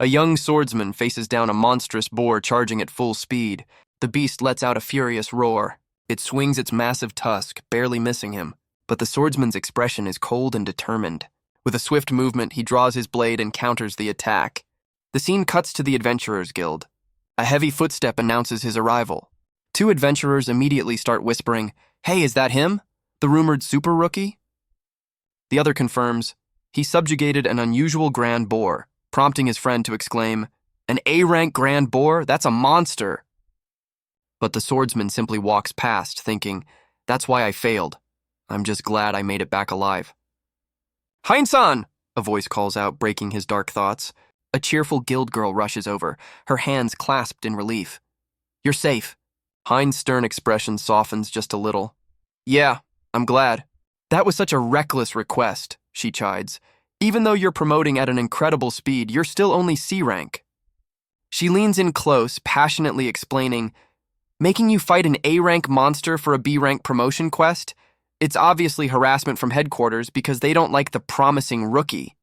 A young swordsman faces down a monstrous boar charging at full speed. The beast lets out a furious roar. It swings its massive tusk, barely missing him, but the swordsman's expression is cold and determined. With a swift movement, he draws his blade and counters the attack. The scene cuts to the Adventurers Guild. A heavy footstep announces his arrival. Two adventurers immediately start whispering, "Hey, is that him? The rumored super rookie?" The other confirms, he subjugated an unusual grand boar, prompting his friend to exclaim, "An A-rank grand boar? That's a monster!" But the swordsman simply walks past, thinking, "That's why I failed. I'm just glad I made it back alive." "Hein-san!" a voice calls out, breaking his dark thoughts. A cheerful guild girl rushes over, her hands clasped in relief. "You're safe." Hein's stern expression softens just a little. "Yeah, I'm glad. That was such a reckless request," she chides. "Even though you're promoting at an incredible speed, you're still only C rank." She leans in close, passionately explaining, "Making you fight an A-rank monster for a B-rank promotion quest? It's obviously harassment from headquarters because they don't like the promising rookie."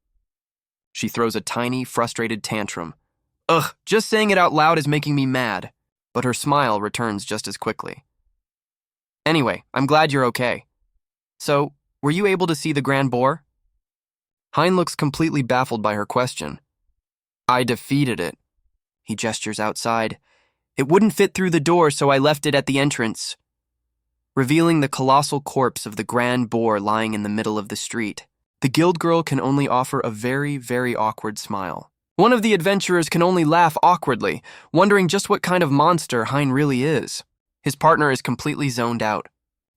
She throws a tiny, frustrated tantrum. "Ugh, just saying it out loud is making me mad." But her smile returns just as quickly. "Anyway, I'm glad you're okay. So, were you able to see the Grand Boar?" Hein looks completely baffled by her question. "I defeated it." He gestures outside. "It wouldn't fit through the door, so I left it at the entrance," revealing the colossal corpse of the Grand Boar lying in the middle of the street. The guild girl can only offer a very, very awkward smile. One of the adventurers can only laugh awkwardly, wondering just what kind of monster Hein really is. His partner is completely zoned out.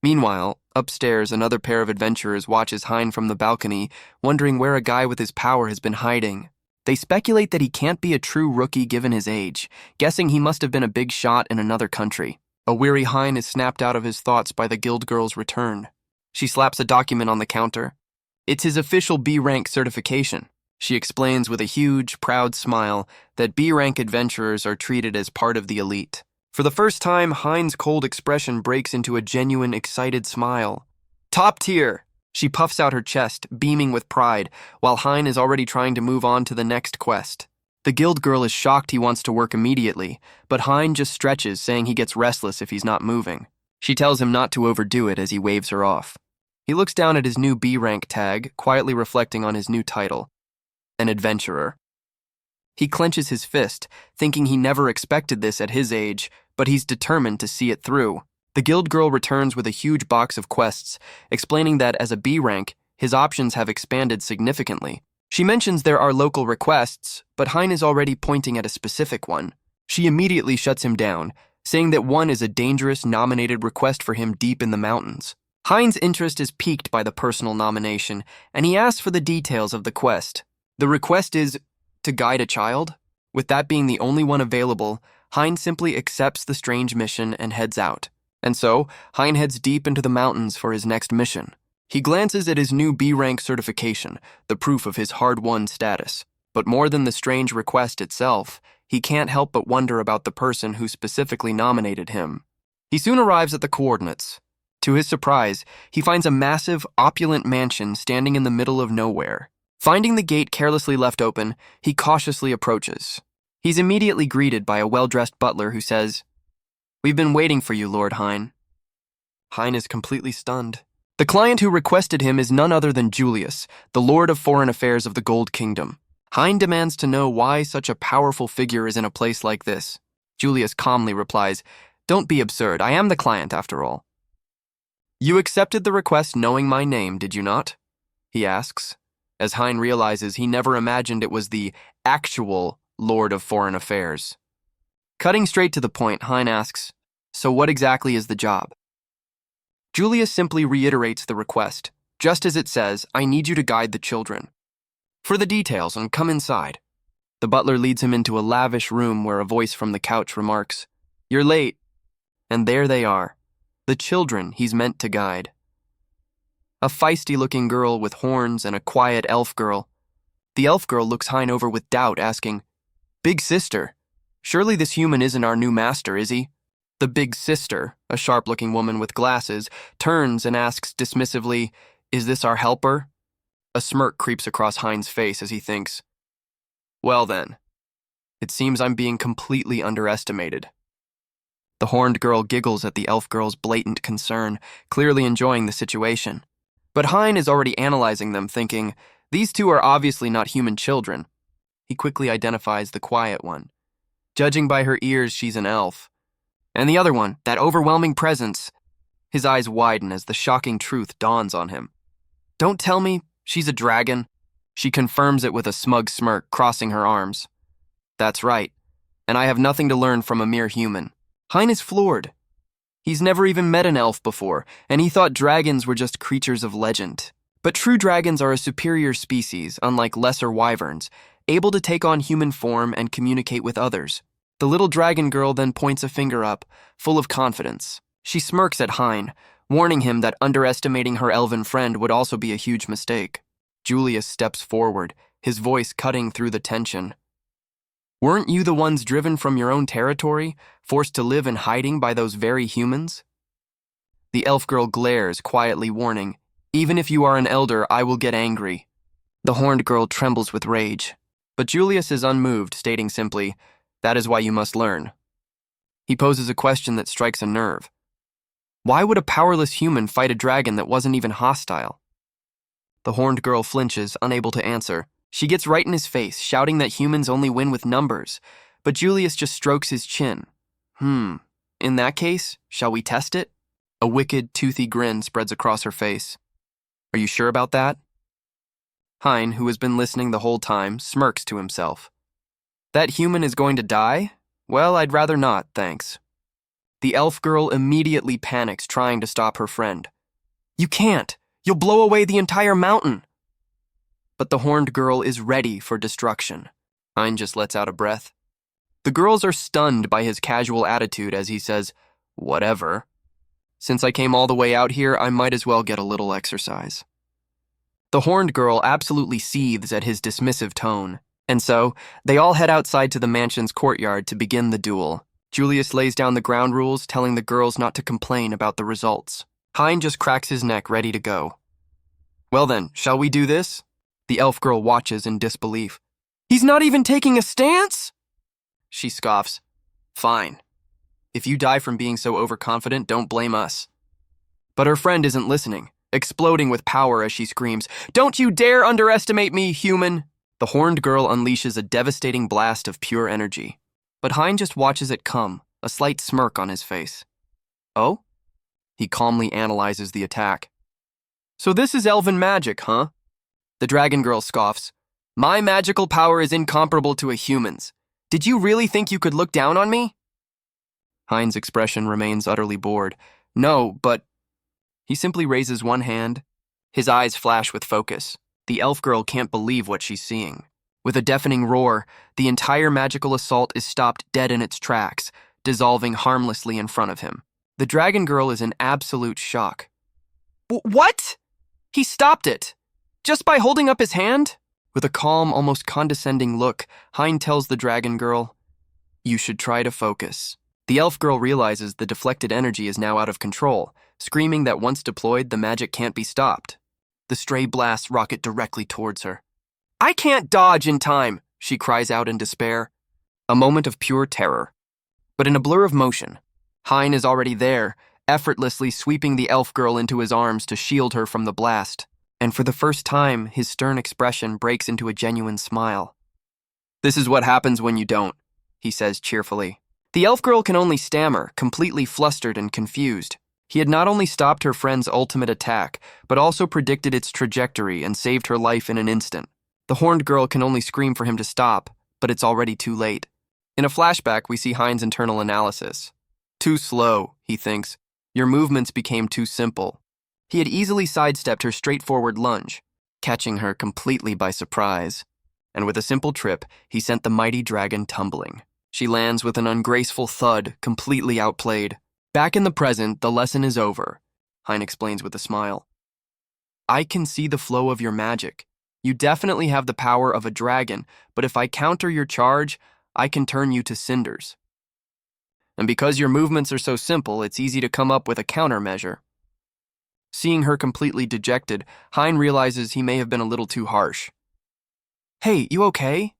Meanwhile, upstairs, another pair of adventurers watches Hein from the balcony, wondering where a guy with his power has been hiding. They speculate that he can't be a true rookie given his age, guessing he must have been a big shot in another country. A weary Hein is snapped out of his thoughts by the guild girl's return. She slaps a document on the counter. It's his official B-rank certification. She explains with a huge, proud smile that B-rank adventurers are treated as part of the elite. For the first time, Hein's cold expression breaks into a genuine, excited smile. "Top tier!" She puffs out her chest, beaming with pride, while Hein is already trying to move on to the next quest. The guild girl is shocked he wants to work immediately, but Hein just stretches, saying he gets restless if he's not moving. She tells him not to overdo it as he waves her off. He looks down at his new B-rank tag, quietly reflecting on his new title. An adventurer. He clenches his fist, thinking he never expected this at his age, but he's determined to see it through. The guild girl returns with a huge box of quests, explaining that as a B rank, his options have expanded significantly. She mentions there are local requests, but Hein is already pointing at a specific one. She immediately shuts him down, saying that one is a dangerous nominated request for him deep in the mountains. Hein's interest is piqued by the personal nomination, and he asks for the details of the quest. The request is to guide a child. With that being the only one available, Hein simply accepts the strange mission and heads out. And so, Hein heads deep into the mountains for his next mission. He glances at his new B-rank certification, the proof of his hard-won status. But more than the strange request itself, he can't help but wonder about the person who specifically nominated him. He soon arrives at the coordinates. To his surprise, he finds a massive, opulent mansion standing in the middle of nowhere. Finding the gate carelessly left open, he cautiously approaches. He's immediately greeted by a well-dressed butler who says, "We've been waiting for you, Lord Hein." Hein is completely stunned. The client who requested him is none other than Julius, the Lord of Foreign Affairs of the Gold Kingdom. Hein demands to know why such a powerful figure is in a place like this. Julius calmly replies, "Don't be absurd, I am the client after all." "You accepted the request knowing my name, did you not?" he asks, as Hein realizes he never imagined it was the actual Lord of Foreign Affairs. Cutting straight to the point, Hein asks, "So what exactly is the job?" Julius simply reiterates the request. Just as it says, "I need you to guide the children." "For the details, and come inside." The butler leads him into a lavish room where a voice from the couch remarks, "You're late." And there they are, the children he's meant to guide. A feisty-looking girl with horns and a quiet elf girl. The elf girl looks Hein over with doubt, asking, "Big sister, surely this human isn't our new master, is he?" The big sister, a sharp-looking woman with glasses, turns and asks dismissively, "Is this our helper?" A smirk creeps across Hein's face as he thinks, "Well then, It seems I'm being completely underestimated. The horned girl giggles at the elf girl's blatant concern, clearly enjoying the situation. But Hein is already analyzing them, thinking, these two are obviously not human children. He quickly identifies the quiet one. Judging by her ears, she's an elf. And the other one, that overwhelming presence. His eyes widen as the shocking truth dawns on him. Don't tell me she's a dragon. She confirms it with a smug smirk, crossing her arms. That's right, and I have nothing to learn from a mere human. Hein is floored. He's never even met an elf before, and he thought dragons were just creatures of legend. But true dragons are a superior species, unlike lesser wyverns, able to take on human form and communicate with others. The little dragon girl then points a finger up, full of confidence. She smirks at Hein, warning him that underestimating her elven friend would also be a huge mistake. Julius steps forward, his voice cutting through the tension. Weren't you the ones driven from your own territory, forced to live in hiding by those very humans? The elf girl glares, quietly warning, even if you are an elder, I will get angry. The horned girl trembles with rage, but Julius is unmoved, stating simply, that is why you must learn. He poses a question that strikes a nerve. Why would a powerless human fight a dragon that wasn't even hostile? The horned girl flinches, unable to answer. She gets right in his face, shouting that humans only win with numbers, but Julius just strokes his chin. In that case, shall we test it? A wicked, toothy grin spreads across her face. Are you sure about that? Hein, who has been listening the whole time, smirks to himself. That human is going to die? Well, I'd rather not, thanks. The elf girl immediately panics, trying to stop her friend. You can't! You'll blow away the entire mountain! But the horned girl is ready for destruction. Hein just lets out a breath. The girls are stunned by his casual attitude as he says, whatever. Since I came all the way out here, I might as well get a little exercise. The horned girl absolutely seethes at his dismissive tone, and so they all head outside to the mansion's courtyard to begin the duel. Julius lays down the ground rules, telling the girls not to complain about the results. Hein just cracks his neck, ready to go. Well then, shall we do this? The elf girl watches in disbelief. He's not even taking a stance? She scoffs. Fine. If you die from being so overconfident, don't blame us. But her friend isn't listening, exploding with power as she screams, Don't you dare underestimate me, human! The horned girl unleashes a devastating blast of pure energy. But Hein just watches it come, a slight smirk on his face. Oh? He calmly analyzes the attack. So this is elven magic, huh? The dragon girl scoffs. My magical power is incomparable to a human's. Did you really think you could look down on me? Hein's expression remains utterly bored. No, but... He simply raises one hand. His eyes flash with focus. The elf girl can't believe what she's seeing. With a deafening roar, the entire magical assault is stopped dead in its tracks, dissolving harmlessly in front of him. The dragon girl is in absolute shock. What? He stopped it! Just by holding up his hand? With a calm, almost condescending look, Hein tells the dragon girl, You should try to focus. The elf girl realizes the deflected energy is now out of control, screaming that once deployed, the magic can't be stopped. The stray blasts rocket directly towards her. I can't dodge in time, she cries out in despair. A moment of pure terror. But in a blur of motion, Hein is already there, effortlessly sweeping the elf girl into his arms to shield her from the blast. And for the first time, his stern expression breaks into a genuine smile. This is what happens when you don't, he says cheerfully. The elf girl can only stammer, completely flustered and confused. He had not only stopped her friend's ultimate attack, but also predicted its trajectory and saved her life in an instant. The horned girl can only scream for him to stop, but it's already too late. In a flashback, we see Hein's internal analysis. Too slow, he thinks. Your movements became too simple. He had easily sidestepped her straightforward lunge, catching her completely by surprise. And with a simple trip, he sent the mighty dragon tumbling. She lands with an ungraceful thud, completely outplayed. Back in the present, the lesson is over, Hein explains with a smile. I can see the flow of your magic. You definitely have the power of a dragon, but if I counter your charge, I can turn you to cinders. And because your movements are so simple, it's easy to come up with a countermeasure. Seeing her completely dejected, Hein realizes he may have been a little too harsh. Hey, you okay?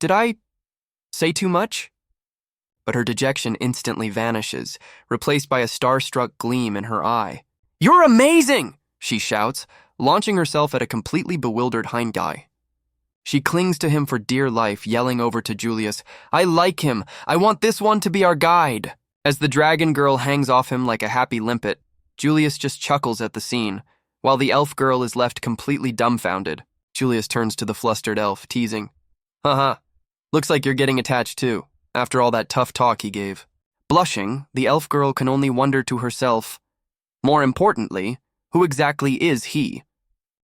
Did I Say too much? But her dejection instantly vanishes, replaced by a starstruck gleam in her eye. You're amazing! She shouts, launching herself at a completely bewildered Hindguy. She clings to him for dear life, yelling over to Julius, I like him. I want this one to be our guide. As the dragon girl hangs off him like a happy limpet, Julius just chuckles at the scene, while the elf girl is left completely dumbfounded. Julius turns to the flustered elf, teasing, Haha, looks like you're getting attached too, after all that tough talk he gave. Blushing, the elf girl can only wonder to herself, more importantly, who exactly is he?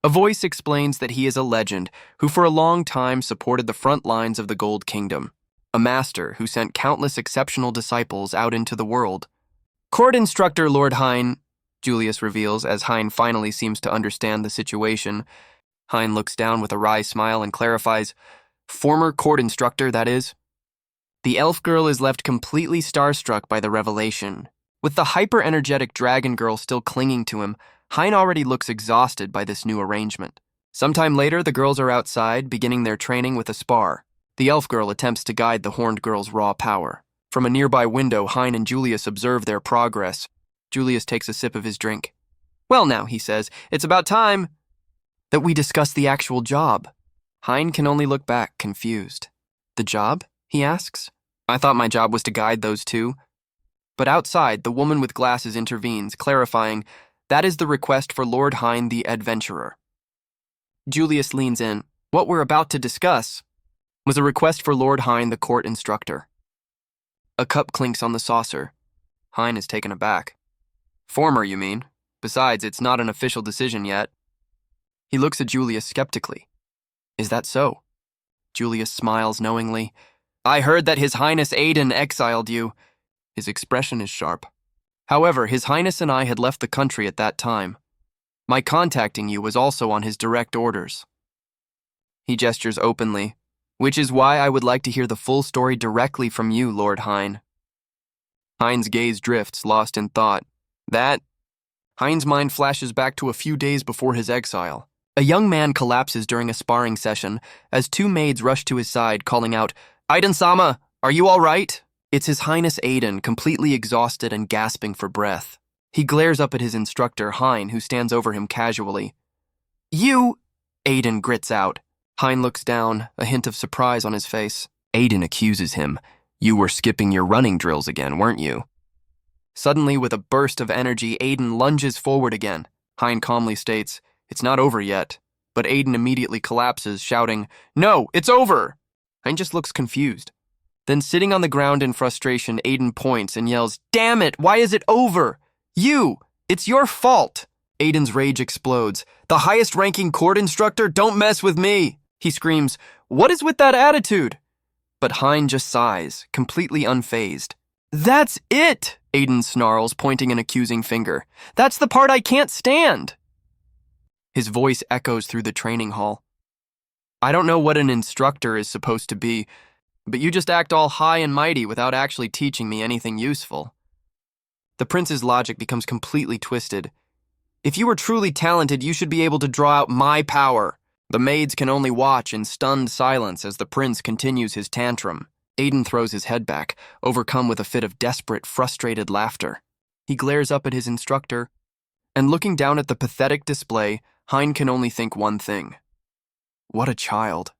A voice explains that he is a legend who for a long time supported the front lines of the Gold Kingdom, a master who sent countless exceptional disciples out into the world. Court instructor Lord Hein, Julius reveals as Hein finally seems to understand the situation. Hein looks down with a wry smile and clarifies, former court instructor, that is. The elf girl is left completely starstruck by the revelation. With the hyper-energetic dragon girl still clinging to him, Hein already looks exhausted by this new arrangement. Sometime later, the girls are outside, beginning their training with a spar. The elf girl attempts to guide the horned girl's raw power. From a nearby window, Hein and Julius observe their progress. Julius takes a sip of his drink. Well now, he says, it's about time that we discuss the actual job. Hein can only look back, confused. The job? He asks. I thought my job was to guide those two. But outside, the woman with glasses intervenes, clarifying, that is the request for Lord Hein the Adventurer. Julius leans in. What we're about to discuss was a request for Lord Hein the Court Instructor. A cup clinks on the saucer. Hein is taken aback. Former, you mean? Besides, it's not an official decision yet. He looks at Julius skeptically. Is that so? Julius smiles knowingly. I heard that His Highness Aiden exiled you. His expression is sharp. However, His Highness and I had left the country at that time. My contacting you was also on his direct orders. He gestures openly, which is why I would like to hear the full story directly from you, Lord Hein. Hein's gaze drifts, lost in thought. That? Hein's mind flashes back to a few days before his exile. A young man collapses during a sparring session as two maids rush to his side, calling out, Aiden-sama, are you all right? It's His Highness Aiden, completely exhausted and gasping for breath. He glares up at his instructor, Hein, who stands over him casually. You, Aiden grits out. Hein looks down, a hint of surprise on his face. Aiden accuses him. You were skipping your running drills again, weren't you? Suddenly, with a burst of energy, Aiden lunges forward again. Hein calmly states, it's not over yet. But Aiden immediately collapses, shouting, No, it's over! Hein just looks confused. Then sitting on the ground in frustration, Aiden points and yells, Damn it, why is it over? You! It's your fault! Aiden's rage explodes. The highest-ranking court instructor? Don't mess with me! He screams, What is with that attitude? But Hein just sighs, completely unfazed. That's it! Aiden snarls, pointing an accusing finger. That's the part I can't stand! His voice echoes through the training hall. I don't know what an instructor is supposed to be, but you just act all high and mighty without actually teaching me anything useful. The prince's logic becomes completely twisted. If you were truly talented, you should be able to draw out my power. The maids can only watch in stunned silence as the prince continues his tantrum. Aiden throws his head back, overcome with a fit of desperate, frustrated laughter. He glares up at his instructor, and looking down at the pathetic display, Hein can only think one thing. What a child.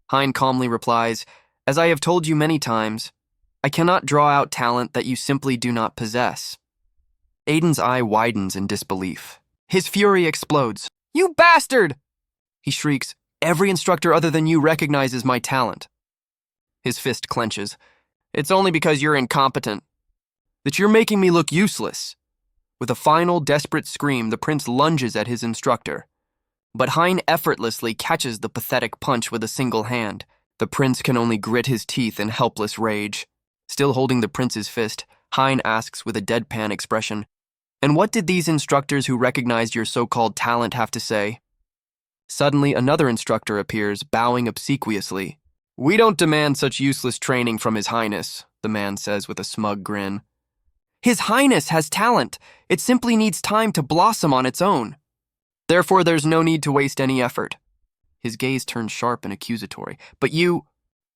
Hein calmly replies, As I have told you many times, I cannot draw out talent that you simply do not possess. Aiden's eye widens in disbelief. His fury explodes. You bastard! He shrieks, Every instructor other than you recognizes my talent. His fist clenches. It's only because you're incompetent. That you're making me look useless. With a final, desperate scream, the prince lunges at his instructor. But Hein effortlessly catches the pathetic punch with a single hand. The prince can only grit his teeth in helpless rage. Still holding the prince's fist, Hein asks with a deadpan expression, And what did these instructors who recognized your so-called talent have to say? Suddenly, another instructor appears, bowing obsequiously. We don't demand such useless training from His Highness, the man says with a smug grin. His Highness has talent. It simply needs time to blossom on its own. Therefore, there's no need to waste any effort. His gaze turns sharp and accusatory. But you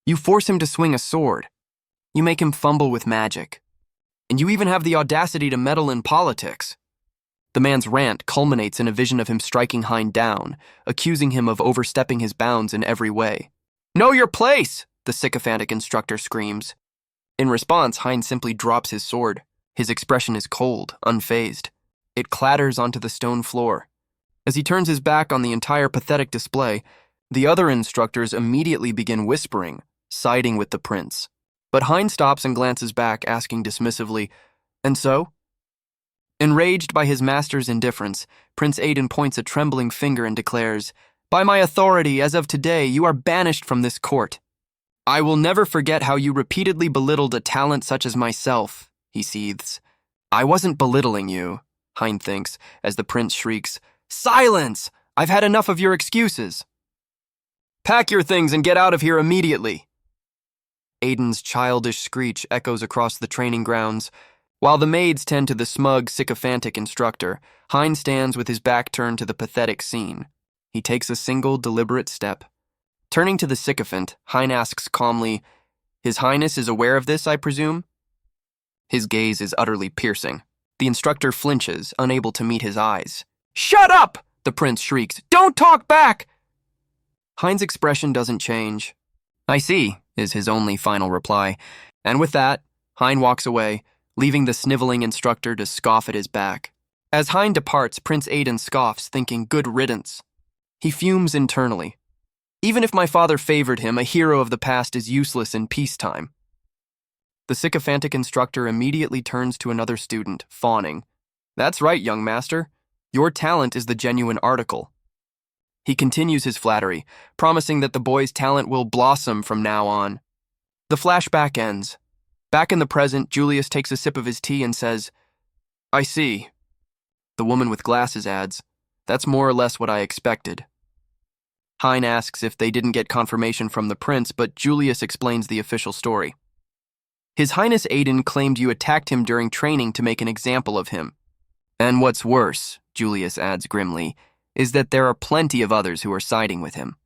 You force him to swing a sword. You make him fumble with magic. And you even have the audacity to meddle in politics. The man's rant culminates in a vision of him striking Hein down, accusing him of overstepping his bounds in every way. "Know your place!" the sycophantic instructor screams. In response, Hein simply drops his sword. His expression is cold, unfazed. It clatters onto the stone floor. As he turns his back on the entire pathetic display, the other instructors immediately begin whispering, siding with the prince. But Hein stops and glances back, asking dismissively, "And so?" Enraged by his master's indifference, Prince Aiden points a trembling finger and declares, "By my authority, as of today, you are banished from this court. I will never forget how you repeatedly belittled a talent such as myself," he seethes. "I wasn't belittling you," Hein thinks, as the prince shrieks, "Silence! I've had enough of your excuses. Pack your things and get out of here immediately." Aiden's childish screech echoes across the training grounds. While the maids tend to the smug, sycophantic instructor, Hein stands with his back turned to the pathetic scene. He takes a single, deliberate step. Turning to the sycophant, Hein asks calmly, "His Highness is aware of this, I presume?" His gaze is utterly piercing. The instructor flinches, unable to meet his eyes. "Shut up!" the prince shrieks. "Don't talk back!" Hein's expression doesn't change. "I see," is his only final reply. And with that, Hein walks away, leaving the sniveling instructor to scoff at his back. As Hein departs, Prince Aiden scoffs, thinking, "Good riddance." He fumes internally. Even if my father favored him, a hero of the past is useless in peacetime. The sycophantic instructor immediately turns to another student, fawning. "That's right, young master. Your talent is the genuine article." He continues his flattery, promising that the boy's talent will blossom from now on. The flashback ends. Back in the present, Julius takes a sip of his tea and says, "I see." The woman with glasses adds, "That's more or less what I expected." Hein asks if they didn't get confirmation from the prince, but Julius explains the official story. "His Highness Aiden claimed you attacked him during training to make an example of him. And what's worse," Julius adds grimly, "is that there are plenty of others who are siding with him."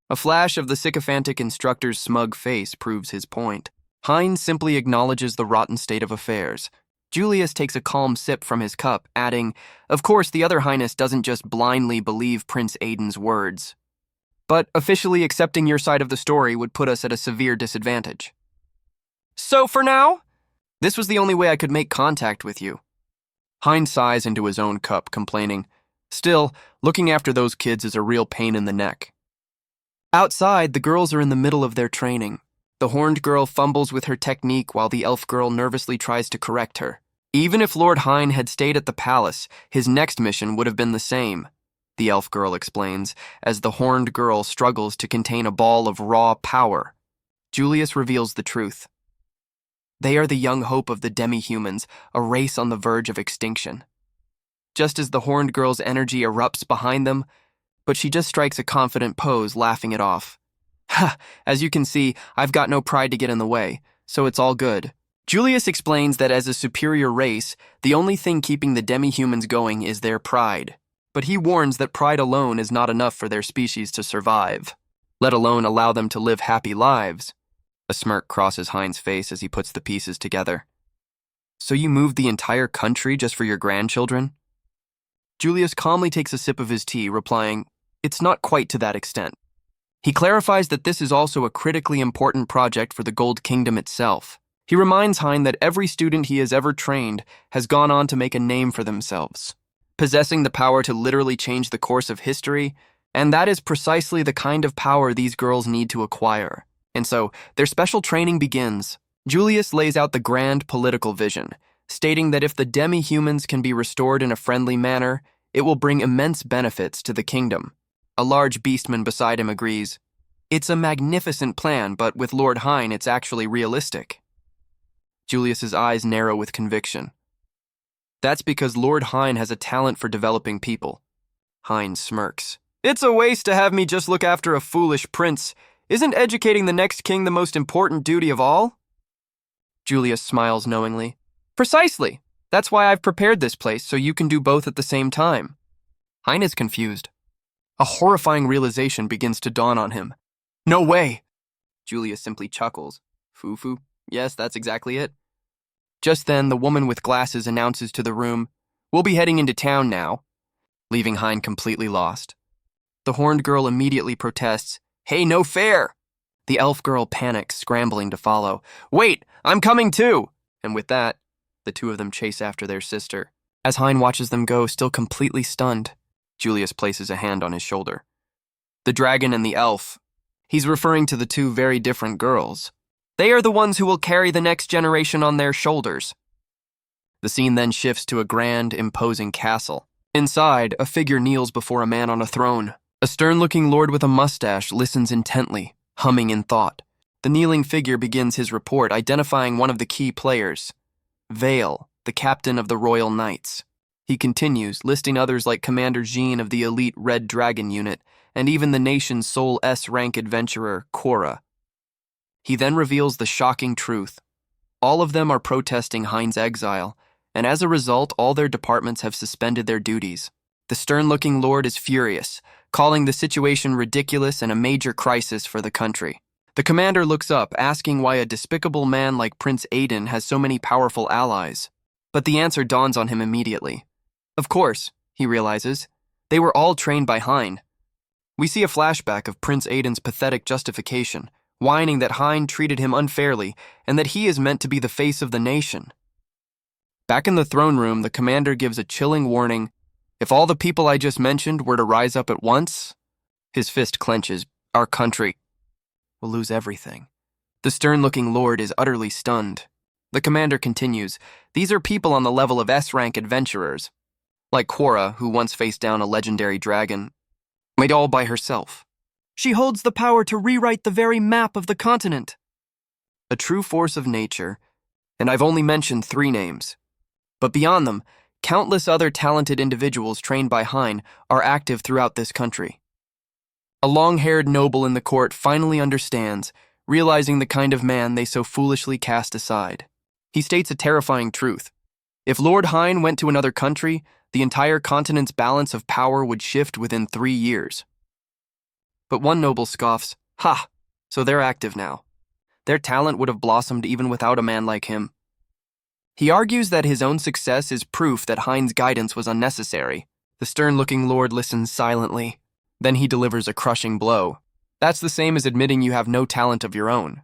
A flash of the sycophantic instructor's smug face proves his point. Hein simply acknowledges the rotten state of affairs. Julius takes a calm sip from his cup, adding, "Of course, the other Highness doesn't just blindly believe Prince Aiden's words. But officially accepting your side of the story would put us at a severe disadvantage. So for now, this was the only way I could make contact with you." Hein sighs into his own cup, complaining, "Still, looking after those kids is a real pain in the neck." Outside, the girls are in the middle of their training. The horned girl fumbles with her technique while the elf girl nervously tries to correct her. Even if Lord Hein had stayed at the palace, his next mission would have been the same, the elf girl explains, as the horned girl struggles to contain a ball of raw power. Julius reveals the truth. They are the young hope of the demihumans, a race on the verge of extinction. Just as the horned girl's energy erupts behind them, but she just strikes a confident pose, laughing it off. "Ha, as you can see, I've got no pride to get in the way, so it's all good." Julius explains that as a superior race, the only thing keeping the demihumans going is their pride. But he warns that pride alone is not enough for their species to survive, let alone allow them to live happy lives. A smirk crosses Hein's face as he puts the pieces together. "So you moved the entire country just for your grandchildren?" Julius calmly takes a sip of his tea, replying, "It's not quite to that extent." He clarifies that this is also a critically important project for the Gold Kingdom itself. He reminds Hein that every student he has ever trained has gone on to make a name for themselves, possessing the power to literally change the course of history, and that is precisely the kind of power these girls need to acquire. And so, their special training begins. Julius lays out the grand political vision, stating that if the demihumans can be restored in a friendly manner, it will bring immense benefits to the kingdom. A large beastman beside him agrees. "It's a magnificent plan, but with Lord Hein, it's actually realistic." Julius's eyes narrow with conviction. "That's because Lord Hein has a talent for developing people." Hein smirks. "It's a waste to have me just look after a foolish prince. Isn't educating the next king the most important duty of all?" Julius smiles knowingly. "Precisely. That's why I've prepared this place, so you can do both at the same time." Hein is confused. A horrifying realization begins to dawn on him. "No way!" Julius simply chuckles. Foo-foo. Yes, that's exactly it. Just then, the woman with glasses announces to the room, "We'll be heading into town now," leaving Hein completely lost. The horned girl immediately protests, "Hey, no fair!" The elf girl panics, scrambling to follow. "Wait, I'm coming too!" And with that, the two of them chase after their sister. As Hein watches them go, still completely stunned, Julius places a hand on his shoulder. The dragon and the elf. He's referring to the two very different girls. They are the ones who will carry the next generation on their shoulders. The scene then shifts to a grand, imposing castle. Inside, a figure kneels before a man on a throne. A stern-looking lord with a mustache listens intently, humming in thought. The kneeling figure begins his report, identifying one of the key players, Vale, the captain of the Royal Knights. He continues, listing others like Commander Jean of the elite Red Dragon unit, and even the nation's sole S-rank adventurer, Cora. He then reveals the shocking truth. All of them are protesting Hein's exile, and as a result, all their departments have suspended their duties. The stern-looking lord is furious, calling the situation ridiculous and a major crisis for the country. The commander looks up, asking why a despicable man like Prince Aiden has so many powerful allies. But the answer dawns on him immediately. Of course, he realizes, they were all trained by Hein. We see a flashback of Prince Aiden's pathetic justification, whining that Hein treated him unfairly and that he is meant to be the face of the nation. Back in the throne room, the commander gives a chilling warning. If all the people I just mentioned were to rise up at once, his fist clenches, our country will lose everything. The stern-looking lord is utterly stunned. The commander continues, these are people on the level of S-rank adventurers, like Cora, who once faced down a legendary dragon, made all by herself. She holds the power to rewrite the very map of the continent. A true force of nature, and I've only mentioned 3 names. But beyond them, countless other talented individuals trained by Hein are active throughout this country. A long-haired noble in the court finally understands, realizing the kind of man they so foolishly cast aside. He states a terrifying truth. If Lord Hein went to another country, the entire continent's balance of power would shift within 3 years. But one noble scoffs, "Ha, so they're active now. Their talent would have blossomed even without a man like him." He argues that his own success is proof that Hein's guidance was unnecessary. The stern-looking lord listens silently. Then he delivers a crushing blow. That's the same as admitting you have no talent of your own.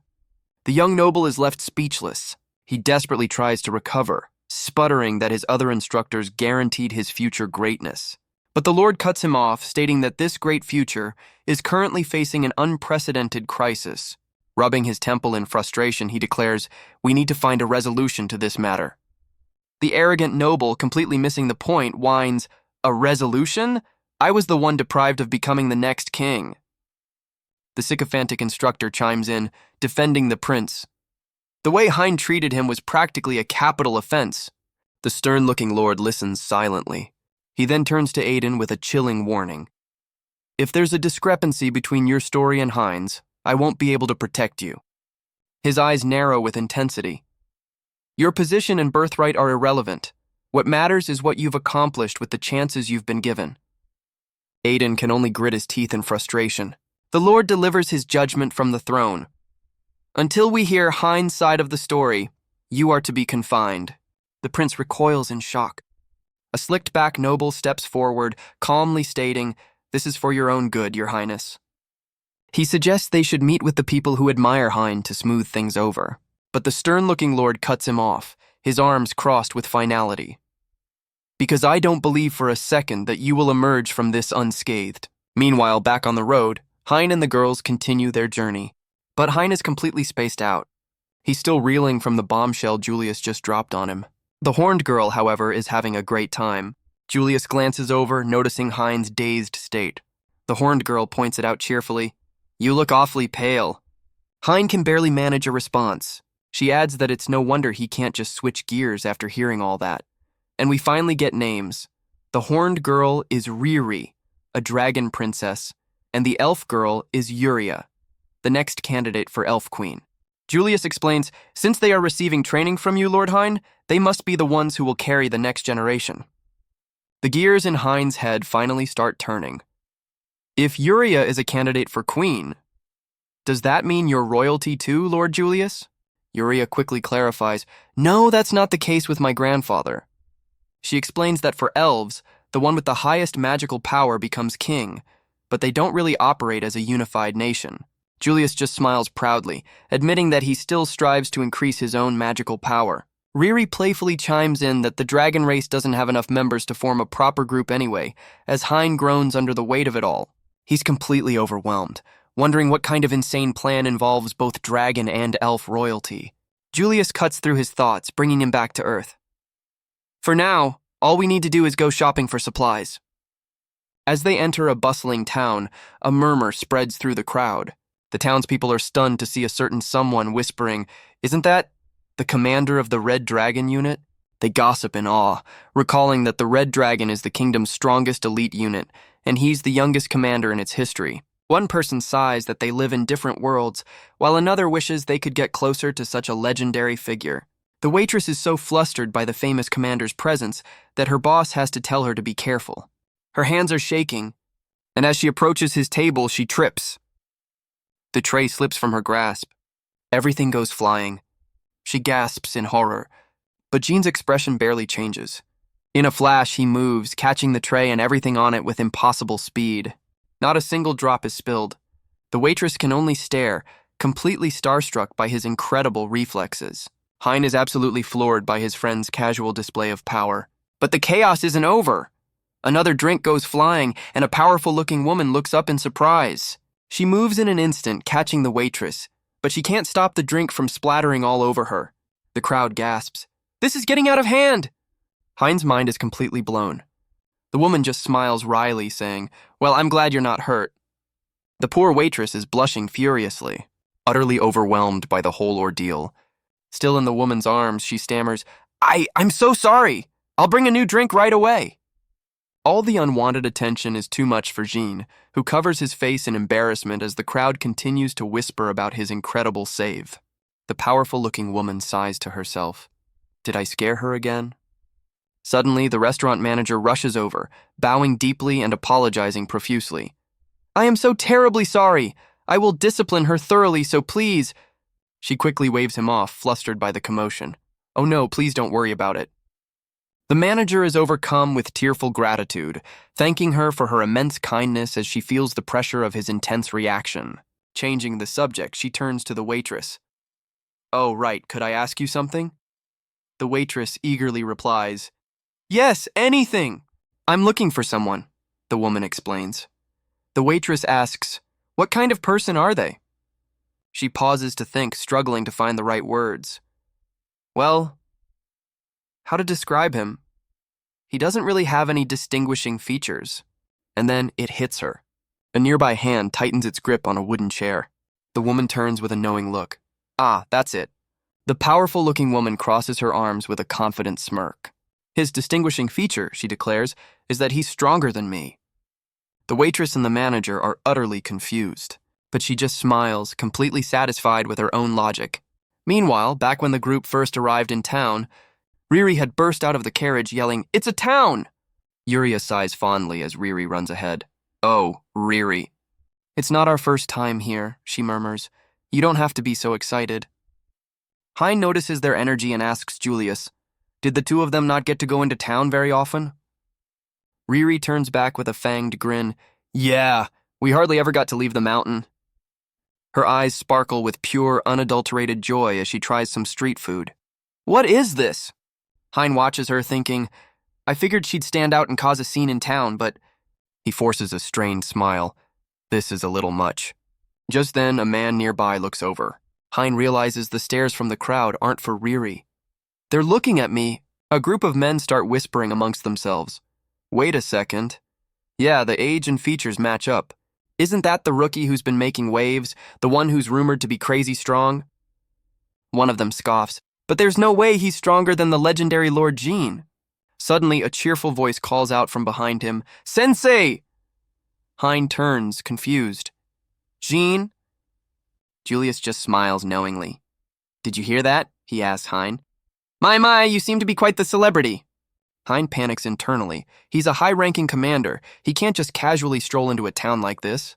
The young noble is left speechless. He desperately tries to recover, sputtering that his other instructors guaranteed his future greatness. But the Lord cuts him off, stating that this great future is currently facing an unprecedented crisis. Rubbing his temple in frustration, he declares, "We need to find a resolution to this matter." The arrogant noble, completely missing the point, whines, "A resolution? I was the one deprived of becoming the next king." The sycophantic instructor chimes in, defending the prince. The way Hein treated him was practically a capital offense. The stern-looking lord listens silently. He then turns to Aiden with a chilling warning. "If there's a discrepancy between your story and Hein's, I won't be able to protect you." His eyes narrow with intensity. "Your position and birthright are irrelevant. What matters is what you've accomplished with the chances you've been given." Aiden can only grit his teeth in frustration. The Lord delivers his judgment from the throne. "Until we hear Hein's side of the story, you are to be confined." The prince recoils in shock. A slicked-back noble steps forward, calmly stating, "This is for your own good, your highness." He suggests they should meet with the people who admire Hein to smooth things over. But the stern-looking lord cuts him off, his arms crossed with finality. "Because I don't believe for a second that you will emerge from this unscathed." Meanwhile, back on the road, Hein and the girls continue their journey. But Hein is completely spaced out. He's still reeling from the bombshell Julius just dropped on him. The horned girl, however, is having a great time. Julius glances over, noticing Hein's dazed state. The horned girl points it out cheerfully. "You look awfully pale." Hein can barely manage a response. She adds that it's no wonder he can't just switch gears after hearing all that. And we finally get names. The horned girl is Riri, a dragon princess, and the elf girl is Yuria, the next candidate for elf queen. Julius explains, since they are receiving training from you, Lord Hein, they must be the ones who will carry the next generation. The gears in Hein's head finally start turning. If Yuria is a candidate for queen, Does that mean you're royalty too, Lord Julius? Yuria quickly clarifies, no, that's not the case with my grandfather. She explains that for elves, the one with the highest magical power becomes king, but they don't really operate as a unified nation. Julius just smiles proudly, admitting that he still strives to increase his own magical power. Riri playfully chimes in that the dragon race doesn't have enough members to form a proper group anyway, as Hein groans under the weight of it all. He's completely overwhelmed, wondering what kind of insane plan involves both dragon and elf royalty. Julius cuts through his thoughts, bringing him back to Earth. For now, all we need to do is go shopping for supplies. As they enter a bustling town, a murmur spreads through the crowd. The townspeople are stunned to see a certain someone whispering, "Isn't that the commander of the Red Dragon unit?" They gossip in awe, recalling that the Red Dragon is the kingdom's strongest elite unit, and he's the youngest commander in its history. One person sighs that they live in different worlds, while another wishes they could get closer to such a legendary figure. The waitress is so flustered by the famous commander's presence that her boss has to tell her to be careful. Her hands are shaking, and as she approaches his table, she trips. The tray slips from her grasp. Everything goes flying. She gasps in horror, but Jean's expression barely changes. In a flash, he moves, catching the tray and everything on it with impossible speed. Not a single drop is spilled. The waitress can only stare, completely starstruck by his incredible reflexes. Hein is absolutely floored by his friend's casual display of power. But the chaos isn't over. Another drink goes flying, and a powerful-looking woman looks up in surprise. She moves in an instant, catching the waitress, but she can't stop the drink from splattering all over her. The crowd gasps. "This is getting out of hand!" Hein's mind is completely blown. The woman just smiles wryly, saying, "Well, I'm glad you're not hurt." The poor waitress is blushing furiously, utterly overwhelmed by the whole ordeal. Still in the woman's arms, she stammers, I'm so sorry. I'll bring a new drink right away." All the unwanted attention is too much for Jean, who covers his face in embarrassment as the crowd continues to whisper about his incredible save. The powerful-looking woman sighs to herself. Did I scare her again? Suddenly, the restaurant manager rushes over, bowing deeply and apologizing profusely. "I am so terribly sorry. I will discipline her thoroughly, so please." She quickly waves him off, flustered by the commotion. "Oh no, please don't worry about it." The manager is overcome with tearful gratitude, thanking her for her immense kindness as she feels the pressure of his intense reaction. Changing the subject, she turns to the waitress. "Oh, right, could I ask you something?" The waitress eagerly replies, "Yes, anything." "I'm looking for someone," the woman explains. The waitress asks, "What kind of person are they?" She pauses to think, struggling to find the right words. "Well, how to describe him? He doesn't really have any distinguishing features." And then it hits her. A nearby hand tightens its grip on a wooden chair. The woman turns with a knowing look. "Ah, that's it." The powerful-looking woman crosses her arms with a confident smirk. "His distinguishing feature," she declares, "is that he's stronger than me." The waitress and the manager are utterly confused, but she just smiles, completely satisfied with her own logic. Meanwhile, back when the group first arrived in town, Riri had burst out of the carriage yelling, "It's a town!" Yuria sighs fondly as Riri runs ahead. "Oh, Riri." "It's not our first time here," she murmurs. "You don't have to be so excited." Hein notices their energy and asks Julius, "Did the two of them not get to go into town very often?" Riri turns back with a fanged grin. "Yeah, we hardly ever got to leave the mountain." Her eyes sparkle with pure, unadulterated joy as she tries some street food. "What is this?" Hein watches her, thinking, "I figured she'd stand out and cause a scene in town, but..." He forces a strained smile. This is a little much. Just then, a man nearby looks over. Hein realizes the stares from the crowd aren't for Riri. "They're looking at me." A group of men start whispering amongst themselves. "Wait a second. Yeah, the age and features match up. Isn't that the rookie who's been making waves, the one who's rumored to be crazy strong?" One of them scoffs, "But there's no way he's stronger than the legendary Lord Jean." Suddenly, a cheerful voice calls out from behind him, "Sensei!" Hein turns, confused. "Jean?" Julius just smiles knowingly. "Did you hear that?" he asks Hein. My, you seem to be quite the celebrity." Hein panics internally. He's a high-ranking commander. He can't just casually stroll into a town like this.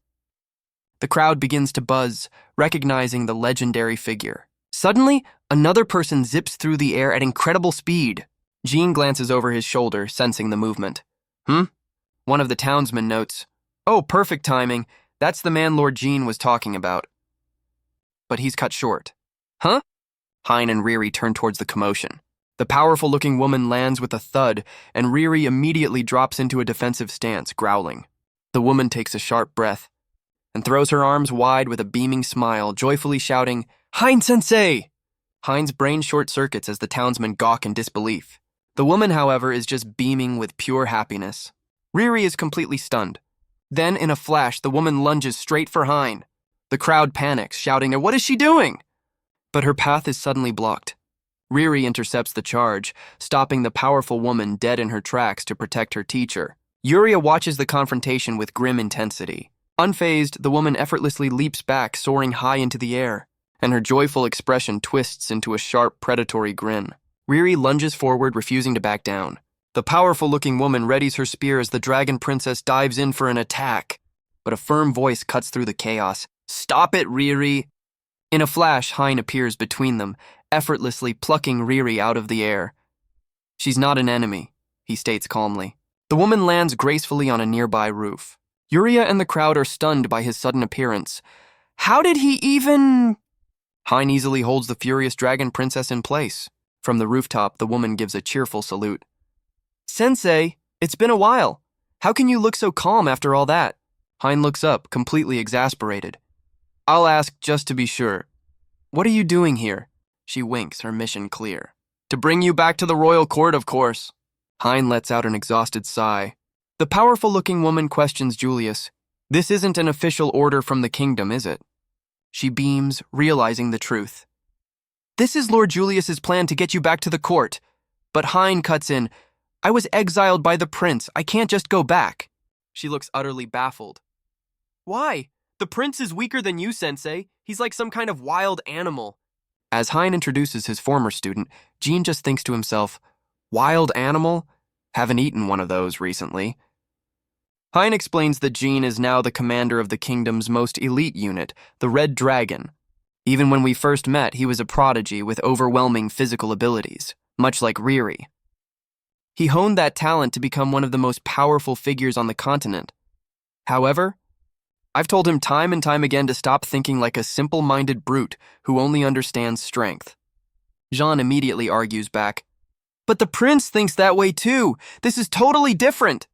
The crowd begins to buzz, recognizing the legendary figure. Suddenly, another person zips through the air at incredible speed. Jean glances over his shoulder, sensing the movement. One of the townsmen notes, "Oh, perfect timing. That's the man Lord Jean was talking about." But he's cut short. Huh? Hein and Riri turn towards the commotion. The powerful-looking woman lands with a thud, and Riri immediately drops into a defensive stance, growling. The woman takes a sharp breath and throws her arms wide with a beaming smile, joyfully shouting, "Hein-sensei!" Hein's brain short-circuits as the townsmen gawk in disbelief. The woman, however, is just beaming with pure happiness. Riri is completely stunned. Then, in a flash, the woman lunges straight for Hein. The crowd panics, shouting, "What is she doing?" But her path is suddenly blocked. Riri intercepts the charge, stopping the powerful woman dead in her tracks to protect her teacher. Yuria watches the confrontation with grim intensity. Unfazed, the woman effortlessly leaps back, soaring high into the air, and her joyful expression twists into a sharp, predatory grin. Riri lunges forward, refusing to back down. The powerful-looking woman readies her spear as the dragon princess dives in for an attack. But a firm voice cuts through the chaos. "Stop it, Riri!" In a flash, Hein appears between them, effortlessly plucking Riri out of the air. "She's not an enemy," he states calmly. The woman lands gracefully on a nearby roof. Yuria and the crowd are stunned by his sudden appearance. How did he even... Hein easily holds the furious dragon princess in place. From the rooftop, the woman gives a cheerful salute. "Sensei, it's been a while. How can you look so calm after all that?" Hein looks up, completely exasperated. "I'll ask just to be sure. What are you doing here?" She winks, her mission clear. "To bring you back to the royal court, of course." Hein lets out an exhausted sigh. The powerful-looking woman questions Julius. "This isn't an official order from the kingdom, is it?" She beams, realizing the truth. "This is Lord Julius's plan to get you back to the court." But Hein cuts in, "I was exiled by the prince. I can't just go back." She looks utterly baffled. "Why? The prince is weaker than you, Sensei. He's like some kind of wild animal." As Hein introduces his former student, Jean just thinks to himself, "Wild animal? Haven't eaten one of those recently." Hein explains that Jean is now the commander of the kingdom's most elite unit, the Red Dragon. Even when we first met, he was a prodigy with overwhelming physical abilities, much like Riri. He honed that talent to become one of the most powerful figures on the continent. However, I've told him time and time again to stop thinking like a simple-minded brute who only understands strength. Jean immediately argues back, "But the prince thinks that way too. This is totally different."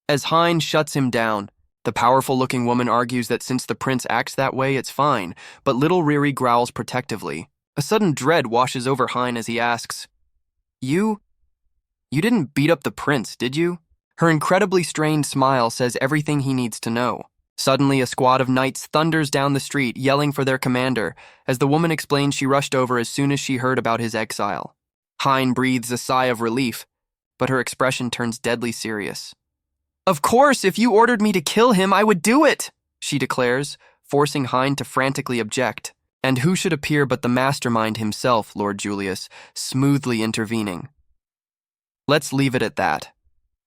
As Hein shuts him down, the powerful-looking woman argues that since the prince acts that way, it's fine, but little Riri growls protectively. A sudden dread washes over Hein as he asks, You didn't beat up the prince, did you?" Her incredibly strained smile says everything he needs to know. Suddenly, a squad of knights thunders down the street, yelling for their commander, as the woman explains she rushed over as soon as she heard about his exile. Hein breathes a sigh of relief, but her expression turns deadly serious. "Of course, if you ordered me to kill him, I would do it," she declares, forcing Hein to frantically object. And who should appear but the mastermind himself, Lord Julius, smoothly intervening. "Let's leave it at that.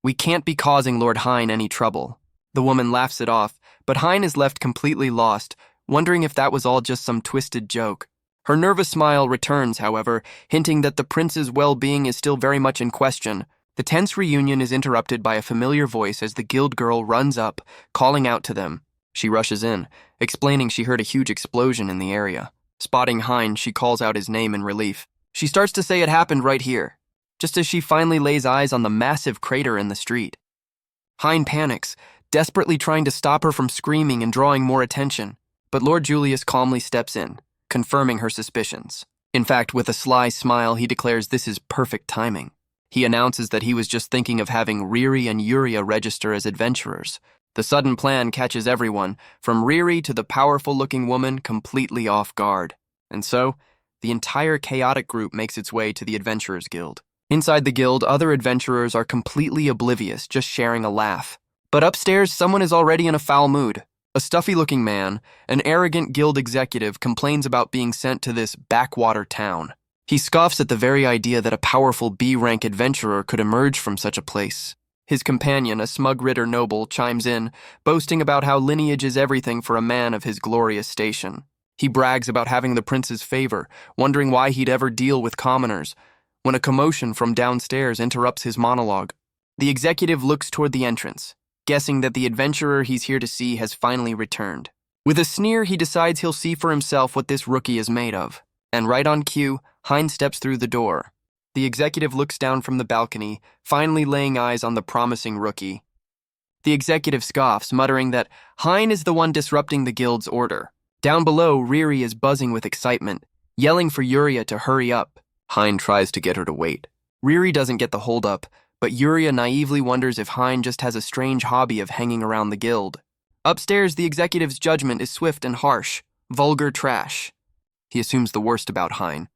We can't be causing Lord Hein any trouble." The woman laughs it off, but Hein is left completely lost, wondering if that was all just some twisted joke. Her nervous smile returns, however, hinting that the prince's well-being is still very much in question. The tense reunion is interrupted by a familiar voice as the guild girl runs up, calling out to them. She rushes in, explaining she heard a huge explosion in the area. Spotting Hein, she calls out his name in relief. She starts to say it happened right here, just as she finally lays eyes on the massive crater in the street. Hein panics, desperately trying to stop her from screaming and drawing more attention, but Lord Julius calmly steps in, confirming her suspicions. In fact, with a sly smile, he declares this is perfect timing. He announces that he was just thinking of having Riri and Yuria register as adventurers. The sudden plan catches everyone, from Riri to the powerful-looking woman, completely off guard. And so, the entire chaotic group makes its way to the Adventurers Guild. Inside the guild, other adventurers are completely oblivious, just sharing a laugh. But upstairs, someone is already in a foul mood. A stuffy-looking man, an arrogant guild executive, complains about being sent to this backwater town. He scoffs at the very idea that a powerful B-rank adventurer could emerge from such a place. His companion, a smug Ritter noble, chimes in, boasting about how lineage is everything for a man of his glorious station. He brags about having the prince's favor, wondering why he'd ever deal with commoners, when a commotion from downstairs interrupts his monologue. The executive looks toward the entrance, guessing that the adventurer he's here to see has finally returned. With a sneer, he decides he'll see for himself what this rookie is made of. And right on cue, Hein steps through the door. The executive looks down from the balcony, finally laying eyes on the promising rookie. The executive scoffs, muttering that Hein is the one disrupting the guild's order. Down below, Riri is buzzing with excitement, yelling for Yuria to hurry up. Hein tries to get her to wait. Riri doesn't get the hold-up, but Yuria naively wonders if Hein just has a strange hobby of hanging around the guild. Upstairs, the executive's judgment is swift and harsh, vulgar trash. He assumes the worst about Hein.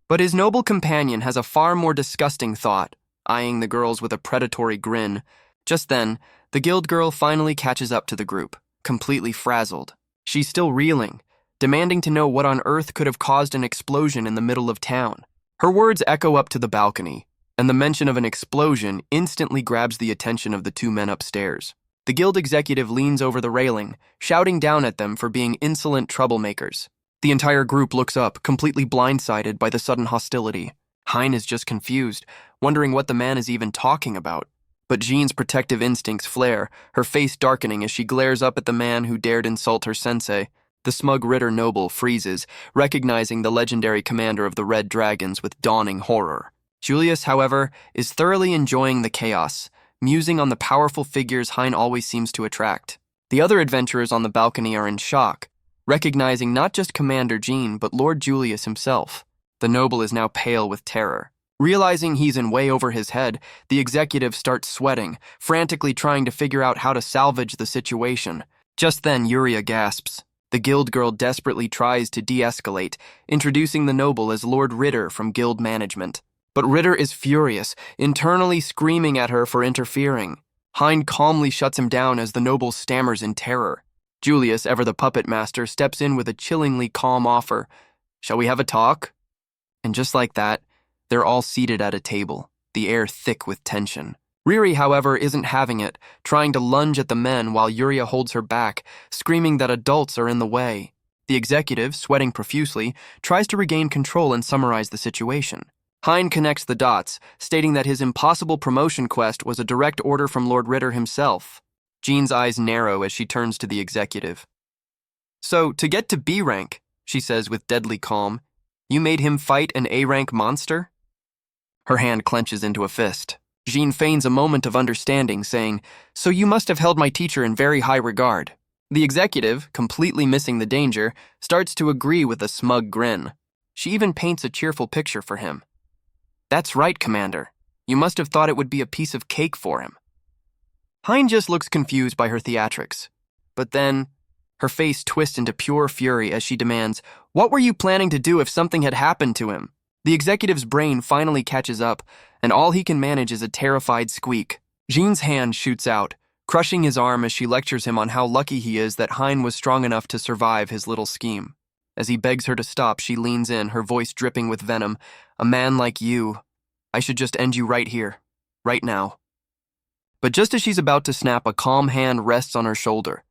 But his noble companion has a far more disgusting thought, eyeing the girls with a predatory grin. Just then, the guild girl finally catches up to the group, completely frazzled. She's still reeling, demanding to know what on earth could have caused an explosion in the middle of town. Her words echo up to the balcony, and the mention of an explosion instantly grabs the attention of the two men upstairs. The guild executive leans over the railing, shouting down at them for being insolent troublemakers. The entire group looks up, completely blindsided by the sudden hostility. Hein is just confused, wondering what the man is even talking about. But Jean's protective instincts flare, her face darkening as she glares up at the man who dared insult her sensei. The smug Ritter noble freezes, recognizing the legendary commander of the Red Dragons with dawning horror. Julius, however, is thoroughly enjoying the chaos, musing on the powerful figures Hein always seems to attract. The other adventurers on the balcony are in shock, recognizing not just Commander Jean, but Lord Julius himself. The noble is now pale with terror. Realizing he's in way over his head, the executive starts sweating, frantically trying to figure out how to salvage the situation. Just then, Yuria gasps. The guild girl desperately tries to de-escalate, introducing the noble as Lord Ritter from guild management. But Ritter is furious, internally screaming at her for interfering. Hein calmly shuts him down as the noble stammers in terror. Julius, ever the puppet master, steps in with a chillingly calm offer. "Shall we have a talk?" And just like that, they're all seated at a table, the air thick with tension. Riri, however, isn't having it, trying to lunge at the men while Yuria holds her back, screaming that adults are in the way. The executive, sweating profusely, tries to regain control and summarize the situation. Hein connects the dots, stating that his impossible promotion quest was a direct order from Lord Ritter himself. Jean's eyes narrow as she turns to the executive. "So, to get to B rank," she says with deadly calm, "you made him fight an A rank monster?" Her hand clenches into a fist. Jean feigns a moment of understanding, saying, "So you must have held my teacher in very high regard." The executive, completely missing the danger, starts to agree with a smug grin. She even paints a cheerful picture for him. "That's right, Commander. You must have thought it would be a piece of cake for him." Hein just looks confused by her theatrics. But then, her face twists into pure fury as she demands, "What were you planning to do if something had happened to him?" The executive's brain finally catches up, and all he can manage is a terrified squeak. Jean's hand shoots out, crushing his arm as she lectures him on how lucky he is that Hein was strong enough to survive his little scheme. As he begs her to stop, she leans in, her voice dripping with venom. "A man like you, I should just end you right here, right now." But just as she's about to snap, a calm hand rests on her shoulder.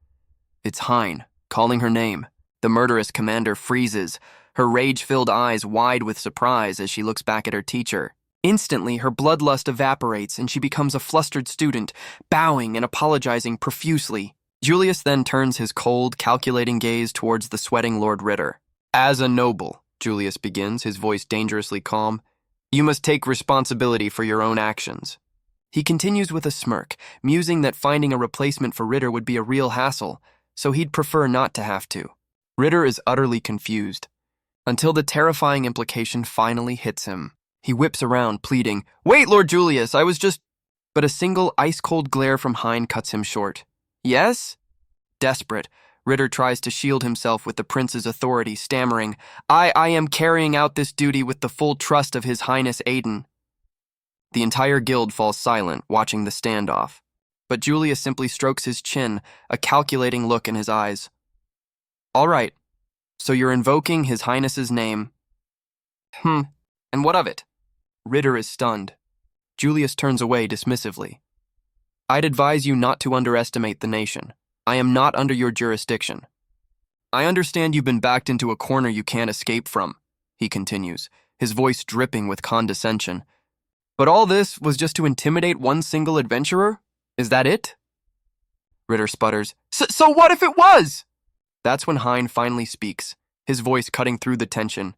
It's Hein, calling her name. The murderous commander freezes, her rage-filled eyes wide with surprise as she looks back at her teacher. Instantly, her bloodlust evaporates and she becomes a flustered student, bowing and apologizing profusely. Julius then turns his cold, calculating gaze towards the sweating Lord Ritter. "As a noble," Julius begins, his voice dangerously calm, "you must take responsibility for your own actions." He continues with a smirk, musing that finding a replacement for Ritter would be a real hassle, so he'd prefer not to have to. Ritter is utterly confused, until the terrifying implication finally hits him. He whips around, pleading, "Wait, Lord Julius, I was just—" But a single ice-cold glare from Hein cuts him short. "Yes?" Desperate, Ritter tries to shield himself with the prince's authority, stammering, I am carrying out this duty with the full trust of His Highness Aiden." The entire guild falls silent, watching the standoff. But Julius simply strokes his chin, a calculating look in his eyes. "All right, so you're invoking His Highness's name." And what of it?" Ritter is stunned. Julius turns away dismissively. I'd advise you not to underestimate the nation. I am not under your jurisdiction. I understand you've been backed into a corner you can't escape from, he continues, his voice dripping with condescension. But all this was just to intimidate one single adventurer? Is that it? Ritter sputters, So what if it was? That's when Hein finally speaks, his voice cutting through the tension.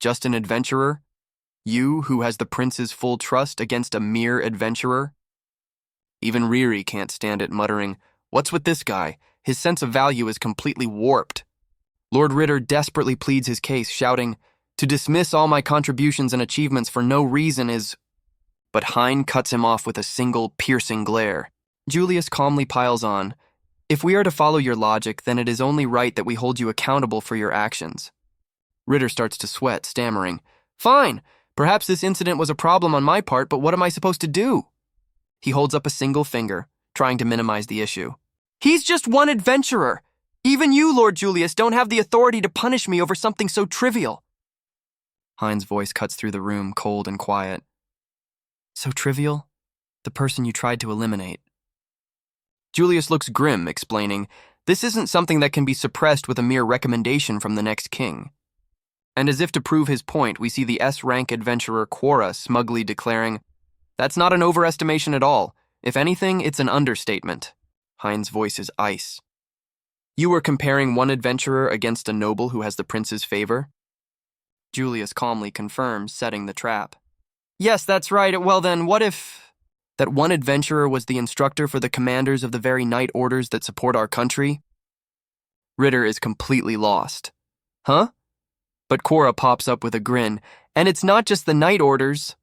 Just an adventurer? You, who has the prince's full trust, against a mere adventurer? Even Riri can't stand it, muttering, What's with this guy? His sense of value is completely warped. Lord Ritter desperately pleads his case, shouting, To dismiss all my contributions and achievements for no reason is... But Hein cuts him off with a single, piercing glare. Julius calmly piles on, If we are to follow your logic, then it is only right that we hold you accountable for your actions. Ritter starts to sweat, stammering, Fine, perhaps this incident was a problem on my part, but what am I supposed to do? He holds up a single finger, trying to minimize the issue. He's just one adventurer. Even you, Lord Julius, don't have the authority to punish me over something so trivial. Hein's voice cuts through the room, cold and quiet. So trivial? The person you tried to eliminate. Julius looks grim, explaining, This isn't something that can be suppressed with a mere recommendation from the next king. And as if to prove his point, we see the S-rank adventurer Quora smugly declaring, That's not an overestimation at all. If anything, it's an understatement. Hein's voice is ice. You were comparing one adventurer against a noble who has the prince's favor? Julius calmly confirms, setting the trap. Yes, that's right. Well then, what if... That one adventurer was the instructor for the commanders of the very knight orders that support our country? Ritter is completely lost. Huh? But Quora pops up with a grin, and it's not just the knight orders.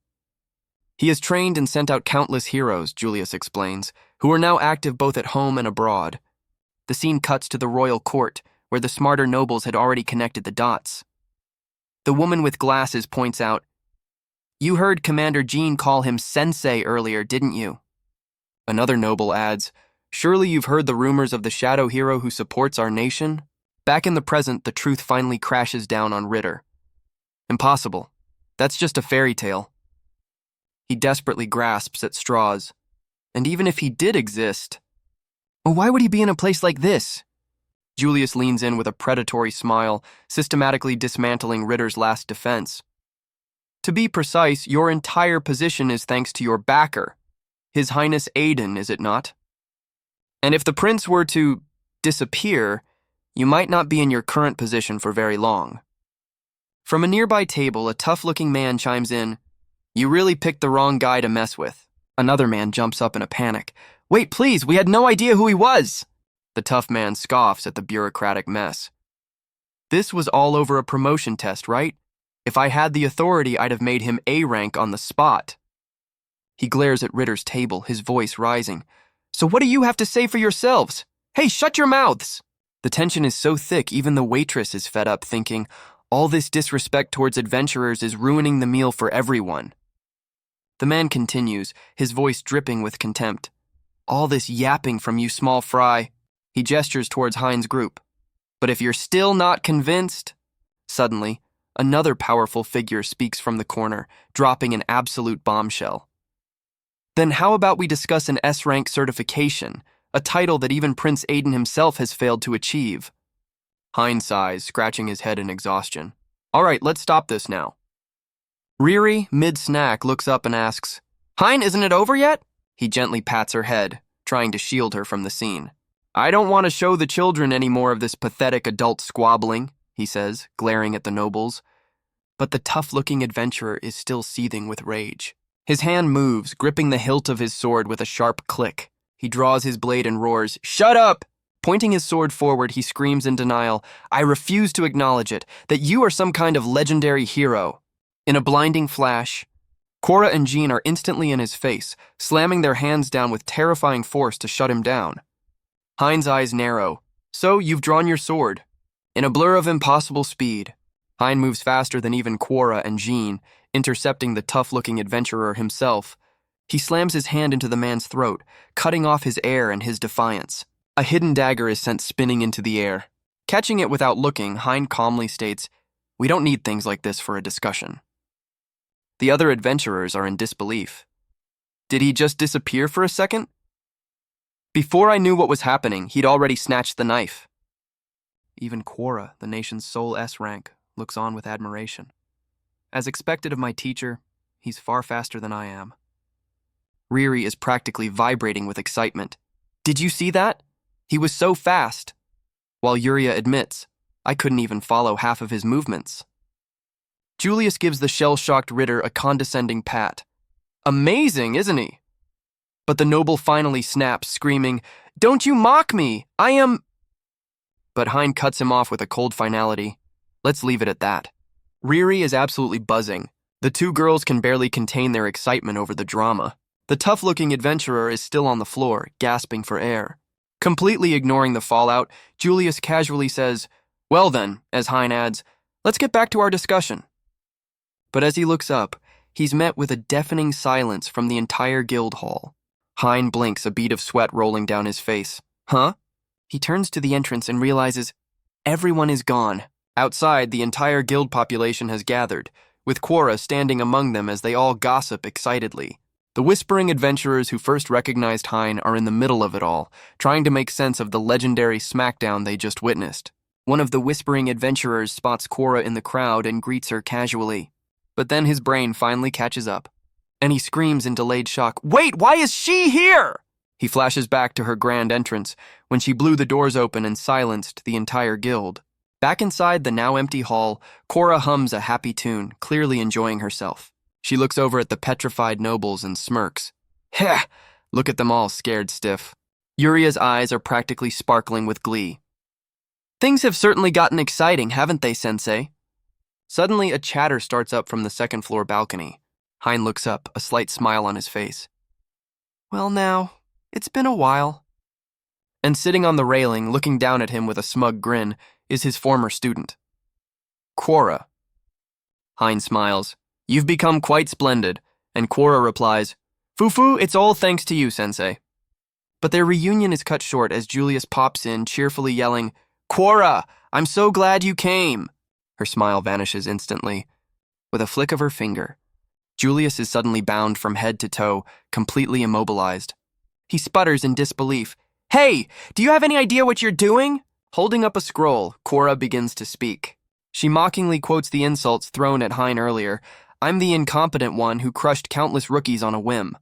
He has trained and sent out countless heroes, Julius explains, who are now active both at home and abroad. The scene cuts to the royal court, where the smarter nobles had already connected the dots. The woman with glasses points out, You heard Commander Jean call him Sensei earlier, didn't you? Another noble adds, Surely you've heard the rumors of the shadow hero who supports our nation? Back in the present, the truth finally crashes down on Ritter. Impossible. That's just a fairy tale. He desperately grasps at straws. And even if he did exist, why would he be in a place like this? Julius leans in with a predatory smile, systematically dismantling Ritter's last defense. To be precise, your entire position is thanks to your backer, His Highness Aiden, is it not? And if the prince were to disappear, you might not be in your current position for very long. From a nearby table, a tough-looking man chimes in, You really picked the wrong guy to mess with. Another man jumps up in a panic. Wait, please, we had no idea who he was. The tough man scoffs at the bureaucratic mess. This was all over a promotion test, right? If I had the authority, I'd have made him A rank on the spot. He glares at Ritter's table, his voice rising. So what do you have to say for yourselves? Hey, shut your mouths! The tension is so thick, even the waitress is fed up, thinking, all this disrespect towards adventurers is ruining the meal for everyone. The man continues, his voice dripping with contempt. All this yapping from you small fry. He gestures towards Hein's group. But if you're still not convinced... Suddenly, another powerful figure speaks from the corner, dropping an absolute bombshell. Then how about we discuss an S-rank certification, a title that even Prince Aiden himself has failed to achieve? Hein sighs, scratching his head in exhaustion. All right, let's stop this now. Riri, mid-snack, looks up and asks, Hein, isn't it over yet? He gently pats her head, trying to shield her from the scene. I don't want to show the children any more of this pathetic adult squabbling, he says, glaring at the nobles. But the tough-looking adventurer is still seething with rage. His hand moves, gripping the hilt of his sword with a sharp click. He draws his blade and roars, Shut up! Pointing his sword forward, he screams in denial, I refuse to acknowledge it, that you are some kind of legendary hero. In a blinding flash, Quora and Jean are instantly in his face, slamming their hands down with terrifying force to shut him down. Hein's eyes narrow. So, you've drawn your sword. In a blur of impossible speed, Hein moves faster than even Quora and Jean, intercepting the tough-looking adventurer himself. He slams his hand into the man's throat, cutting off his air and his defiance. A hidden dagger is sent spinning into the air. Catching it without looking, Hein calmly states, We don't need things like this for a discussion. The other adventurers are in disbelief. Did he just disappear for a second? Before I knew what was happening, he'd already snatched the knife. Even Quora, the nation's sole S rank, looks on with admiration. As expected of my teacher, he's far faster than I am. Riri is practically vibrating with excitement. Did you see that? He was so fast. While Yuria admits, I couldn't even follow half of his movements. Julius gives the shell-shocked Ritter a condescending pat. Amazing, isn't he? But the noble finally snaps, screaming, "Don't you mock me! I am—" But Hein cuts him off with a cold finality. Let's leave it at that. Riri is absolutely buzzing. The two girls can barely contain their excitement over the drama. The tough-looking adventurer is still on the floor, gasping for air. Completely ignoring the fallout, Julius casually says, "Well then," as Hein adds, "let's get back to our discussion." But as he looks up, he's met with a deafening silence from the entire guild hall. Hein blinks, a bead of sweat rolling down his face. Huh? He turns to the entrance and realizes everyone is gone. Outside, the entire guild population has gathered, with Quora standing among them as they all gossip excitedly. The whispering adventurers who first recognized Hein are in the middle of it all, trying to make sense of the legendary smackdown they just witnessed. One of the whispering adventurers spots Quora in the crowd and greets her casually. But then his brain finally catches up, and he screams in delayed shock, "Wait, why is she here?" He flashes back to her grand entrance when she blew the doors open and silenced the entire guild. Back inside the now empty hall, Quora hums a happy tune, clearly enjoying herself. She looks over at the petrified nobles and smirks. Heh! Look at them all scared stiff. Yuria's eyes are practically sparkling with glee. Things have certainly gotten exciting, haven't they, Sensei? Suddenly, a chatter starts up from the second-floor balcony. Hein looks up, a slight smile on his face. Well now, it's been a while. And sitting on the railing, looking down at him with a smug grin, is his former student. Quora. Hein smiles. You've become quite splendid, and Quora replies, Fufu, it's all thanks to you, Sensei. But their reunion is cut short as Julius pops in, cheerfully yelling, Quora, I'm so glad you came. Her smile vanishes instantly. With a flick of her finger, Julius is suddenly bound from head to toe, completely immobilized. He sputters in disbelief. Hey, do you have any idea what you're doing? Holding up a scroll, Quora begins to speak. She mockingly quotes the insults thrown at Hein earlier. I'm the incompetent one who crushed countless rookies on a whim.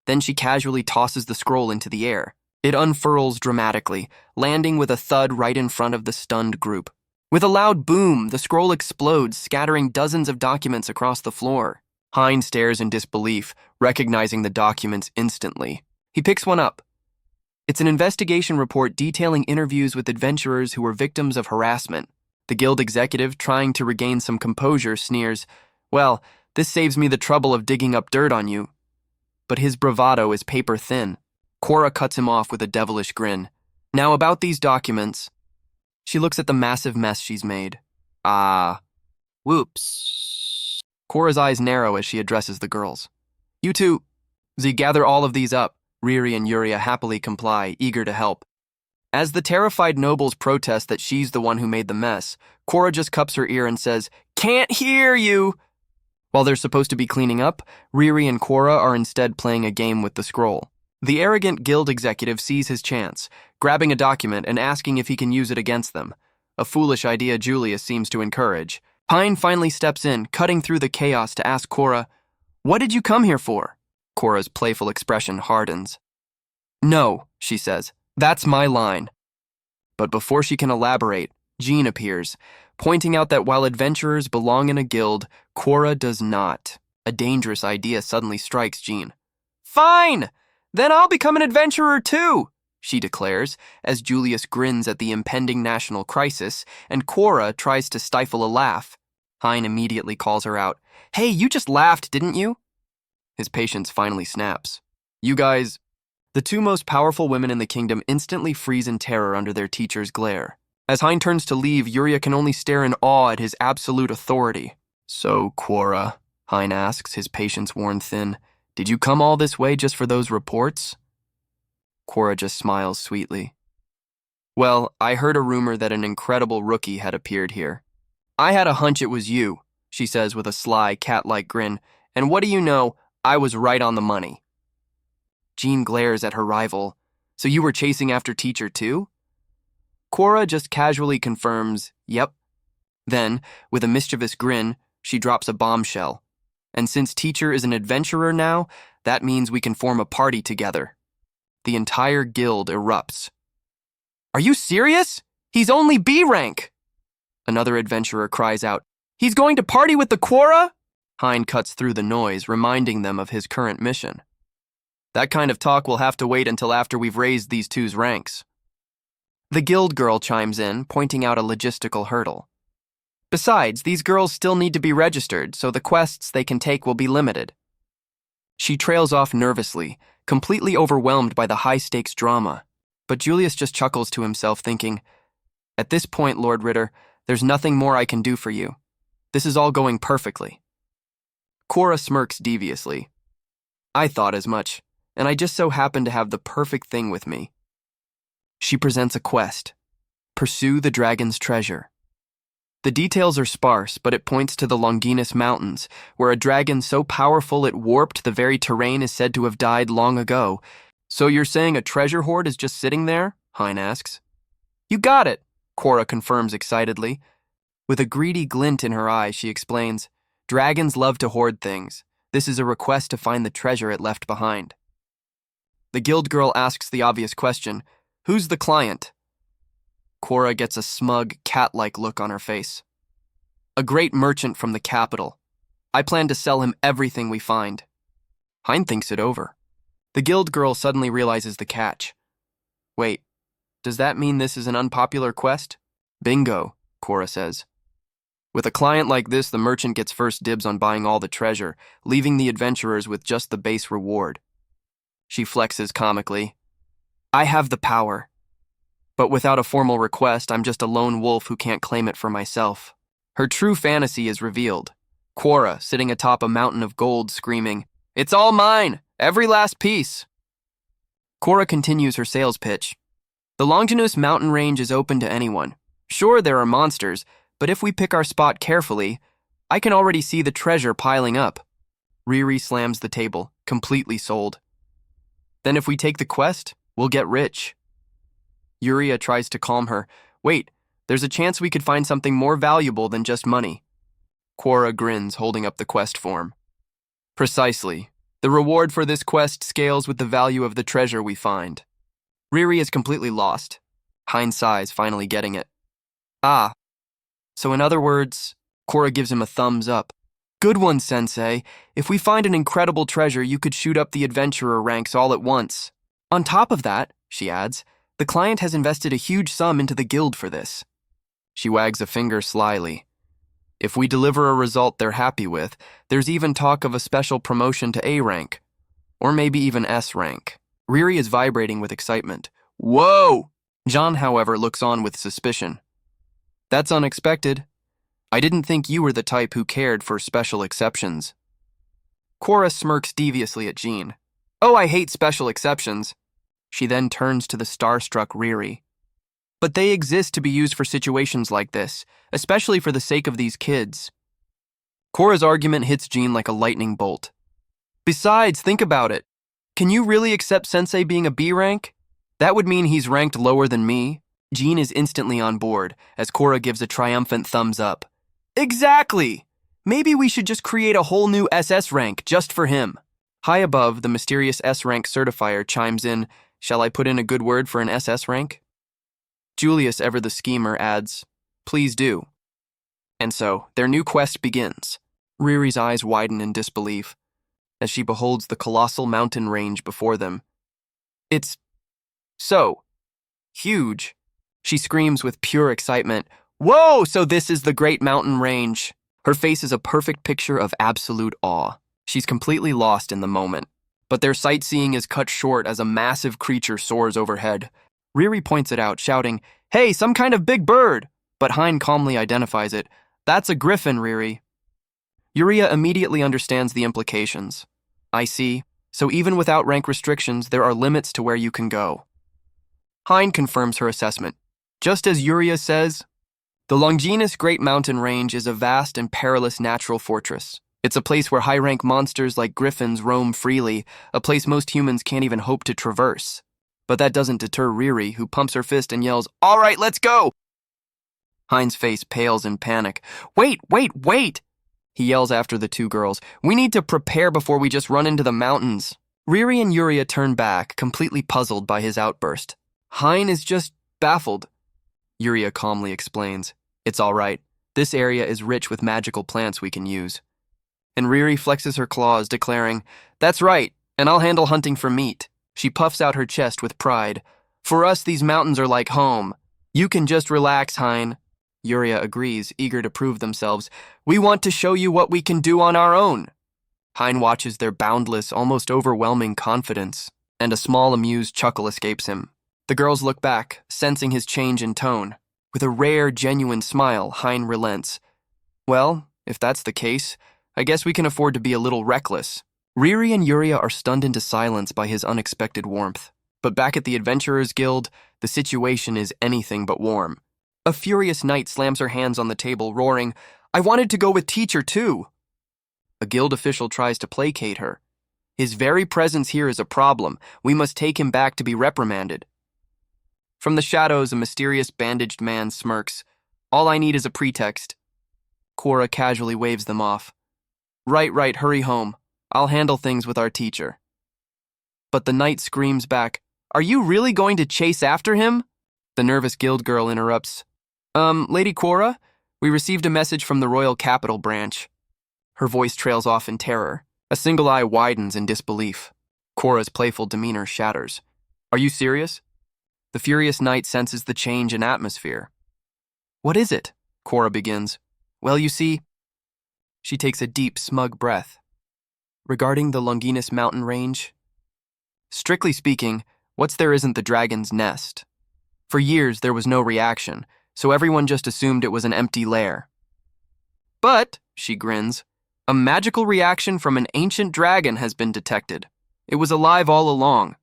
Then she casually tosses the scroll into the air. It unfurls dramatically, landing with a thud right in front of the stunned group. With a loud boom, the scroll explodes, scattering dozens of documents across the floor. Hein stares in disbelief, recognizing the documents instantly. He picks one up. It's an investigation report detailing interviews with adventurers who were victims of harassment. The guild executive, trying to regain some composure, sneers, Well, this saves me the trouble of digging up dirt on you. But his bravado is paper thin. Quora cuts him off with a devilish grin. Now about these documents. She looks at the massive mess she's made. Whoops. Quora's eyes narrow as she addresses the girls. You two, Z, gather all of these up. Riri and Yuria happily comply, eager to help. As the terrified nobles protest that she's the one who made the mess, Quora just cups her ear and says, Can't hear you! While they're supposed to be cleaning up, Riri and Quora are instead playing a game with the scroll. The arrogant guild executive sees his chance, grabbing a document and asking if he can use it against them. A foolish idea Julius seems to encourage. Hein finally steps in, cutting through the chaos to ask Quora, What did you come here for? Quora's playful expression hardens. No, she says. That's my line. But before she can elaborate, Jean appears, pointing out that while adventurers belong in a guild, Quora does not. A dangerous idea suddenly strikes Jean. Fine! Then I'll become an adventurer too, she declares, as Julius grins at the impending national crisis, and Quora tries to stifle a laugh. Hein immediately calls her out. Hey, you just laughed, didn't you? His patience finally snaps. You guys... The two most powerful women in the kingdom instantly freeze in terror under their teacher's glare. As Hein turns to leave, Yuria can only stare in awe at his absolute authority. So, Quora, Hein asks, his patience worn thin, did you come all this way just for those reports? Quora just smiles sweetly. Well, I heard a rumor that an incredible rookie had appeared here. I had a hunch it was you, she says with a sly, cat-like grin, and what do you know, I was right on the money. Jean glares at her rival. So you were chasing after teacher too? Quora just casually confirms, yep. Then, with a mischievous grin, she drops a bombshell. And since teacher is an adventurer now, that means we can form a party together. The entire guild erupts. Are you serious? He's only B rank! Another adventurer cries out, He's going to party with the Quora? Hein cuts through the noise, reminding them of his current mission. That kind of talk will have to wait until after we've raised these two's ranks. The guild girl chimes in, pointing out a logistical hurdle. Besides, these girls still need to be registered, so the quests they can take will be limited. She trails off nervously, completely overwhelmed by the high-stakes drama, but Julius just chuckles to himself, thinking, At this point, Lord Ritter, there's nothing more I can do for you. This is all going perfectly. Quora smirks deviously. I thought as much, and I just so happen to have the perfect thing with me. She presents a quest. Pursue the dragon's treasure. The details are sparse, but it points to the Longinus Mountains, where a dragon so powerful it warped the very terrain is said to have died long ago. So you're saying a treasure hoard is just sitting there? Hein asks. You got it, Quora confirms excitedly. With a greedy glint in her eye, she explains, Dragons love to hoard things. This is a request to find the treasure it left behind. The guild girl asks the obvious question, Who's the client? Quora gets a smug, cat-like look on her face. A great merchant from the capital. I plan to sell him everything we find. Hein thinks it over. The guild girl suddenly realizes the catch. Wait, does that mean this is an unpopular quest? Bingo, Quora says. With a client like this, the merchant gets first dibs on buying all the treasure, leaving the adventurers with just the base reward. She flexes comically. I have the power. But without a formal request, I'm just a lone wolf who can't claim it for myself. Her true fantasy is revealed. Quora, sitting atop a mountain of gold, screaming, It's all mine! Every last piece! Quora continues her sales pitch. The Longinus mountain range is open to anyone. Sure, there are monsters, but if we pick our spot carefully, I can already see the treasure piling up. Riri slams the table, completely sold. Then if we take the quest, we'll get rich. Yuria tries to calm her. Wait, there's a chance we could find something more valuable than just money. Quora grins, holding up the quest form. Precisely. The reward for this quest scales with the value of the treasure we find. Riri is completely lost. Hein sighs, finally getting it. Ah. So in other words, Quora gives him a thumbs up. Good one, Sensei. If we find an incredible treasure, you could shoot up the adventurer ranks all at once. On top of that, she adds, the client has invested a huge sum into the guild for this. She wags a finger slyly. If we deliver a result they're happy with, there's even talk of a special promotion to A rank. Or maybe even S rank. Riri is vibrating with excitement. Whoa! John, however, looks on with suspicion. That's unexpected. I didn't think you were the type who cared for special exceptions. Quora smirks deviously at Jean. Oh, I hate special exceptions. She then turns to the starstruck Riri. But they exist to be used for situations like this, especially for the sake of these kids. Quora's argument hits Jean like a lightning bolt. Besides, think about it. Can you really accept Sensei being a B rank? That would mean he's ranked lower than me. Jean is instantly on board, as Quora gives a triumphant thumbs up. Exactly! Maybe we should just create a whole new SS rank just for him. High above, the mysterious S rank certifier chimes in, Shall I put in a good word for an SS rank? Julius, ever the schemer, adds, Please do. And so, their new quest begins. Riri's eyes widen in disbelief as she beholds the colossal mountain range before them. It's so huge. She screams with pure excitement, Whoa, so this is the great mountain range. Her face is a perfect picture of absolute awe. She's completely lost in the moment. But their sightseeing is cut short as a massive creature soars overhead. Riri points it out, shouting, Hey, some kind of big bird! But Hein calmly identifies it. That's a griffin, Riri. Yuria immediately understands the implications. I see. So even without rank restrictions, there are limits to where you can go. Hein confirms her assessment. Just as Yuria says, the Longinus Great Mountain Range is a vast and perilous natural fortress. It's a place where high-rank monsters like griffins roam freely, a place most humans can't even hope to traverse. But that doesn't deter Riri, who pumps her fist and yells, "All right, let's go!" Hein's face pales in panic. "Wait, wait, wait!" He yells after the two girls. "We need to prepare before we just run into the mountains." Riri and Yuria turn back, completely puzzled by his outburst. Hein is just baffled. Yuria calmly explains, "It's all right. This area is rich with magical plants we can use." And Riri flexes her claws, declaring, "That's right, and I'll handle hunting for meat." She puffs out her chest with pride. "For us, these mountains are like home. You can just relax, Hein." Yuria agrees, eager to prove themselves. "We want to show you what we can do on our own." Hein watches their boundless, almost overwhelming confidence, and a small, amused chuckle escapes him. The girls look back, sensing his change in tone. With a rare, genuine smile, Hein relents. "Well, if that's the case, I guess we can afford to be a little reckless." Riri and Yuria are stunned into silence by his unexpected warmth. But back at the Adventurers Guild, the situation is anything but warm. A furious knight slams her hands on the table, roaring, "I wanted to go with teacher, too!" A guild official tries to placate her. "His very presence here is a problem. We must take him back to be reprimanded." From the shadows, a mysterious bandaged man smirks. "All I need is a pretext." Cora casually waves them off. Right, hurry home. I'll handle things with our teacher." But the knight screams back, "Are you really going to chase after him?" The nervous guild girl interrupts. Lady Cora, we received a message from the Royal Capital Branch." Her voice trails off in terror. A single eye widens in disbelief. Cora's playful demeanor shatters. "Are you serious?" The furious knight senses the change in atmosphere. "What is it?" Cora begins. "Well, you see..." She takes a deep, smug breath. "Regarding the Longinus mountain range, strictly speaking, what's there isn't the dragon's nest. For years, there was no reaction, so everyone just assumed it was an empty lair. But," she grins, "a magical reaction from an ancient dragon has been detected. It was alive all along."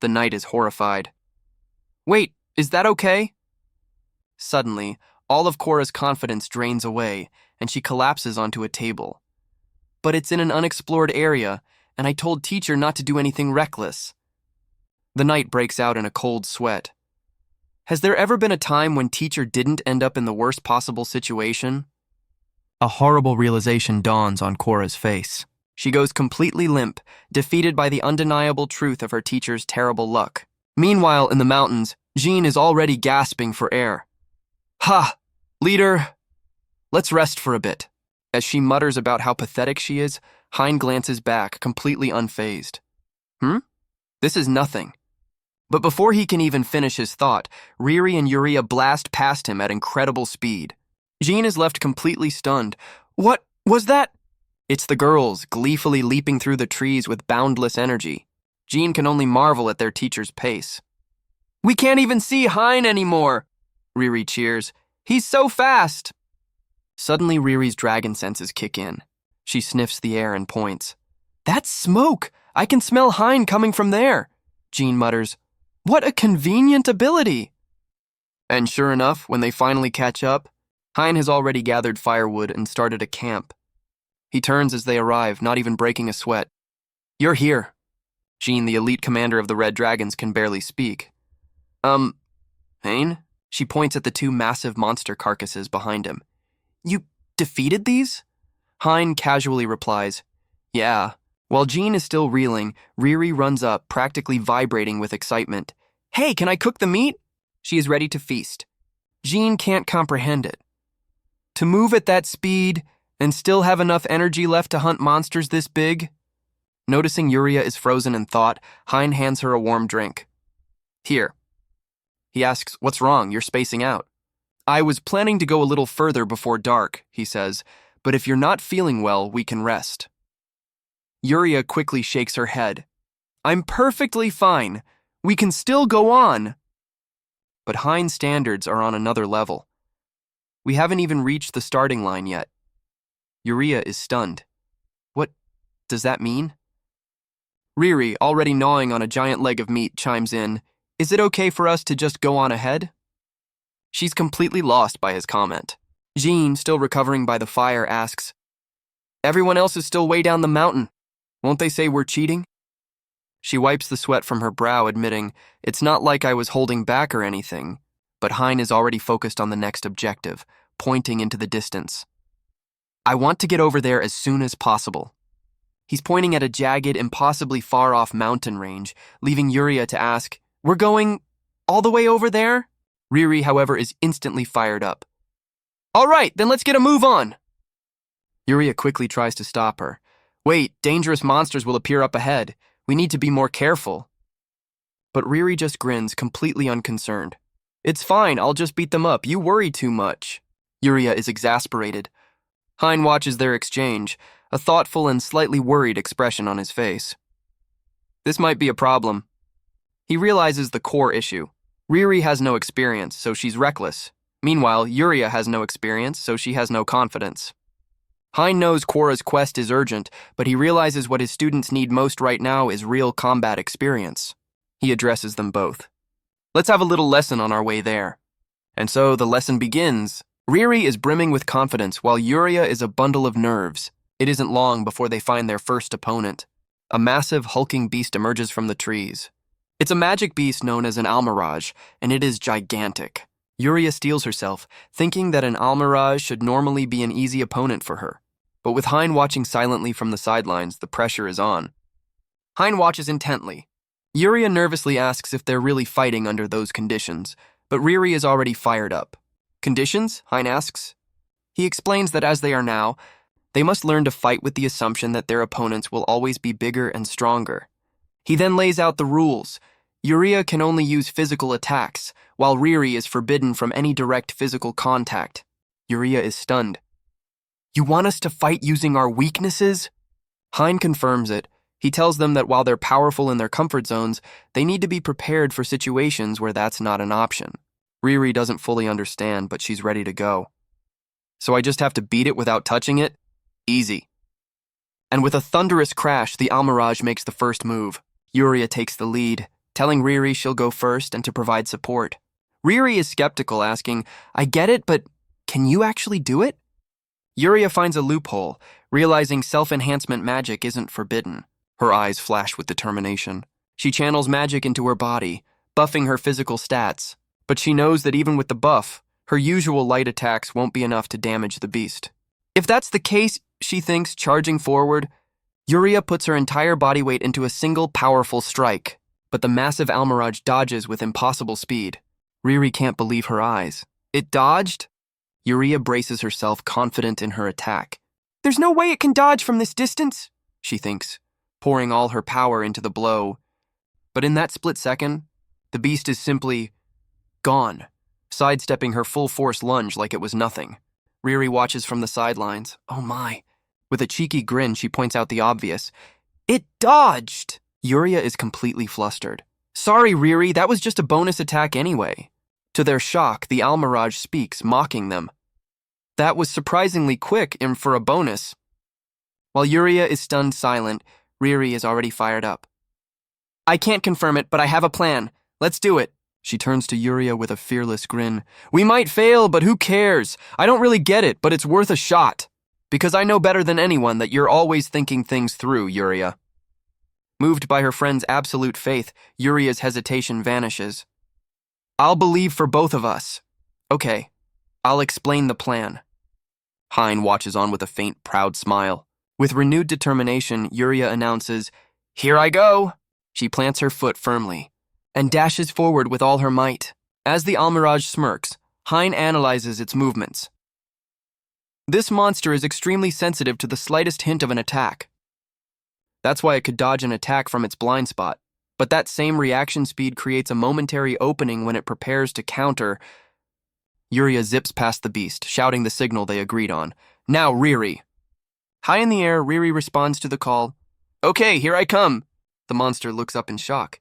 The knight is horrified. "Wait, is that okay?" Suddenly, all of Cora's confidence drains away, and she collapses onto a table. "But it's in an unexplored area, and I told teacher not to do anything reckless." The knight breaks out in a cold sweat. Has there ever been a time when teacher didn't end up in the worst possible situation? A horrible realization dawns on Cora's face. She goes completely limp, defeated by the undeniable truth of her teacher's terrible luck. Meanwhile, in the mountains, Jean is already gasping for air. "Ha! Leader, let's rest for a bit." As she mutters about how pathetic she is, Hein glances back, completely unfazed. This is nothing." But before he can even finish his thought, Riri and Yuria blast past him at incredible speed. Jean is left completely stunned. "What was that?" It's the girls, gleefully leaping through the trees with boundless energy. Jean can only marvel at their teacher's pace. "We can't even see Hein anymore!" Riri cheers. "He's so fast!" Suddenly, Riri's dragon senses kick in. She sniffs the air and points. "That's smoke! I can smell Hein coming from there!" Jean mutters. "What a convenient ability!" And sure enough, when they finally catch up, Hein has already gathered firewood and started a camp. He turns as they arrive, not even breaking a sweat. "You're here." Jean, the elite commander of the Red Dragons, can barely speak. Hein?" She points at the two massive monster carcasses behind him. "You defeated these?" Hein casually replies, "Yeah." While Jean is still reeling, Riri runs up, practically vibrating with excitement. "Hey, can I cook the meat?" She is ready to feast. Jean can't comprehend it. To move at that speed and still have enough energy left to hunt monsters this big? Noticing Yuria is frozen in thought, Hein hands her a warm drink. "Here." He asks, "What's wrong? You're spacing out." "I was planning to go a little further before dark," he says, "but if you're not feeling well, we can rest." Yuria quickly shakes her head. "I'm perfectly fine. We can still go on." But Hein's standards are on another level. We haven't even reached the starting line yet. Yuria is stunned. What does that mean? Riri, already gnawing on a giant leg of meat, chimes in, "Is it okay for us to just go on ahead?" She's completely lost by his comment. Jean, still recovering by the fire, asks, "Everyone else is still way down the mountain. Won't they say we're cheating?" She wipes the sweat from her brow, admitting, "It's not like I was holding back or anything." But Hein is already focused on the next objective, pointing into the distance. "I want to get over there as soon as possible." He's pointing at a jagged, impossibly far-off mountain range, leaving Yuria to ask, "We're going all the way over there?" Riri, however, is instantly fired up. "All right, then let's get a move on." Yuria quickly tries to stop her. "Wait, dangerous monsters will appear up ahead. We need to be more careful." But Riri just grins, completely unconcerned. "It's fine, I'll just beat them up. You worry too much." Yuria is exasperated. Hein watches their exchange, a thoughtful and slightly worried expression on his face. This might be a problem. He realizes the core issue. Riri has no experience, so she's reckless. Meanwhile, Yuria has no experience, so she has no confidence. Hein knows Quorra's quest is urgent, but he realizes what his students need most right now is real combat experience. He addresses them both. "Let's have a little lesson on our way there." And so the lesson begins. Riri is brimming with confidence, while Yuria is a bundle of nerves. It isn't long before they find their first opponent. A massive, hulking beast emerges from the trees. It's a magic beast known as an almirage, and it is gigantic. Yuria steels herself, thinking that an almirage should normally be an easy opponent for her. But with Hein watching silently from the sidelines, the pressure is on. Hein watches intently. Yuria nervously asks if they're really fighting under those conditions, but Riri is already fired up. "Conditions?" Hein asks. He explains that as they are now, they must learn to fight with the assumption that their opponents will always be bigger and stronger. He then lays out the rules. Yuria can only use physical attacks, while Riri is forbidden from any direct physical contact. Yuria is stunned. "You want us to fight using our weaknesses?" Hein confirms it. He tells them that while they're powerful in their comfort zones, they need to be prepared for situations where that's not an option. Riri doesn't fully understand, but she's ready to go. "So I just have to beat it without touching it? Easy." And with a thunderous crash, the almirage makes the first move. Yuria takes the lead, telling Riri she'll go first and to provide support. Riri is skeptical, asking, "I get it, but can you actually do it?" Yuria finds a loophole, realizing self-enhancement magic isn't forbidden. Her eyes flash with determination. She channels magic into her body, buffing her physical stats. But she knows that even with the buff, her usual light attacks won't be enough to damage the beast. If that's the case, she thinks, charging forward, Yuria puts her entire body weight into a single powerful strike, but the massive almirage dodges with impossible speed. Riri can't believe her eyes. It dodged? Yuria braces herself, confident in her attack. "There's no way it can dodge from this distance," she thinks, pouring all her power into the blow. But in that split second, the beast is simply gone, sidestepping her full-force lunge like it was nothing. Riri watches from the sidelines. Oh my. With a cheeky grin, she points out the obvious. "It dodged!" Yuria is completely flustered. "Sorry, Riri, that was just a bonus attack anyway." To their shock, the almirage speaks, mocking them. "That was surprisingly quick for a bonus." While Yuria is stunned silent, Riri is already fired up. "I can't confirm it, but I have a plan. Let's do it." She turns to Yuria with a fearless grin. "We might fail, but who cares? I don't really get it, but it's worth a shot. Because I know better than anyone that you're always thinking things through, Yuria." Moved by her friend's absolute faith, Yuria's hesitation vanishes. "I'll believe for both of us." "Okay, I'll explain the plan." Hein watches on with a faint, proud smile. With renewed determination, Yuria announces, "Here I go." She plants her foot firmly and dashes forward with all her might. As the almirage smirks, Hein analyzes its movements. This monster is extremely sensitive to the slightest hint of an attack. That's why it could dodge an attack from its blind spot. But that same reaction speed creates a momentary opening when it prepares to counter. Yuria zips past the beast, shouting the signal they agreed on. "Now, Riri." High in the air, Riri responds to the call. "Okay, here I come." The monster looks up in shock.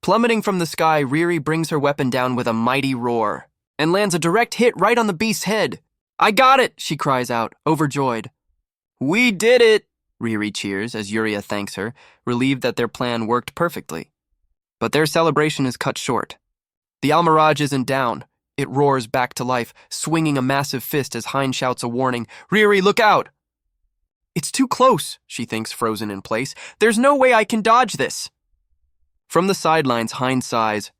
Plummeting from the sky, Riri brings her weapon down with a mighty roar and lands a direct hit right on the beast's head. "I got it!" she cries out, overjoyed. "We did it!" Riri cheers as Yuria thanks her, relieved that their plan worked perfectly. But their celebration is cut short. The almirage isn't down. It roars back to life, swinging a massive fist as Hein shouts a warning. "Riri, look out!" "It's too close," she thinks, frozen in place. "There's no way I can dodge this." From the sidelines, Hein sighs,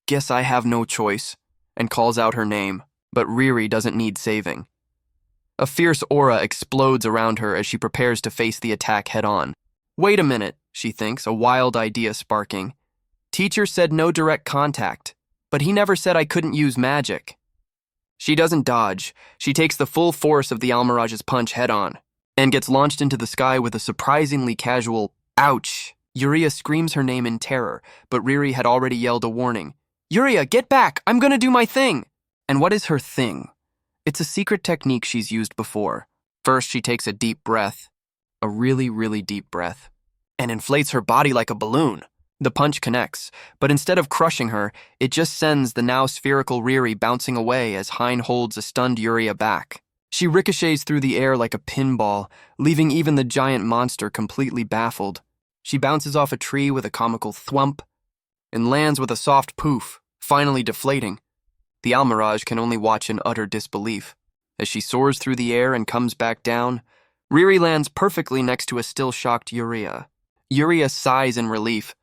"Guess I have no choice," and calls out her name, but Riri doesn't need saving. A fierce aura explodes around her as she prepares to face the attack head-on. Wait a minute, she thinks, a wild idea sparking. Teacher said no direct contact, but he never said I couldn't use magic. She doesn't dodge. She takes the full force of the Almirage's punch head-on and gets launched into the sky with a surprisingly casual, "Ouch!" Yuria screams her name in terror, but Riri had already yelled a warning. "Yuria, get back! I'm gonna do my thing!" And what is her thing? It's a secret technique she's used before. First, she takes a deep breath, a really, really deep breath, and inflates her body like a balloon. The punch connects, but instead of crushing her, it just sends the now spherical Riri bouncing away as Hein holds a stunned Yuria back. She ricochets through the air like a pinball, leaving even the giant monster completely baffled. She bounces off a tree with a comical thwump and lands with a soft poof, finally deflating. The Almirage can only watch in utter disbelief. As she soars through the air and comes back down, Riri lands perfectly next to a still-shocked Yuria. Yuria sighs in relief.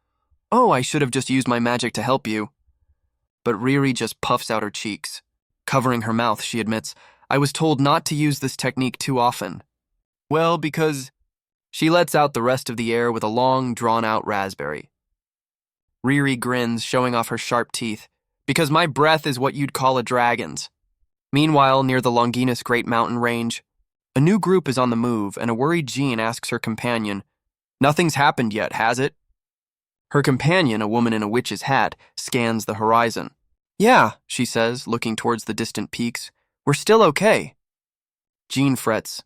"Oh, I should have just used my magic to help you." But Riri just puffs out her cheeks. Covering her mouth, she admits, "I was told not to use this technique too often." Well, because... She lets out the rest of the air with a long, drawn-out raspberry. Riri grins, showing off her sharp teeth. "Because my breath is what you'd call a dragon's." Meanwhile, near the Longinus Great Mountain Range, a new group is on the move, and a worried Jean asks her companion, "Nothing's happened yet, has it?" Her companion, a woman in a witch's hat, scans the horizon. "Yeah," she says, looking towards the distant peaks. "We're still okay." Jean frets.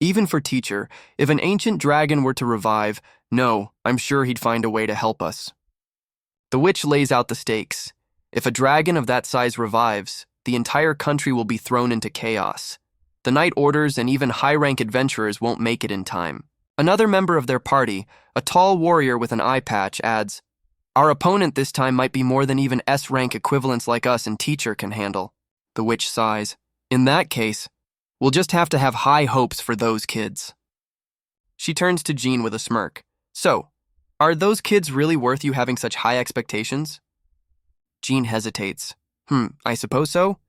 Even for teacher, if an ancient dragon were to revive, no, I'm sure he'd find a way to help us. The witch lays out the stakes. If a dragon of that size revives, the entire country will be thrown into chaos. The Night Orders and even high-rank adventurers won't make it in time. Another member of their party, a tall warrior with an eye patch, adds, "Our opponent this time might be more than even S-rank equivalents like us and teacher can handle." The witch sighs. "In that case, we'll just have to have high hopes for those kids." She turns to Jean with a smirk. "So, are those kids really worth you having such high expectations?" Jean hesitates. I suppose so."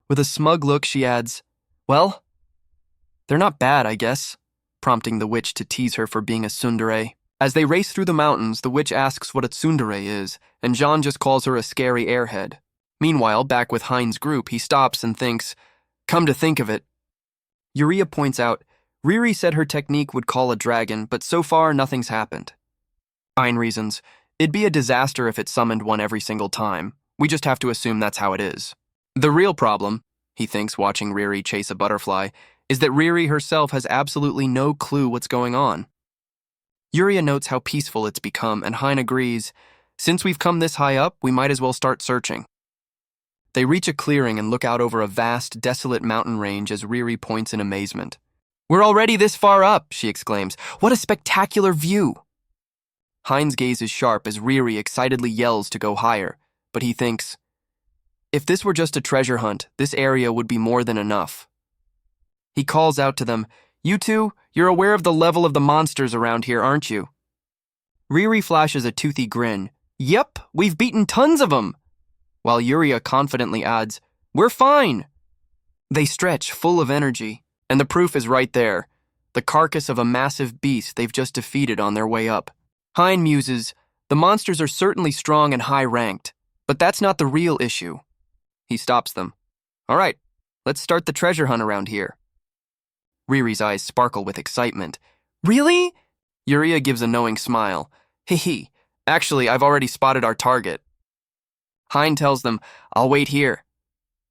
With a smug look, she adds, "Well, they're not bad, I guess," prompting the witch to tease her for being a tsundere. As they race through the mountains, the witch asks what a tsundere is, and Jean just calls her a scary airhead. Meanwhile, back with Hein's group, he stops and thinks, "Come to think of it." Yuria points out, "Riri said her technique would call a dragon, but so far nothing's happened." Hein reasons, "It'd be a disaster if it summoned one every single time. We just have to assume that's how it is." The real problem, he thinks watching Riri chase a butterfly, is that Riri herself has absolutely no clue what's going on. Yuria notes how peaceful it's become, and Hein agrees, "Since we've come this high up, we might as well start searching." They reach a clearing and look out over a vast, desolate mountain range as Riri points in amazement. "We're already this far up," she exclaims. "What a spectacular view!" Hein's gaze is sharp as Riri excitedly yells to go higher, but he thinks, if this were just a treasure hunt, this area would be more than enough. He calls out to them, "You two, you're aware of the level of the monsters around here, aren't you?" Riri flashes a toothy grin. "Yep, we've beaten tons of them," while Yuria confidently adds, "We're fine." They stretch, full of energy, and the proof is right there, the carcass of a massive beast they've just defeated on their way up. Hein muses, "The monsters are certainly strong and high-ranked, but that's not the real issue." He stops them. "All right, let's start the treasure hunt around here." Riri's eyes sparkle with excitement. "Really?" Yuria gives a knowing smile. "Hee. Actually, I've already spotted our target." Hein tells them, "I'll wait here,"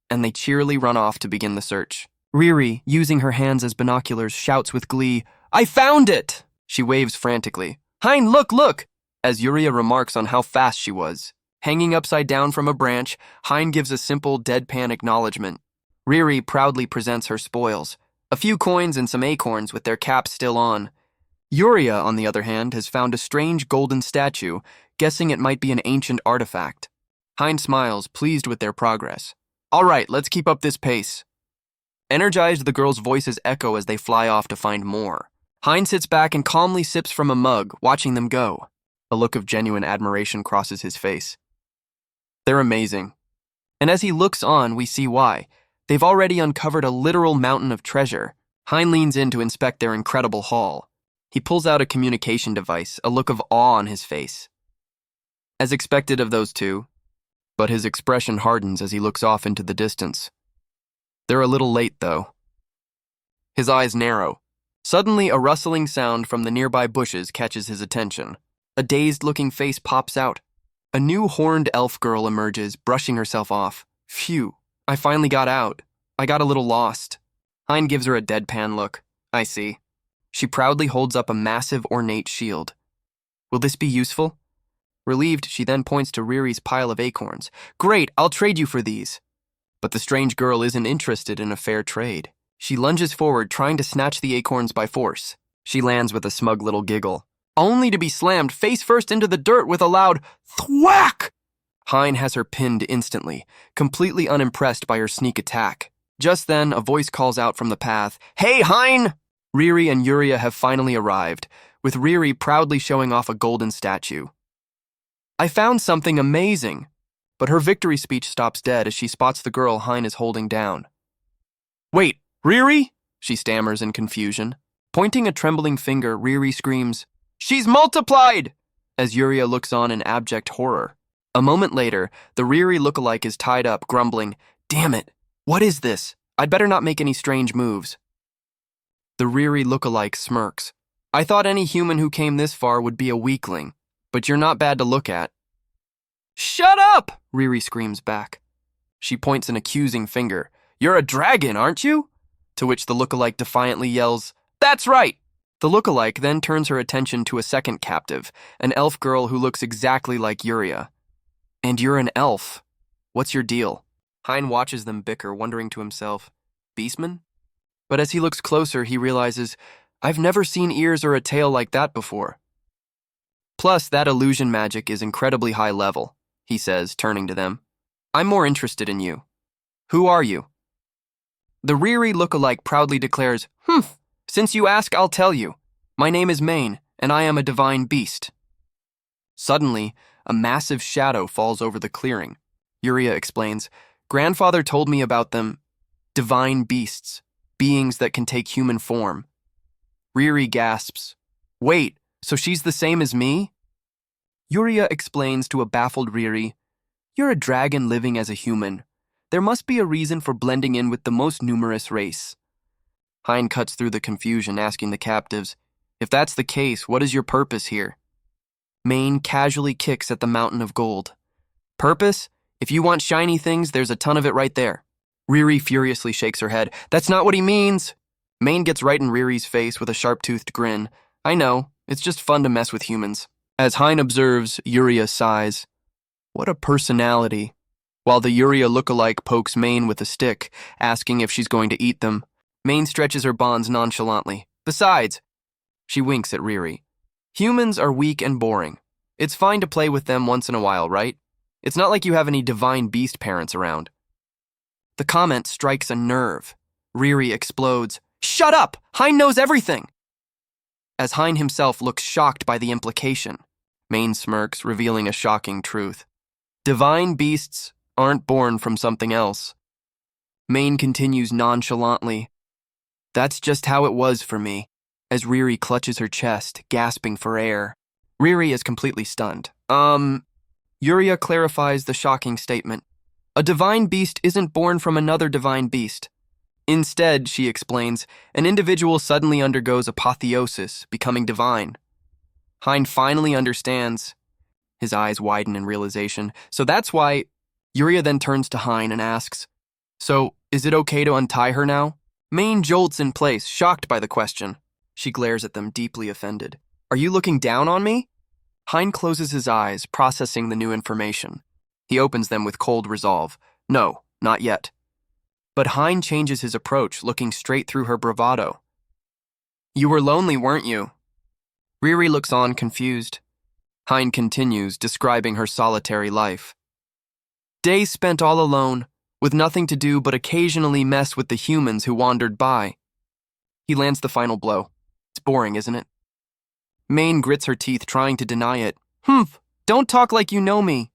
and they cheerily run off to begin the search. Riri, using her hands as binoculars, shouts with glee, "I found it!" She waves frantically. "Hein, look!" As Yuria remarks on how fast she was. Hanging upside down from a branch, Hein gives a simple, deadpan acknowledgement. Riri proudly presents her spoils, a few coins and some acorns with their caps still on. Yuria, on the other hand, has found a strange golden statue, guessing it might be an ancient artifact. Hein smiles, pleased with their progress. "All right, let's keep up this pace." Energized, the girls' voices echo as they fly off to find more. Hein sits back and calmly sips from a mug, watching them go. A look of genuine admiration crosses his face. They're amazing. And as he looks on, we see why. They've already uncovered a literal mountain of treasure. Hein leans in to inspect their incredible haul. He pulls out a communication device, a look of awe on his face. As expected of those two, but his expression hardens as he looks off into the distance. They're a little late, though. His eyes narrow. Suddenly, a rustling sound from the nearby bushes catches his attention. A dazed-looking face pops out. A new horned elf girl emerges, brushing herself off. Phew, I finally got out. I got a little lost. Hein gives her a deadpan look. I see. She proudly holds up a massive, ornate shield. Will this be useful? Relieved, she then points to Riri's pile of acorns. Great, I'll trade you for these. But the strange girl isn't interested in a fair trade. She lunges forward, trying to snatch the acorns by force. She lands with a smug little giggle, only to be slammed face first into the dirt with a loud thwack! Hein has her pinned instantly, completely unimpressed by her sneak attack. Just then, a voice calls out from the path, Hey, Hein! Riri and Yuria have finally arrived, with Riri proudly showing off a golden statue. I found something amazing, but her victory speech stops dead as she spots the girl Hein is holding down. Wait, Riri? She stammers in confusion. Pointing a trembling finger, Riri screams, She's multiplied! As Yuria looks on in abject horror. A moment later, the Riri lookalike is tied up, grumbling, Damn it, what is this? I'd better not make any strange moves. The Riri lookalike smirks. I thought any human who came this far would be a weakling, but you're not bad to look at. Shut up! Riri screams back. She points an accusing finger. You're a dragon, aren't you? To which the lookalike defiantly yells, That's right! The lookalike then turns her attention to a second captive, an elf girl who looks exactly like Yuria. And you're an elf. What's your deal? Hein watches them bicker, wondering to himself, Beastman? But as he looks closer, he realizes, I've never seen ears or a tail like that before. Plus, that illusion magic is incredibly high level, he says, turning to them. I'm more interested in you. Who are you? The Riri lookalike proudly declares, Since you ask, I'll tell you. My name is Maine, and I am a divine beast. Suddenly, a massive shadow falls over the clearing. Yuria explains, Grandfather told me about them. Divine beasts, beings that can take human form. Riri gasps, Wait, so she's the same as me? Yuria explains to a baffled Riri, You're a dragon living as a human. There must be a reason for blending in with the most numerous race. Hein cuts through the confusion, asking the captives, If that's the case, what is your purpose here? Maine casually kicks at the mountain of gold. Purpose? If you want shiny things, there's a ton of it right there. Riri furiously shakes her head. That's not what he means. Maine gets right in Riri's face with a sharp-toothed grin. I know, it's just fun to mess with humans. As Hein observes, Yuria sighs. What a personality. While the Yuria lookalike pokes Maine with a stick, asking if she's going to eat them, Maine stretches her bonds nonchalantly. Besides, she winks at Riri. Humans are weak and boring. It's fine to play with them once in a while, right? It's not like you have any divine beast parents around. The comment strikes a nerve. Riri explodes. Shut up! Hein knows everything! As Hein himself looks shocked by the implication, Maine smirks, revealing a shocking truth. Divine beasts aren't born from something else. Maine continues nonchalantly. That's just how it was for me, as Riri clutches her chest, gasping for air. Riri is completely stunned. Yuria clarifies the shocking statement. A divine beast isn't born from another divine beast. Instead, she explains, an individual suddenly undergoes apotheosis, becoming divine. Hein finally understands. His eyes widen in realization. So that's why... Yuria then turns to Hein and asks, So, is it okay to untie her now? Maine jolts in place, shocked by the question. She glares at them, deeply offended. Are you looking down on me? Hein closes his eyes, processing the new information. He opens them with cold resolve. No, not yet. But Hein changes his approach, looking straight through her bravado. You were lonely, weren't you? Riri looks on, confused. Hein continues, describing her solitary life. Days spent all alone, with nothing to do but occasionally mess with the humans who wandered by. He lands the final blow. It's boring, isn't it? Maine grits her teeth, trying to deny it. Humph, don't talk like you know me.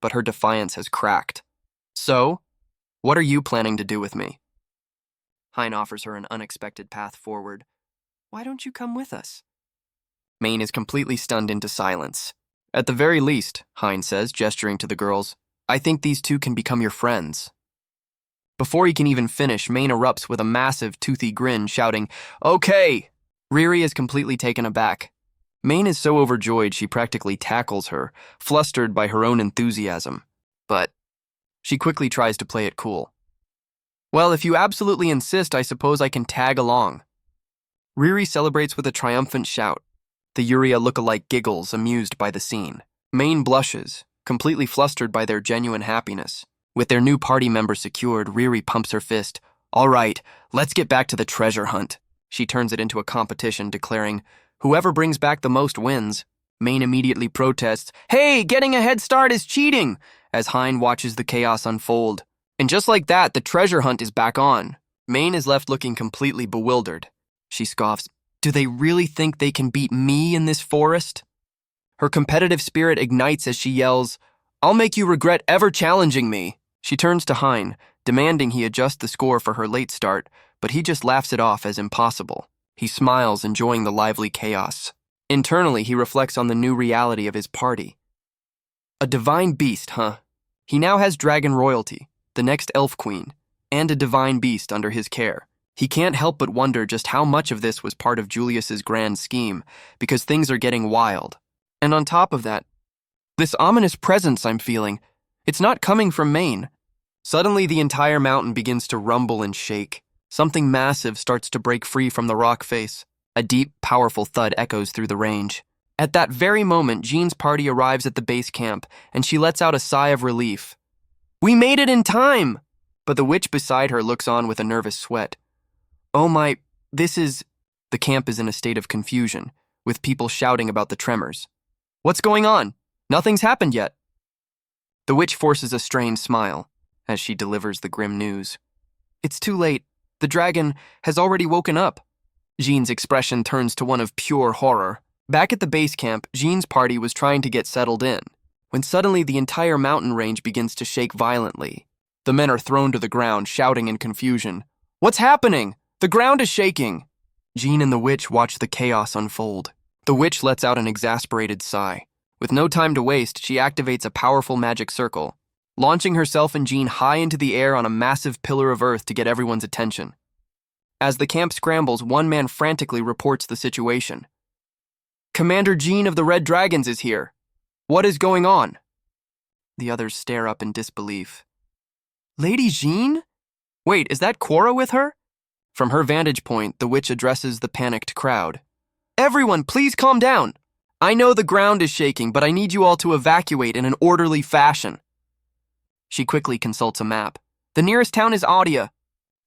But her defiance has cracked. So, what are you planning to do with me? Hein offers her an unexpected path forward. Why don't you come with us? Maine is completely stunned into silence. At the very least, Hein says, gesturing to the girls, I think these two can become your friends. Before he can even finish, Maine erupts with a massive, toothy grin, shouting, Okay! Riri is completely taken aback. Maine is so overjoyed she practically tackles her, flustered by her own enthusiasm. But she quickly tries to play it cool. Well, if you absolutely insist, I suppose I can tag along. Riri celebrates with a triumphant shout. The Yuria look-alike giggles, amused by the scene. Maine blushes, completely flustered by their genuine happiness. With their new party member secured, Riri pumps her fist. All right, let's get back to the treasure hunt. She turns it into a competition, declaring, Whoever brings back the most wins. Maine immediately protests, Hey, getting a head start is cheating, as Hein watches the chaos unfold. And just like that, the treasure hunt is back on. Maine is left looking completely bewildered. She scoffs, Do they really think they can beat me in this forest? Her competitive spirit ignites as she yells, I'll make you regret ever challenging me. She turns to Hein, demanding he adjust the score for her late start, but he just laughs it off as impossible. He smiles, enjoying the lively chaos. Internally, he reflects on the new reality of his party. A divine beast, huh? He now has dragon royalty, the next elf queen, and a divine beast under his care. He can't help but wonder just how much of this was part of Julius's grand scheme, because things are getting wild. And on top of that, this ominous presence I'm feeling, it's not coming from Maine. Suddenly, the entire mountain begins to rumble and shake. Something massive starts to break free from the rock face. A deep, powerful thud echoes through the range. At that very moment, Jean's party arrives at the base camp, and she lets out a sigh of relief. We made it in time! But the witch beside her looks on with a nervous sweat. Oh my, this is... The camp is in a state of confusion, with people shouting about the tremors. What's going on? Nothing's happened yet. The witch forces a strained smile as she delivers the grim news. It's too late. The dragon has already woken up. Jean's expression turns to one of pure horror. Back at the base camp, Jean's party was trying to get settled in, when suddenly the entire mountain range begins to shake violently. The men are thrown to the ground, shouting in confusion. What's happening? The ground is shaking. Jean and the witch watch the chaos unfold. The witch lets out an exasperated sigh. With no time to waste, she activates a powerful magic circle, launching herself and Jean high into the air on a massive pillar of earth to get everyone's attention. As the camp scrambles, one man frantically reports the situation. Commander Jean of the Red Dragons is here. What is going on? The others stare up in disbelief. Lady Jean? Wait, is that Cora with her? From her vantage point, the witch addresses the panicked crowd. Everyone, please calm down. I know the ground is shaking, but I need you all to evacuate in an orderly fashion. She quickly consults a map. The nearest town is Audia.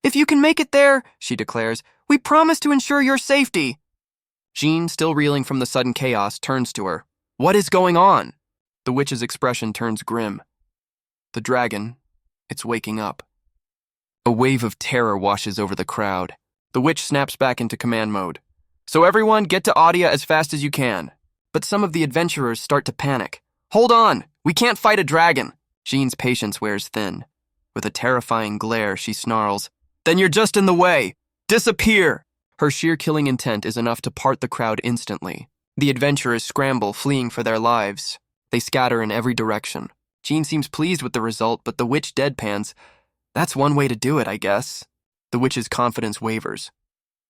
If you can make it there, she declares, we promise to ensure your safety. Jean, still reeling from the sudden chaos, turns to her. What is going on? The witch's expression turns grim. The dragon, it's waking up. A wave of terror washes over the crowd. The witch snaps back into command mode. So everyone, get to Audia as fast as you can. But some of the adventurers start to panic. Hold on, we can't fight a dragon. Jean's patience wears thin. With a terrifying glare, she snarls, Then you're just in the way. Disappear! Her sheer killing intent is enough to part the crowd instantly. The adventurers scramble, fleeing for their lives. They scatter in every direction. Jean seems pleased with the result, but the witch deadpans. That's one way to do it, I guess. The witch's confidence wavers.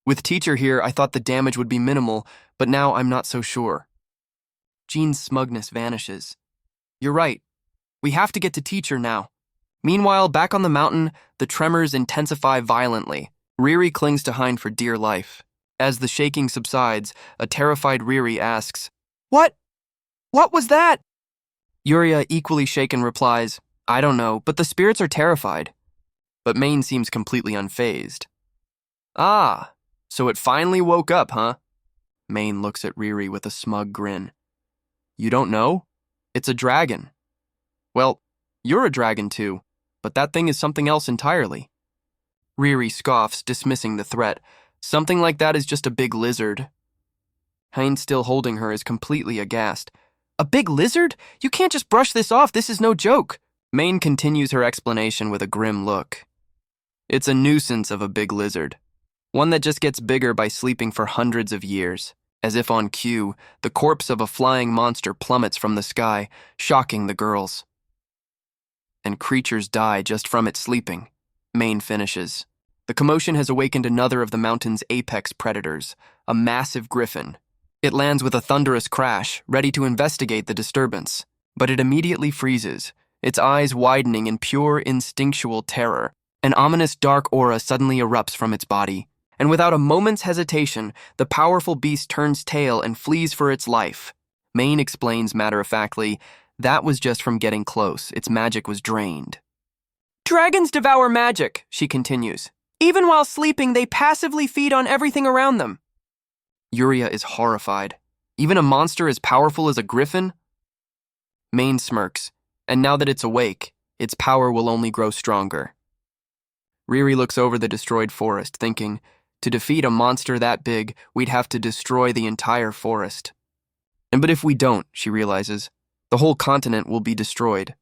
With Teacher here, I thought the damage would be minimal, but now I'm not so sure. Jean's smugness vanishes. You're right. We have to get to Teacher now. Meanwhile, back on the mountain, the tremors intensify violently. Riri clings to Hein for dear life. As the shaking subsides, a terrified Riri asks, What? What was that? Yuria, equally shaken, replies, I don't know, but the spirits are terrified. But Maine seems completely unfazed. Ah, so it finally woke up, huh? Maine looks at Riri with a smug grin. You don't know? It's a dragon. Well, you're a dragon too, but that thing is something else entirely. Riri scoffs, dismissing the threat. Something like that is just a big lizard. Hein, still holding her, is completely aghast. A big lizard? You can't just brush this off, this is no joke. Maine continues her explanation with a grim look. It's a nuisance of a big lizard. One that just gets bigger by sleeping for hundreds of years. As if on cue, the corpse of a flying monster plummets from the sky, shocking the girls. And creatures die just from it sleeping. Maine finishes. The commotion has awakened another of the mountain's apex predators, a massive griffin. It lands with a thunderous crash, ready to investigate the disturbance. But it immediately freezes, its eyes widening in pure instinctual terror. An ominous dark aura suddenly erupts from its body, and without a moment's hesitation, the powerful beast turns tail and flees for its life. Maine explains matter-of-factly, that was just from getting close. Its magic was drained. Dragons devour magic, she continues. Even while sleeping, they passively feed on everything around them. Yuria is horrified. Even a monster as powerful as a griffin? Maine smirks, and now that it's awake, its power will only grow stronger. Riri looks over the destroyed forest, thinking, to defeat a monster that big, we'd have to destroy the entire forest. But if we don't, she realizes, the whole continent will be destroyed.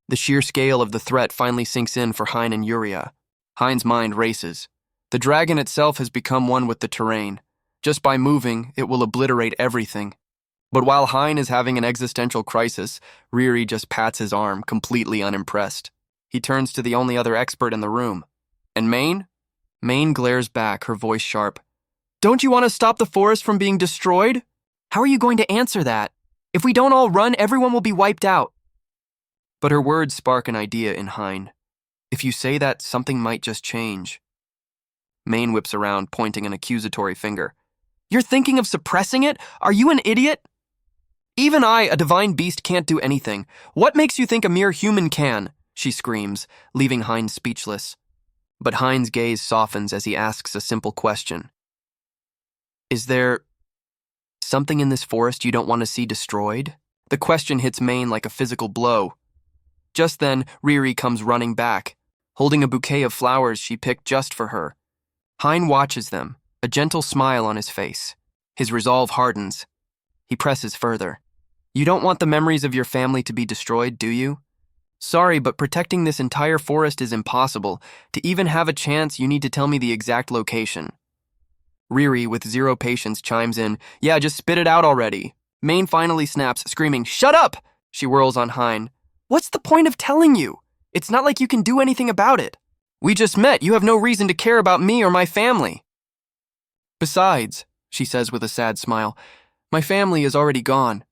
The sheer scale of the threat finally sinks in for Hein and Yuria. Hein's mind races. The dragon itself has become one with the terrain. Just by moving, it will obliterate everything. But while Hein is having an existential crisis, Riri just pats his arm, completely unimpressed. He turns to the only other expert in the room. And Maine? Maine glares back, her voice sharp. Don't you want to stop the forest from being destroyed? How are you going to answer that? If we don't all run, everyone will be wiped out. But her words spark an idea in Hein. If you say that, something might just change. Maine whips around, pointing an accusatory finger. You're thinking of suppressing it? Are you an idiot? Even I, a divine beast, can't do anything. What makes you think a mere human can? She screams, leaving Hein speechless. But Hein's gaze softens as he asks a simple question. Is there something in this forest you don't want to see destroyed? The question hits Maine like a physical blow. Just then, Riri comes running back, holding a bouquet of flowers she picked just for her. Hein watches them, a gentle smile on his face. His resolve hardens. He presses further. You don't want the memories of your family to be destroyed, do you? Sorry, but protecting this entire forest is impossible. To even have a chance, you need to tell me the exact location. Riri, with zero patience, chimes in, Yeah, just spit it out already. Maine finally snaps, screaming, Shut up! She whirls on Hein. What's the point of telling you? It's not like you can do anything about it. We just met. You have no reason to care about me or my family. Besides, she says with a sad smile, my family is already gone.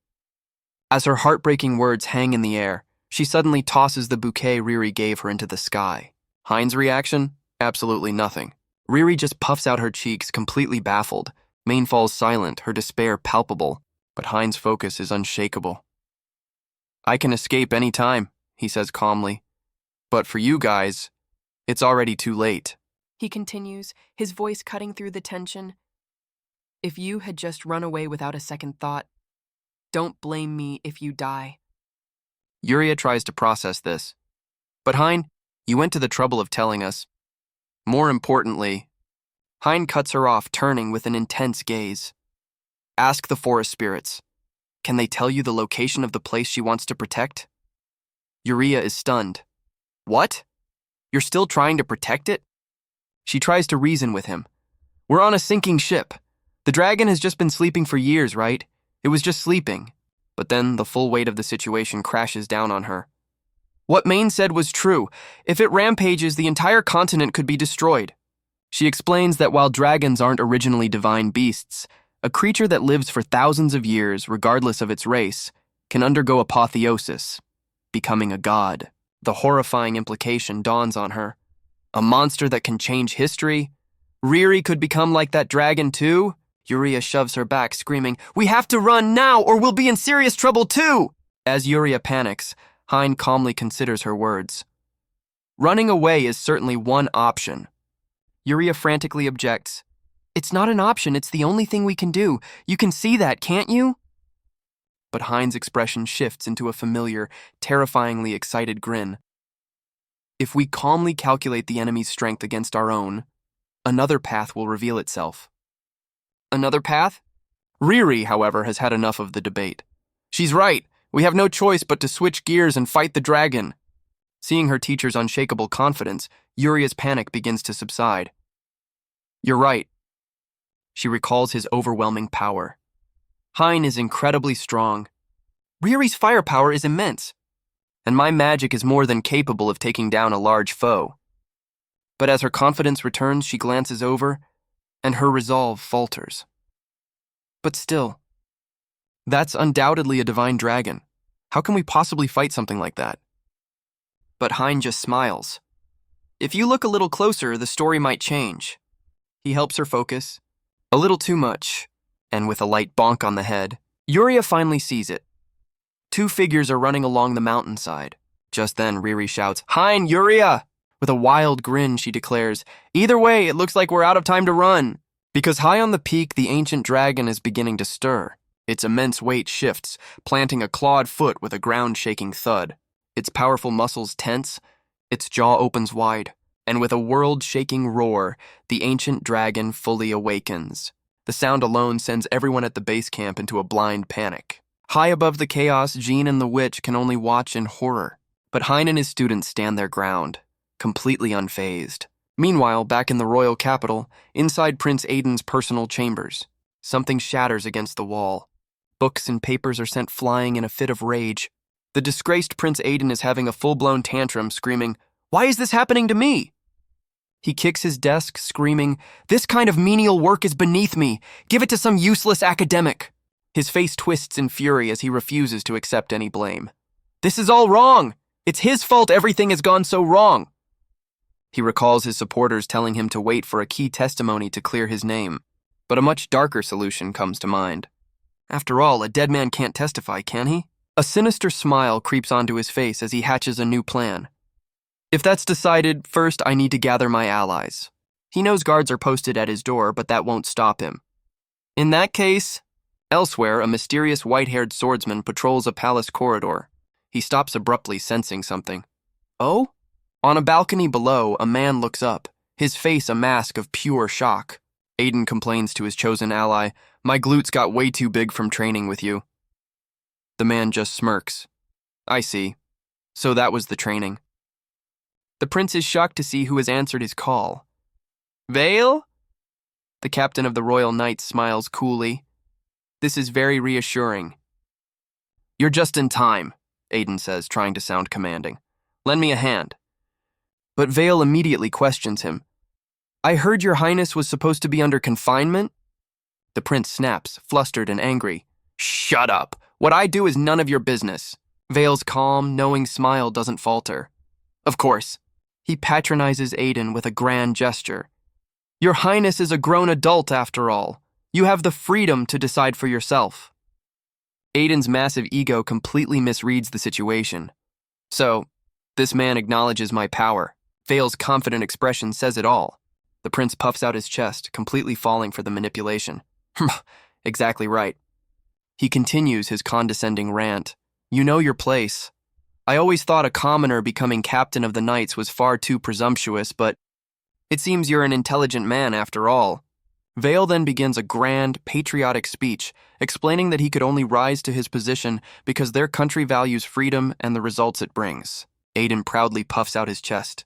As her heartbreaking words hang in the air, she suddenly tosses the bouquet Riri gave her into the sky. Hein's reaction? Absolutely nothing. Riri just puffs out her cheeks, completely baffled. Maine falls silent, her despair palpable, but Hein's focus is unshakable. I can escape any time, he says calmly. But for you guys, it's already too late. He continues, his voice cutting through the tension. If you had just run away without a second thought, don't blame me if you die. Yuria tries to process this. But Hein, you went to the trouble of telling us. More importantly, Hein cuts her off, turning with an intense gaze. Ask the forest spirits. Can they tell you the location of the place she wants to protect? Yuria is stunned. What? You're still trying to protect it? She tries to reason with him. We're on a sinking ship. The dragon has just been sleeping for years, right? It was just sleeping. But then the full weight of the situation crashes down on her. What Maine said was true. If it rampages, the entire continent could be destroyed. She explains that while dragons aren't originally divine beasts, a creature that lives for thousands of years, regardless of its race, can undergo apotheosis, becoming a god. The horrifying implication dawns on her. A monster that can change history? Riri could become like that dragon too? Yuria shoves her back, screaming, We have to run now or we'll be in serious trouble too! As Yuria panics, Hein calmly considers her words. Running away is certainly one option. Yuria frantically objects. It's not an option, it's the only thing we can do. You can see that, can't you? But Hein's expression shifts into a familiar, terrifyingly excited grin. If we calmly calculate the enemy's strength against our own, another path will reveal itself. Another path? Riri, however, has had enough of the debate. She's right. We have no choice but to switch gears and fight the dragon. Seeing her teacher's unshakable confidence, Yuria's panic begins to subside. You're right. She recalls his overwhelming power. Hein is incredibly strong. Riri's firepower is immense, and my magic is more than capable of taking down a large foe. But as her confidence returns, she glances over, and her resolve falters. But still, that's undoubtedly a divine dragon. How can we possibly fight something like that? But Hein just smiles. If you look a little closer, the story might change. He helps her focus. A little too much, and with a light bonk on the head, Yuria finally sees it. Two figures are running along the mountainside. Just then, Riri shouts, "Hein, Yuria!" With a wild grin, she declares, "Either way, it looks like we're out of time to run." Because high on the peak, the ancient dragon is beginning to stir. Its immense weight shifts, planting a clawed foot with a ground-shaking thud. Its powerful muscles tense, its jaw opens wide, and with a world-shaking roar, the ancient dragon fully awakens. The sound alone sends everyone at the base camp into a blind panic. High above the chaos, Jean and the witch can only watch in horror. But Hein and his students stand their ground, completely unfazed. Meanwhile, back in the royal capital, inside Prince Aiden's personal chambers, something shatters against the wall. Books and papers are sent flying in a fit of rage. The disgraced Prince Aiden is having a full-blown tantrum, screaming, "Why is this happening to me?" He kicks his desk, screaming, "This kind of menial work is beneath me. Give it to some useless academic." His face twists in fury as he refuses to accept any blame. "This is all wrong. It's his fault everything has gone so wrong." He recalls his supporters telling him to wait for a key testimony to clear his name, but a much darker solution comes to mind. After all, a dead man can't testify, can he? A sinister smile creeps onto his face as he hatches a new plan. If that's decided, first I need to gather my allies. He knows guards are posted at his door, but that won't stop him. In that case, elsewhere, a mysterious white-haired swordsman patrols a palace corridor. He stops abruptly, sensing something. Oh? On a balcony below, a man looks up, his face a mask of pure shock. Aiden complains to his chosen ally, "My glutes got way too big from training with you." The man just smirks. "I see. So that was the training." The prince is shocked to see who has answered his call. "Vale?" The captain of the Royal Knights smiles coolly. "This is very reassuring." "You're just in time," Aiden says, trying to sound commanding. "Lend me a hand." But Vale immediately questions him. "I heard your highness was supposed to be under confinement?" The prince snaps, flustered and angry. "Shut up! What I do is none of your business." Vale's calm, knowing smile doesn't falter. "Of course." He patronizes Aiden with a grand gesture. "Your highness is a grown adult after all. You have the freedom to decide for yourself." Aiden's massive ego completely misreads the situation. "So, this man acknowledges my power." Vale's confident expression says it all. The prince puffs out his chest, completely falling for the manipulation. "Exactly right." He continues his condescending rant. "You know your place. I always thought a commoner becoming captain of the knights was far too presumptuous, but it seems you're an intelligent man after all." Vale then begins a grand, patriotic speech, explaining that he could only rise to his position because their country values freedom and the results it brings. Aiden proudly puffs out his chest.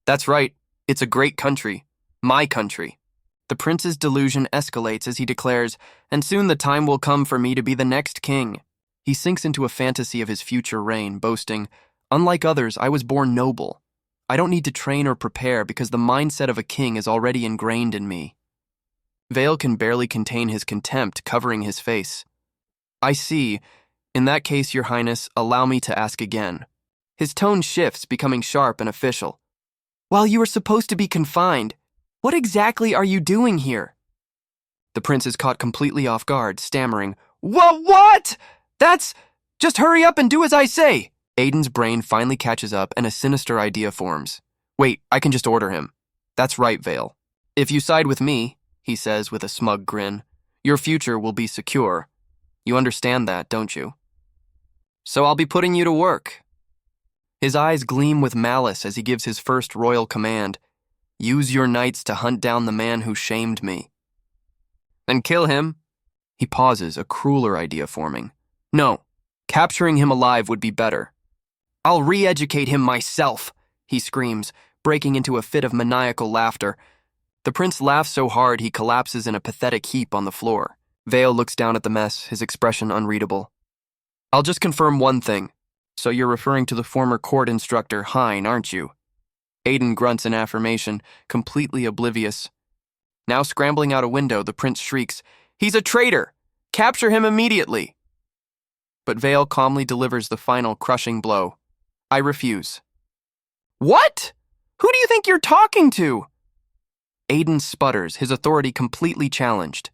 "That's right. It's a great country. My country." The prince's delusion escalates as he declares, "And soon the time will come for me to be the next king." He sinks into a fantasy of his future reign, boasting, "Unlike others, I was born noble. I don't need to train or prepare because the mindset of a king is already ingrained in me." Vale can barely contain his contempt, covering his face. "I see. In that case, your highness, allow me to ask again." His tone shifts, becoming sharp and official. "While you are supposed to be confined, what exactly are you doing here?" The prince is caught completely off guard, stammering, What? That's... Just hurry up and do as I say." Aiden's brain finally catches up and a sinister idea forms. "Wait, I can just order him." "That's right, Vale. If you side with me," he says with a smug grin, "your future will be secure. You understand that, don't you? So I'll be putting you to work." His eyes gleam with malice as he gives his first royal command. "Use your knights to hunt down the man who shamed me." "Then kill him." He pauses, a crueler idea forming. "No, Capturing him alive would be better. I'll re-educate him myself, he screams, breaking into a fit of maniacal laughter. The prince laughs so hard he collapses in a pathetic heap on the floor. Vale looks down at the mess, his expression unreadable. I'll just confirm one thing. So you're referring to the former court instructor, Hein, aren't you? Aiden grunts in affirmation, completely oblivious. Now scrambling out a window, the prince shrieks, "He's a traitor! Capture him immediately!" But Vale calmly delivers the final crushing blow. I refuse. What? Who do you think you're talking to? Aiden sputters, his authority completely challenged.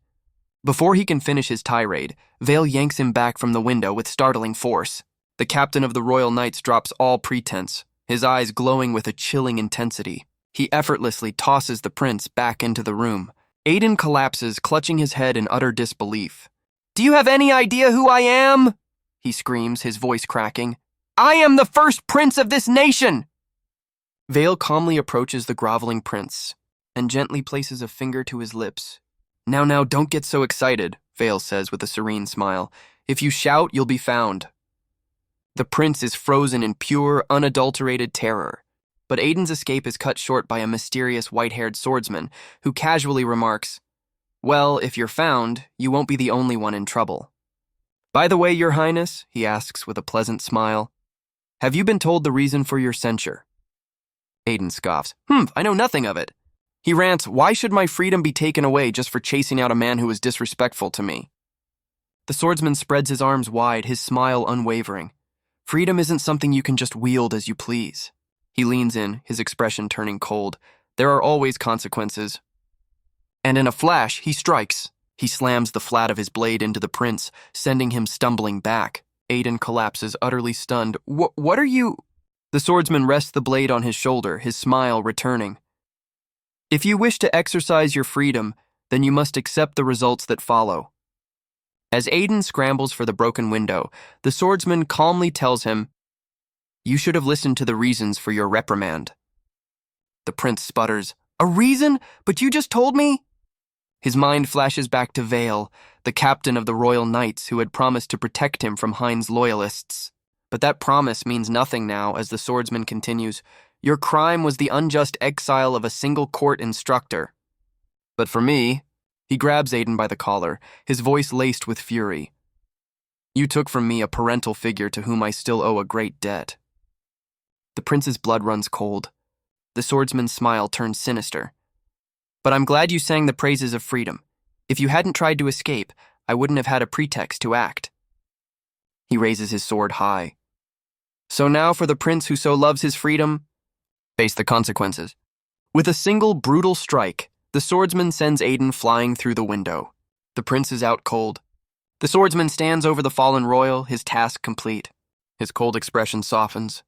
Before he can finish his tirade, Vale yanks him back from the window with startling force. The captain of the Royal Knights drops all pretense, his eyes glowing with a chilling intensity. He effortlessly tosses the prince back into the room. Aiden collapses, clutching his head in utter disbelief. "Do you have any idea who I am?" he screams, his voice cracking. "I am the first prince of this nation!" Vale calmly approaches the groveling prince and gently places a finger to his lips. Now, don't get so excited," Vale says with a serene smile. "If you shout, you'll be found." The prince is frozen in pure, unadulterated terror. But Aiden's escape is cut short by a mysterious white-haired swordsman who casually remarks, "Well, if you're found, you won't be the only one in trouble." "By the way, Your Highness," he asks with a pleasant smile, "have you been told the reason for your censure?" Aiden scoffs. I know nothing of it." He rants, "Why should my freedom be taken away just for chasing out a man who was disrespectful to me?" The swordsman spreads his arms wide, his smile unwavering. "Freedom isn't something you can just wield as you please." He leans in, his expression turning cold. "There are always consequences." And in a flash, he strikes. He slams the flat of his blade into the prince, sending him stumbling back. Aiden collapses, utterly stunned. What are you?" The swordsman rests the blade on his shoulder, his smile returning. "If you wish to exercise your freedom, then you must accept the results that follow." As Aiden scrambles for the broken window, the swordsman calmly tells him, "You should have listened to the reasons for your reprimand." The prince sputters, "A reason? But you just told me?" His mind flashes back to Vale, the captain of the Royal Knights who had promised to protect him from Hein's loyalists. But that promise means nothing now as the swordsman continues, "Your crime was the unjust exile of a single court instructor. But for me," he grabs Aiden by the collar, his voice laced with fury, "you took from me a parental figure to whom I still owe a great debt." The prince's blood runs cold. The swordsman's smile turns sinister. "But I'm glad you sang the praises of freedom. If you hadn't tried to escape, I wouldn't have had a pretext to act." He raises his sword high. "So now for the prince who so loves his freedom, face the consequences." With a single brutal strike, the swordsman sends Aiden flying through the window. The prince is out cold. The swordsman stands over the fallen royal, his task complete. His cold expression softens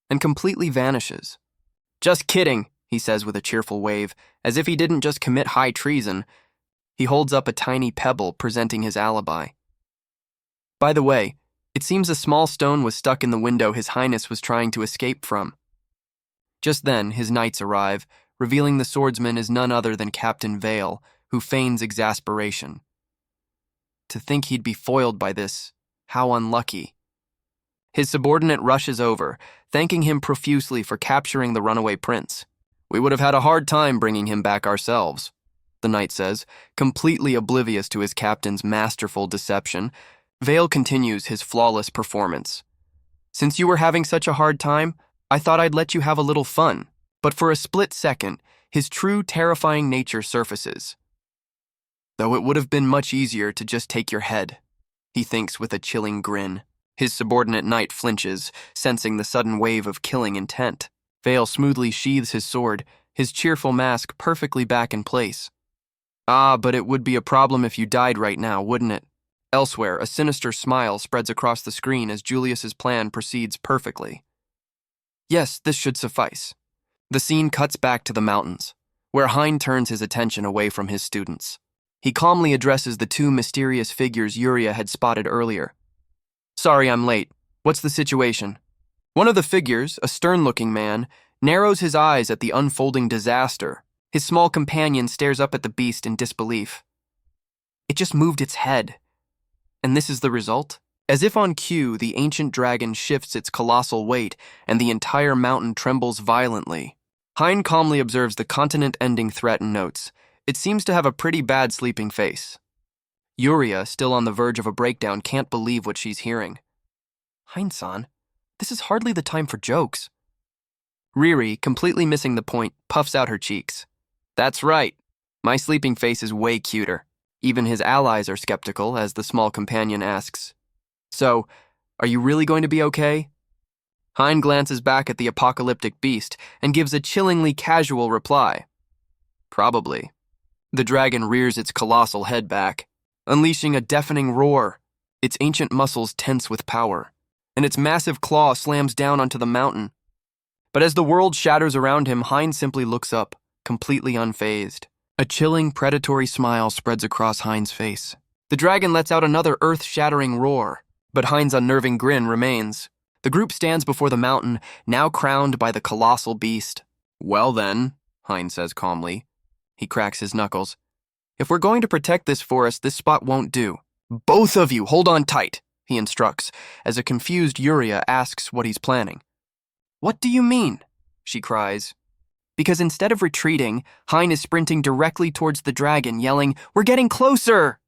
and completely vanishes. "Just kidding," he says with a cheerful wave, as if he didn't just commit high treason. He holds up a tiny pebble, presenting his alibi. "By the way, it seems a small stone was stuck in the window His Highness was trying to escape from." Just then, his knights arrive, revealing the swordsman is none other than Captain Vale, who feigns exasperation. To think he'd be foiled by this, how unlucky. His subordinate rushes over, thanking him profusely for capturing the runaway prince. "We would have had a hard time bringing him back ourselves," the knight says, completely oblivious to his captain's masterful deception. Vale continues his flawless performance. "Since you were having such a hard time, I thought I'd let you have a little fun." But for a split second, his true terrifying nature surfaces. "Though it would have been much easier to just take your head," he thinks with a chilling grin. His subordinate knight flinches, sensing the sudden wave of killing intent. Vale smoothly sheathes his sword, his cheerful mask perfectly back in place. "Ah, but it would be a problem if you died right now, wouldn't it?" Elsewhere, a sinister smile spreads across the screen as Julius's plan proceeds perfectly. Yes, this should suffice. The scene cuts back to the mountains, where Hein turns his attention away from his students. He calmly addresses the two mysterious figures Yuria had spotted earlier. "Sorry I'm late. What's the situation?" One of the figures, a stern-looking man, narrows his eyes at the unfolding disaster. His small companion stares up at the beast in disbelief. "It just moved its head. And this is the result?" As if on cue, the ancient dragon shifts its colossal weight, and the entire mountain trembles violently. Hein calmly observes the continent-ending threat and notes. It seems to have a pretty bad sleeping face. Yuria, still on the verge of a breakdown, can't believe what she's hearing. Hein-san, this is hardly the time for jokes. Riri, completely missing the point, puffs out her cheeks. That's right. My sleeping face is way cuter. Even his allies are skeptical as the small companion asks, "So, are you really going to be okay?" Hein glances back at the apocalyptic beast and gives a chillingly casual reply. Probably. The dragon rears its colossal head back, unleashing a deafening roar. Its ancient muscles tense with power, and its massive claw slams down onto the mountain. But as the world shatters around him, Hein simply looks up, completely unfazed. A chilling, predatory smile spreads across Hein's face. The dragon lets out another earth-shattering roar, but Hein's unnerving grin remains. The group stands before the mountain, now crowned by the colossal beast. "Well then," Hein says calmly. He cracks his knuckles. "If we're going to protect this forest, this spot won't do. Both of you, hold on tight," he instructs, as a confused Yuria asks what he's planning. "What do you mean?" she cries. Because instead of retreating, Hein is sprinting directly towards the dragon, yelling, "We're getting closer!"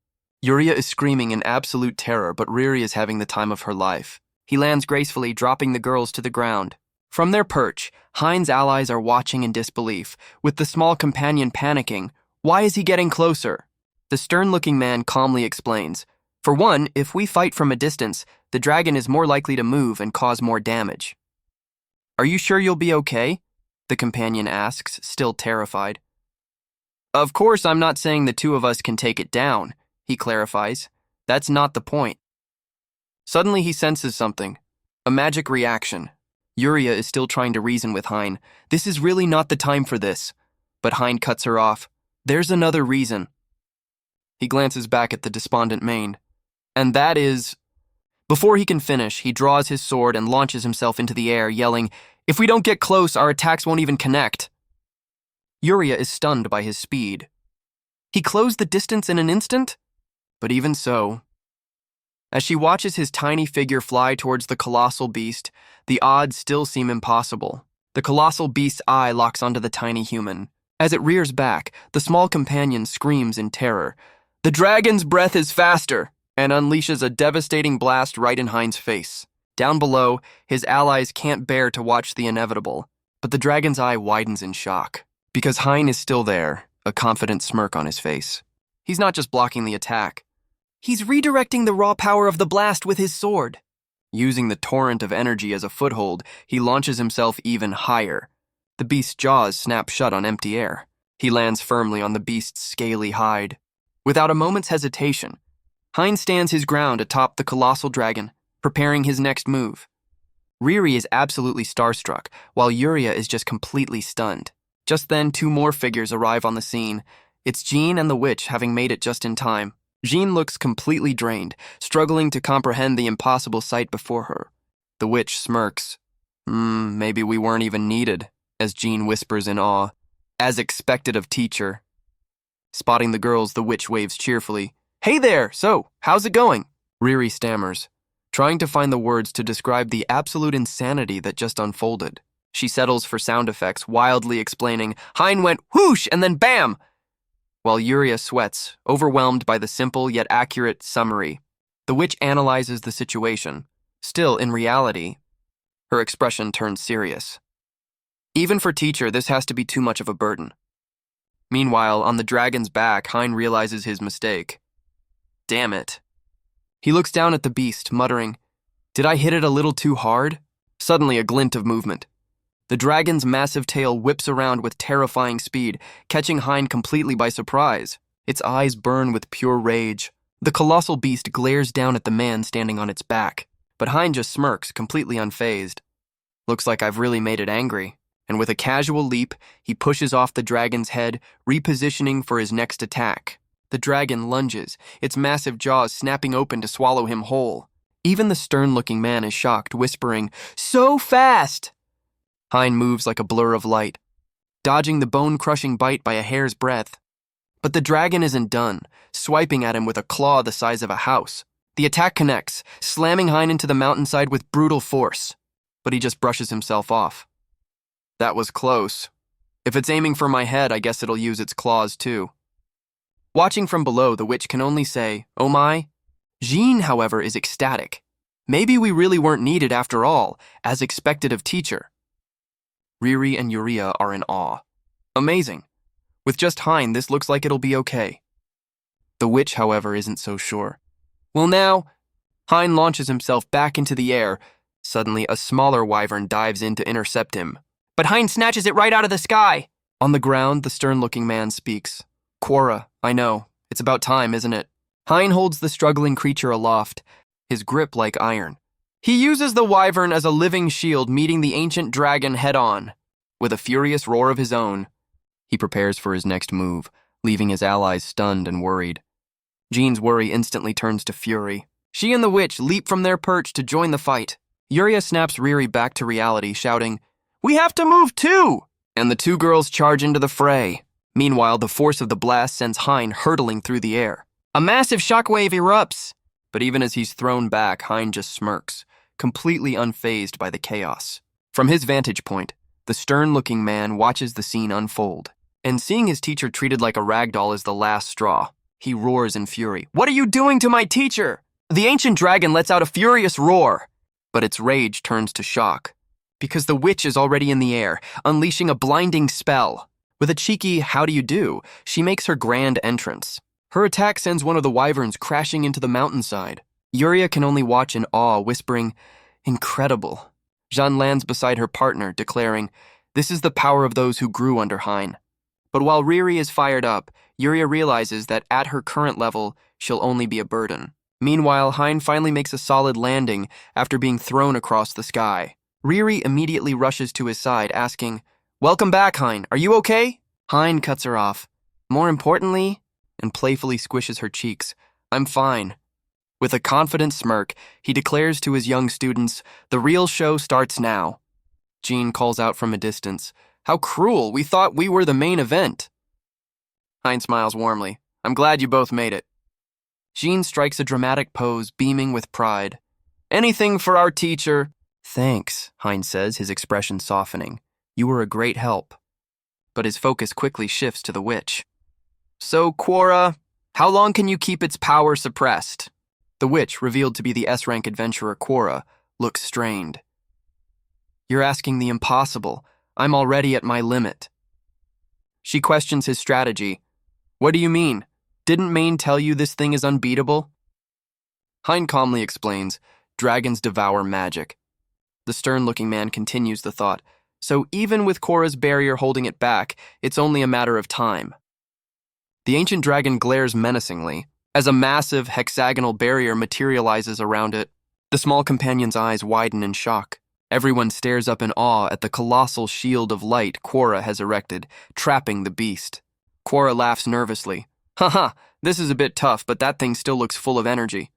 Yuria is screaming in absolute terror, but Riri is having the time of her life. He lands gracefully, dropping the girls to the ground. From their perch, Hein's allies are watching in disbelief, with the small companion panicking. Why is he getting closer? The stern-looking man calmly explains. For one, if we fight from a distance, the dragon is more likely to move and cause more damage. "Are you sure you'll be okay?" the companion asks, still terrified. "Of course, I'm not saying the two of us can take it down," he clarifies. "That's not the point." Suddenly he senses something. A magic reaction. Yuria is still trying to reason with Hein. This is really not the time for this. But Hein cuts her off. "There's another reason." He glances back at the despondent mane. "And that is..." Before he can finish, he draws his sword and launches himself into the air, yelling, "If we don't get close, our attacks won't even connect." Yuria is stunned by his speed. He closed the distance in an instant? But even so, as she watches his tiny figure fly towards the colossal beast, the odds still seem impossible. The colossal beast's eye locks onto the tiny human. As it rears back, the small companion screams in terror. The dragon's breath is faster, and unleashes a devastating blast right in Hein's face. Down below, his allies can't bear to watch the inevitable, but the dragon's eye widens in shock. Because Hein is still there, a confident smirk on his face. He's not just blocking the attack. He's redirecting the raw power of the blast with his sword. Using the torrent of energy as a foothold, he launches himself even higher. The beast's jaws snap shut on empty air. He lands firmly on the beast's scaly hide. Without a moment's hesitation, Hein stands his ground atop the colossal dragon, preparing his next move. Riri is absolutely starstruck, while Yuria is just completely stunned. Just then, two more figures arrive on the scene. It's Jean and the witch, having made it just in time. Jean looks completely drained, struggling to comprehend the impossible sight before her. The witch smirks. Maybe we weren't even needed, as Jean whispers in awe. As expected of teacher. Spotting the girls, the witch waves cheerfully. "Hey there, so, how's it going?" Riri stammers, trying to find the words to describe the absolute insanity that just unfolded. She settles for sound effects, wildly explaining, "Hein went whoosh and then bam!" While Yuria sweats, overwhelmed by the simple yet accurate summary. The witch analyzes the situation. Still, in reality, her expression turns serious. Even for teacher, this has to be too much of a burden. Meanwhile, on the dragon's back, Hein realizes his mistake. Damn it. He looks down at the beast, muttering, "Did I hit it a little too hard?" Suddenly, a glint of movement. The dragon's massive tail whips around with terrifying speed, catching Hein completely by surprise. Its eyes burn with pure rage. The colossal beast glares down at the man standing on its back, but Hein just smirks, completely unfazed. Looks like I've really made it angry. And with a casual leap, he pushes off the dragon's head, repositioning for his next attack. The dragon lunges, its massive jaws snapping open to swallow him whole. Even the stern-looking man is shocked, whispering, "So fast!" Hein moves like a blur of light, dodging the bone-crushing bite by a hair's breadth. But the dragon isn't done, swiping at him with a claw the size of a house. The attack connects, slamming Hein into the mountainside with brutal force, but he just brushes himself off. That was close. If it's aiming for my head, I guess it'll use its claws too. Watching from below, the witch can only say, "Oh my." Jean, however, is ecstatic. Maybe we really weren't needed after all, as expected of teacher. Riri and Yuria are in awe. Amazing. With just Hein, this looks like it'll be okay. The witch, however, isn't so sure. Well now, Hein launches himself back into the air. Suddenly, a smaller wyvern dives in to intercept him. But Hein snatches it right out of the sky. On the ground, the stern-looking man speaks. Quora, I know. It's about time, isn't it? Hein holds the struggling creature aloft, his grip like iron. He uses the wyvern as a living shield, meeting the ancient dragon head-on. With a furious roar of his own, he prepares for his next move, leaving his allies stunned and worried. Jean's worry instantly turns to fury. She and the witch leap from their perch to join the fight. Yuria snaps Riri back to reality, shouting, "We have to move too!" And the two girls charge into the fray. Meanwhile, the force of the blast sends Hein hurtling through the air. A massive shockwave erupts, but even as he's thrown back, Hein just smirks, completely unfazed by the chaos. From his vantage point, the stern-looking man watches the scene unfold, and seeing his teacher treated like a ragdoll is the last straw. He roars in fury. "What are you doing to my teacher?" The ancient dragon lets out a furious roar, but its rage turns to shock, because the witch is already in the air, unleashing a blinding spell. With a cheeky "how do you do," she makes her grand entrance. Her attack sends one of the wyverns crashing into the mountainside. Yuria can only watch in awe, whispering, "Incredible." Jean lands beside her partner, declaring, "This is the power of those who grew under Hein." But while Riri is fired up, Yuria realizes that at her current level, she'll only be a burden. Meanwhile, Hein finally makes a solid landing after being thrown across the sky. Riri immediately rushes to his side, asking, "Welcome back, Hein. Are you okay?" Hein cuts her off. "More importantly," and playfully squishes her cheeks, "I'm fine." With a confident smirk, he declares to his young students, "The real show starts now." Jean calls out from a distance, "How cruel, we thought we were the main event." Hein smiles warmly, "I'm glad you both made it." Jean strikes a dramatic pose, beaming with pride. "Anything for our teacher." "Thanks," Hein says, his expression softening. "You were a great help." But his focus quickly shifts to the witch. "So, Quora, how long can you keep its power suppressed?" The witch, revealed to be the S-rank adventurer Quora, looks strained. "You're asking the impossible. I'm already at my limit." She questions his strategy. "What do you mean? Didn't Maine tell you this thing is unbeatable?" Hein calmly explains, "Dragons devour magic." The stern-looking man continues the thought, "So even with Quora's barrier holding it back, it's only a matter of time." The ancient dragon glares menacingly as a massive hexagonal barrier materializes around it. The small companion's eyes widen in shock. Everyone stares up in awe at the colossal shield of light Quora has erected, trapping the beast. Quora laughs nervously. "Haha, this is a bit tough, but that thing still looks full of energy."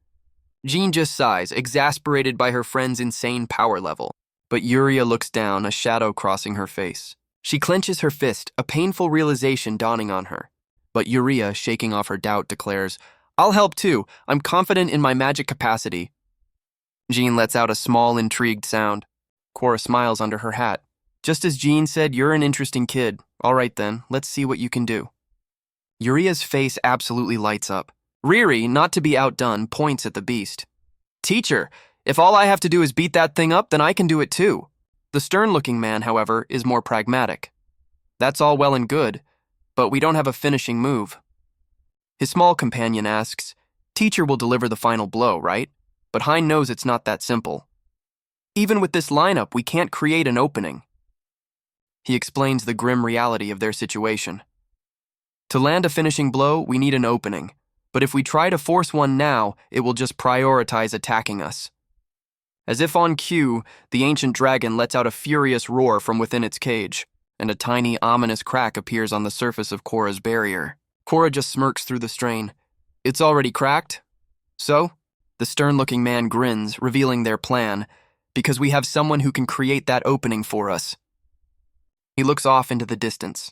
Jean just sighs, exasperated by her friend's insane power level. But Yuria looks down, a shadow crossing her face. She clenches her fist, a painful realization dawning on her. But Yuria, shaking off her doubt, declares, "I'll help too. I'm confident in my magic capacity." Jean lets out a small, intrigued sound. Quora smiles under her hat. "Just as Jean said, you're an interesting kid. All right then, let's see what you can do." Yuria's face absolutely lights up. Riri, not to be outdone, points at the beast. "Teacher, if all I have to do is beat that thing up, then I can do it too." The stern-looking man, however, is more pragmatic. "That's all well and good, but we don't have a finishing move." His small companion asks, "Teacher will deliver the final blow, right?" But Hein knows it's not that simple. "Even with this lineup, we can't create an opening." He explains the grim reality of their situation. "To land a finishing blow, we need an opening. But if we try to force one now, it will just prioritize attacking us." As if on cue, the ancient dragon lets out a furious roar from within its cage, and a tiny, ominous crack appears on the surface of Quora's barrier. Quora just smirks through the strain. "It's already cracked?" "So?" The stern-looking man grins, revealing their plan, "Because we have someone who can create that opening for us." He looks off into the distance.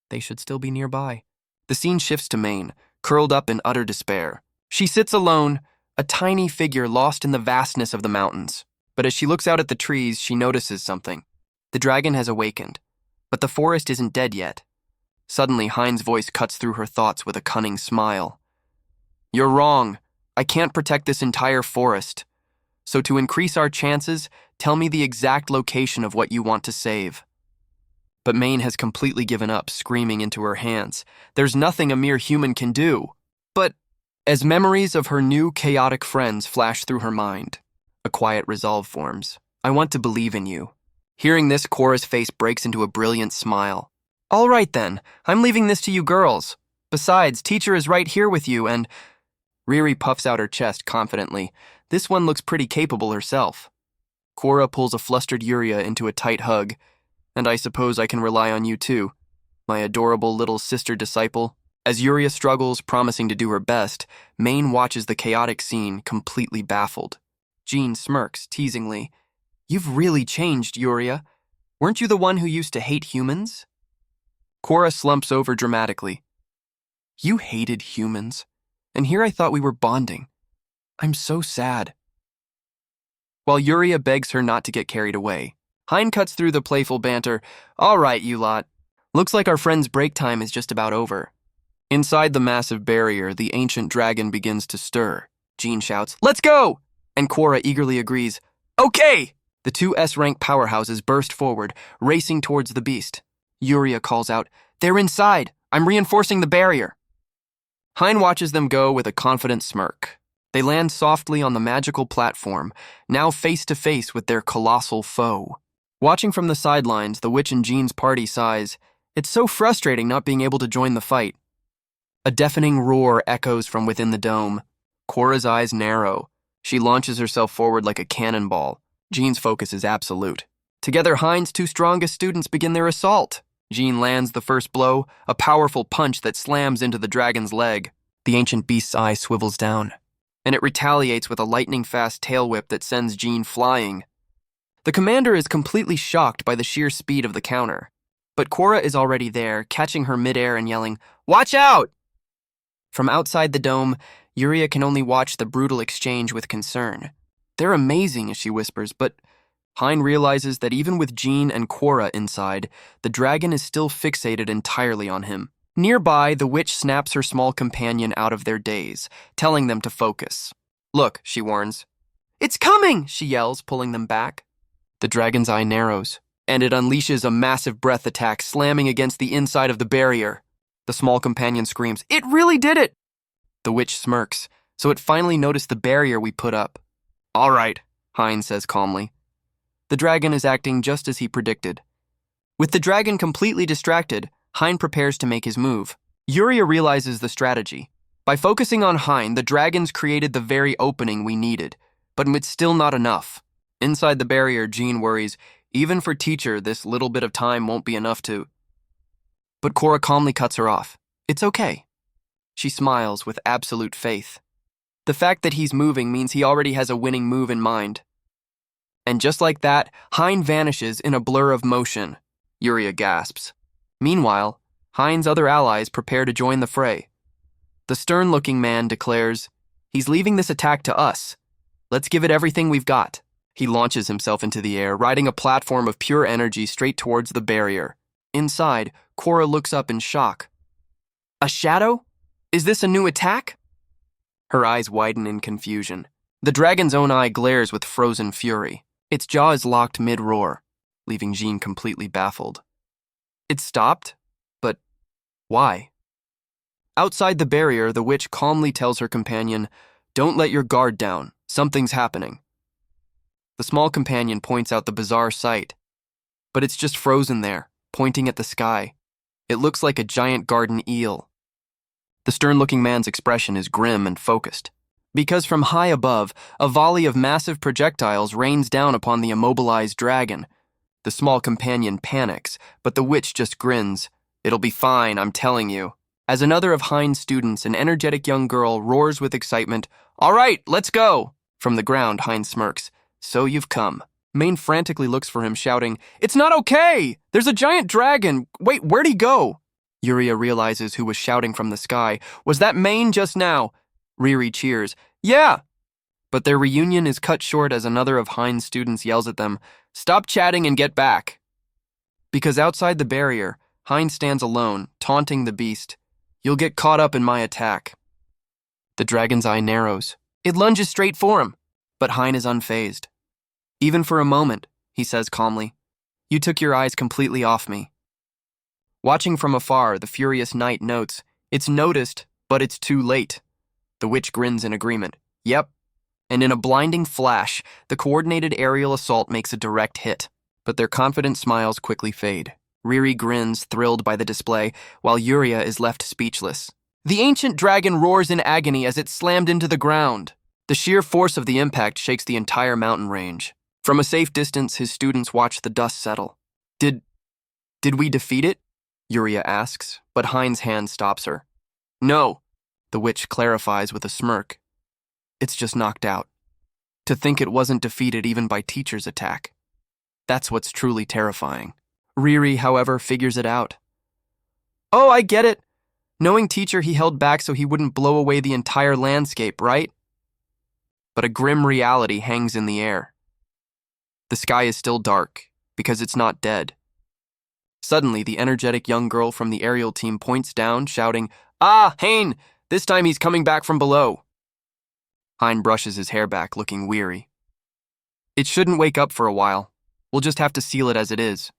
They should still be nearby. The scene shifts to Maine, curled up in utter despair. She sits alone, a tiny figure lost in the vastness of the mountains. But as she looks out at the trees, she notices something. The dragon has awakened, but the forest isn't dead yet. Suddenly, Hein's voice cuts through her thoughts with a cunning smile. "You're wrong. I can't protect this entire forest. So to increase our chances, tell me the exact location of what you want to save." But Maine has completely given up, screaming into her hands. There's nothing a mere human can do. But as memories of her new chaotic friends flash through her mind, a quiet resolve forms. "I want to believe in you." Hearing this, Cora's face breaks into a brilliant smile. "All right then, I'm leaving this to you girls. Besides, teacher is right here with you and—" Riri puffs out her chest confidently. This one looks pretty capable herself. Cora pulls a flustered Yuria into a tight hug. "And I suppose I can rely on you too, my adorable little sister disciple." As Yuria struggles, promising to do her best, Maine watches the chaotic scene, completely baffled. Jean smirks, teasingly. "You've really changed, Yuria. Weren't you the one who used to hate humans?" Cora slumps over dramatically. "You hated humans, and here I thought we were bonding. I'm so sad." While Yuria begs her not to get carried away, Hein cuts through the playful banter. "All right, you lot. Looks like our friend's break time is just about over." Inside the massive barrier, the ancient dragon begins to stir. Jean shouts, "Let's go!" And Cora eagerly agrees. "Okay!" The two S-rank powerhouses burst forward, racing towards the beast. Yuria calls out, "They're inside. I'm reinforcing the barrier." Hein watches them go with a confident smirk. They land softly on the magical platform, now face to face with their colossal foe. Watching from the sidelines, the witch and Jean's party sighs. It's so frustrating not being able to join the fight. A deafening roar echoes from within the dome. Cora's eyes narrow. She launches herself forward like a cannonball. Jean's focus is absolute. Together, Hein's two strongest students begin their assault. Jean lands the first blow, a powerful punch that slams into the dragon's leg. The ancient beast's eye swivels down, and it retaliates with a lightning-fast tail whip that sends Jean flying. The commander is completely shocked by the sheer speed of the counter, but Cora is already there, catching her midair and yelling, "Watch out!" From outside the dome, Yuria can only watch the brutal exchange with concern. "They're amazing," as she whispers, but Hein realizes that even with Jean and Cora inside, the dragon is still fixated entirely on him. Nearby, the witch snaps her small companion out of their daze, telling them to focus. "Look," she warns. "It's coming!" she yells, pulling them back. The dragon's eye narrows, and it unleashes a massive breath attack, slamming against the inside of the barrier. The small companion screams, "It really did it!" The witch smirks, so it finally noticed the barrier we put up. "All right," Hein says calmly. The dragon is acting just as he predicted. With the dragon completely distracted, Hein prepares to make his move. Yuria realizes the strategy. By focusing on Hein, the dragons created the very opening we needed, but it's still not enough. Inside the barrier, Jean worries, even for teacher, this little bit of time won't be enough to... But Cora calmly cuts her off. "It's okay." She smiles with absolute faith. The fact that he's moving means he already has a winning move in mind. And just like that, Hein vanishes in a blur of motion. Yuria gasps. Meanwhile, Hein's other allies prepare to join the fray. The stern-looking man declares, "He's leaving this attack to us. Let's give it everything we've got." He launches himself into the air, riding a platform of pure energy straight towards the barrier. Inside, Cora looks up in shock. "A shadow? Is this a new attack?" Her eyes widen in confusion. The dragon's own eye glares with frozen fury. Its jaw is locked mid-roar, leaving Jean completely baffled. It stopped? But why? Outside the barrier, the witch calmly tells her companion, "Don't let your guard down. Something's happening." The small companion points out the bizarre sight, but it's just frozen there, pointing at the sky. It looks like a giant garden eel. The stern-looking man's expression is grim and focused, because from high above, a volley of massive projectiles rains down upon the immobilized dragon. The small companion panics, but the witch just grins. "It'll be fine, I'm telling you." As another of Hein's students, an energetic young girl, roars with excitement, "All right, let's go!" From the ground, Hein smirks. "So you've come." Maine frantically looks for him, shouting, "It's not okay! There's a giant dragon! Wait, where'd he go?" Yuria realizes who was shouting from the sky. "Was that Maine just now?" Riri cheers. "Yeah, But their reunion is cut short as another of Hein's students yells at them, "Stop chatting and get back!" Because outside the barrier, Hein stands alone, taunting the beast. "You'll get caught up in my attack." The dragon's eye narrows. It lunges straight for him, but Hein is unfazed. "Even for a moment," he says calmly, "you took your eyes completely off me." Watching from afar, the furious knight notes, "It's noticed, but it's too late." The witch grins in agreement. "Yep." And in a blinding flash, the coordinated aerial assault makes a direct hit. But their confident smiles quickly fade. Riri grins, thrilled by the display, while Yuria is left speechless. The ancient dragon roars in agony as it slammed into the ground. The sheer force of the impact shakes the entire mountain range. From a safe distance, his students watch the dust settle. Did we defeat it?" Yuria asks, but Hein's hand stops her. "No," the witch clarifies with a smirk. "It's just knocked out. To think it wasn't defeated even by teacher's attack. That's what's truly terrifying." Riri, however, figures it out. "Oh, I get it. Knowing teacher, he held back so he wouldn't blow away the entire landscape, right?" But a grim reality hangs in the air. The sky is still dark, because it's not dead. Suddenly, the energetic young girl from the aerial team points down, shouting, "Ah, Hein! This time he's coming back from below." Hein brushes his hair back, looking weary. "It shouldn't wake up for a while. We'll just have to seal it as it is."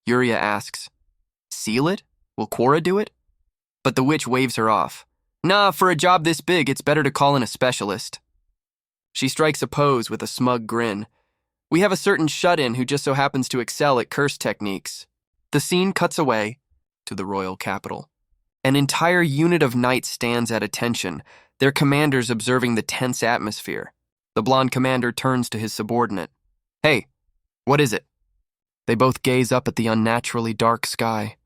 Yuria asks, "Seal it? Will Quora do it?" But the witch waves her off. "Nah, for a job this big, it's better to call in a specialist." She strikes a pose with a smug grin. "We have a certain shut-in who just so happens to excel at curse techniques." The scene cuts away to the royal capital. An entire unit of knights stands at attention, their commanders observing the tense atmosphere. The blonde commander turns to his subordinate. "Hey, what is it?" They both gaze up at the unnaturally dark sky.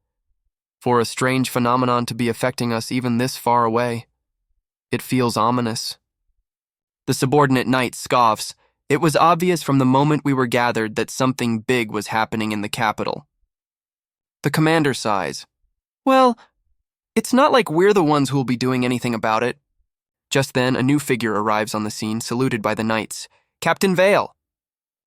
For a strange phenomenon to be affecting us even this far away, it feels ominous. The subordinate knight scoffs. It was obvious from the moment we were gathered that something big was happening in the capital. The commander sighs. "Well, it's not like we're the ones who will be doing anything about it." Just then, a new figure arrives on the scene, saluted by the knights. Captain Vale.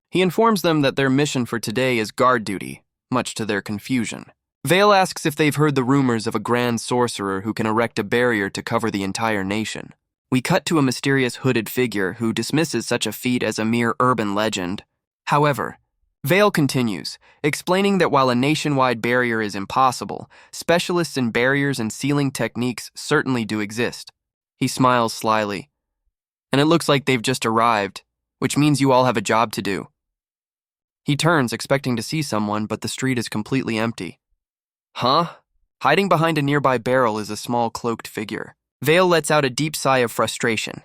He informs them that their mission for today is guard duty, much to their confusion. Vale asks if they've heard the rumors of a grand sorcerer who can erect a barrier to cover the entire nation. We cut to a mysterious hooded figure who dismisses such a feat as a mere urban legend. However, Vale continues, explaining that while a nationwide barrier is impossible, specialists in barriers and sealing techniques certainly do exist. He smiles slyly. "And it looks like they've just arrived, which means you all have a job to do." He turns, expecting to see someone, but the street is completely empty. "Huh?" Hiding behind a nearby barrel is a small cloaked figure. Vale lets out a deep sigh of frustration.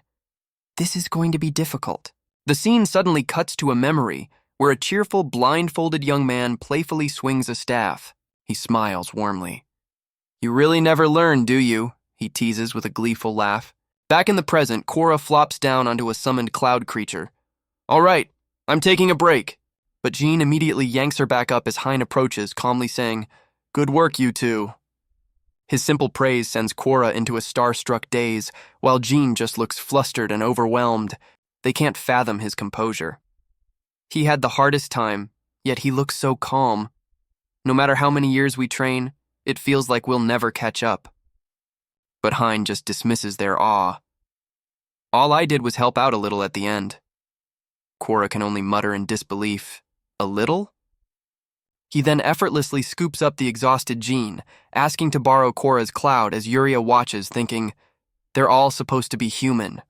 This is going to be difficult. The scene suddenly cuts to a memory where a cheerful, blindfolded young man playfully swings a staff. He smiles warmly. "You really never learn, do you?" he teases with a gleeful laugh. Back in the present, Quora flops down onto a summoned cloud creature. "All right, I'm taking a break." But Jean immediately yanks her back up as Hein approaches, calmly saying, "Good work, you two." His simple praise sends Quora into a starstruck daze, while Jean just looks flustered and overwhelmed. They can't fathom his composure. He had the hardest time, yet he looks so calm. No matter how many years we train, it feels like we'll never catch up. But Hein just dismisses their awe. "All I did was help out a little at the end." Quora can only mutter in disbelief. "A little?" He then effortlessly scoops up the exhausted Jean, asking to borrow Quora's cloud as Yuria watches, thinking, they're all supposed to be human.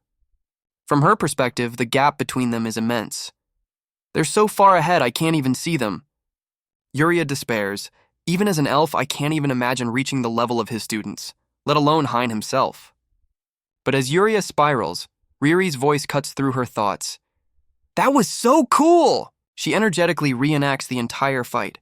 From her perspective, the gap between them is immense. They're so far ahead I can't even see them. Yuria despairs. Even as an elf, I can't even imagine reaching the level of his students, let alone Hein himself. But as Yuria spirals, Riri's voice cuts through her thoughts. "That was so cool!" She energetically reenacts the entire fight.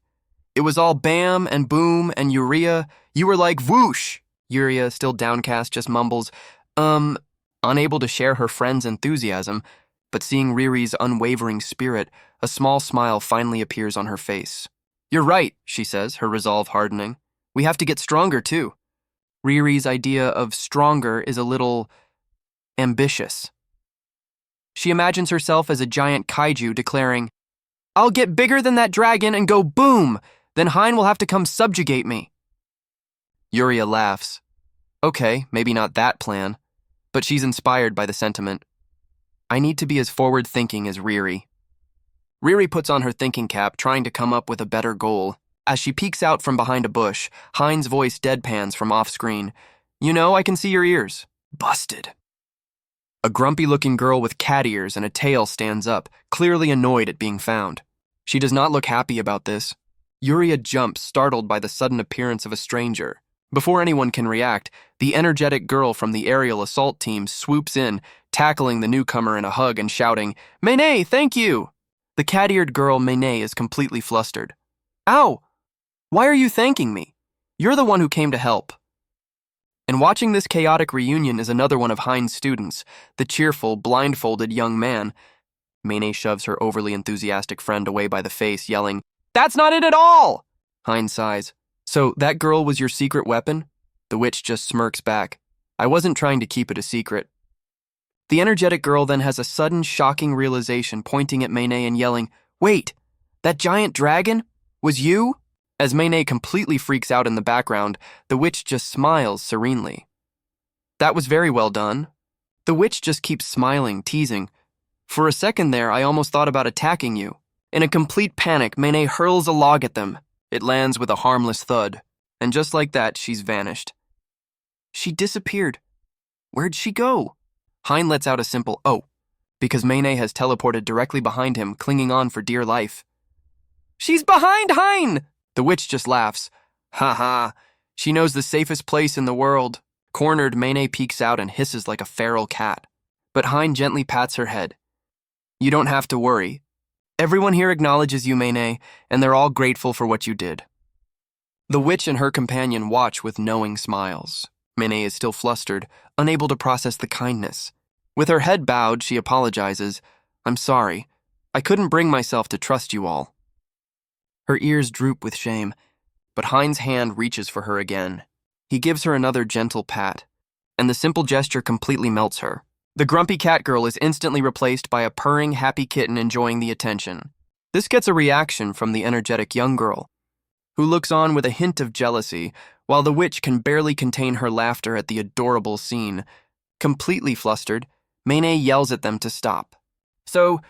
"It was all bam and boom and Yuria. You were like whoosh." Yuria, still downcast, just mumbles, unable to share her friend's enthusiasm, but seeing Riri's unwavering spirit, a small smile finally appears on her face. "You're right," she says, her resolve hardening. "We have to get stronger, too." Riri's idea of stronger is a little ambitious. She imagines herself as a giant kaiju declaring, "I'll get bigger than that dragon and go boom! Then Hein will have to come subjugate me." Yuria laughs. Okay, maybe not that plan, but she's inspired by the sentiment. I need to be as forward-thinking as Riri. Riri puts on her thinking cap, trying to come up with a better goal. As she peeks out from behind a bush, Hein's voice deadpans from off-screen. "You know, I can see your ears." Busted. A grumpy-looking girl with cat ears and a tail stands up, clearly annoyed at being found. She does not look happy about this. Yuria jumps, startled by the sudden appearance of a stranger. Before anyone can react, the energetic girl from the aerial assault team swoops in, tackling the newcomer in a hug and shouting, "Mene, thank you!" The cat-eared girl, Mene, is completely flustered. "Ow! Why are you thanking me? You're the one who came to help." And watching this chaotic reunion is another one of Hein's students, the cheerful, blindfolded young man. Mene shoves her overly enthusiastic friend away by the face, yelling, "That's not it at all!" Hein sighs. "So that girl was your secret weapon?" The witch just smirks back. "I wasn't trying to keep it a secret." The energetic girl then has a sudden, shocking realization, pointing at Mene and yelling, "Wait, that giant dragon? Was you?" As Mene completely freaks out in the background, the witch just smiles serenely. "That was very well done." The witch just keeps smiling, teasing. "For a second there, I almost thought about attacking you." In a complete panic, Mene hurls a log at them. It lands with a harmless thud, and just like that, she's vanished. She disappeared. Where'd she go? Hein lets out a simple "oh," because Mene has teleported directly behind him, clinging on for dear life. "She's behind Hein!" The witch just laughs. "Ha ha, she knows the safest place in the world." Cornered, Mene peeks out and hisses like a feral cat. But Hein gently pats her head. "You don't have to worry. Everyone here acknowledges you, Mene, and they're all grateful for what you did." The witch and her companion watch with knowing smiles. Mene is still flustered, unable to process the kindness. With her head bowed, she apologizes. "I'm sorry. I couldn't bring myself to trust you all." Her ears droop with shame, but Hein's hand reaches for her again. He gives her another gentle pat, and the simple gesture completely melts her. The grumpy cat girl is instantly replaced by a purring, happy kitten enjoying the attention. This gets a reaction from the energetic young girl, who looks on with a hint of jealousy, while the witch can barely contain her laughter at the adorable scene. Completely flustered, Mene yells at them to stop. So,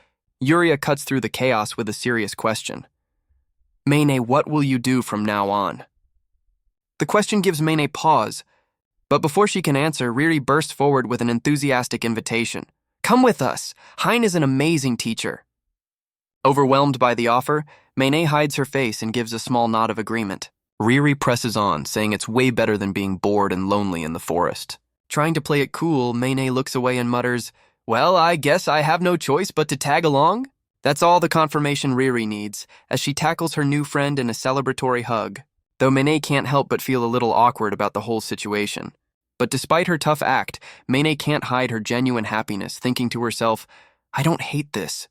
Yuria cuts through the chaos with a serious question. "Mene, what will you do from now on?" The question gives Mene pause, but before she can answer, Riri bursts forward with an enthusiastic invitation. "Come with us. Hein is an amazing teacher." Overwhelmed by the offer, Mene hides her face and gives a small nod of agreement. Riri presses on, saying it's way better than being bored and lonely in the forest. Trying to play it cool, Mene looks away and mutters, "Well, I guess I have no choice but to tag along." That's all the confirmation Riri needs, as she tackles her new friend in a celebratory hug, though Mene can't help but feel a little awkward about the whole situation. But despite her tough act, Mene can't hide her genuine happiness, thinking to herself, "I don't hate this."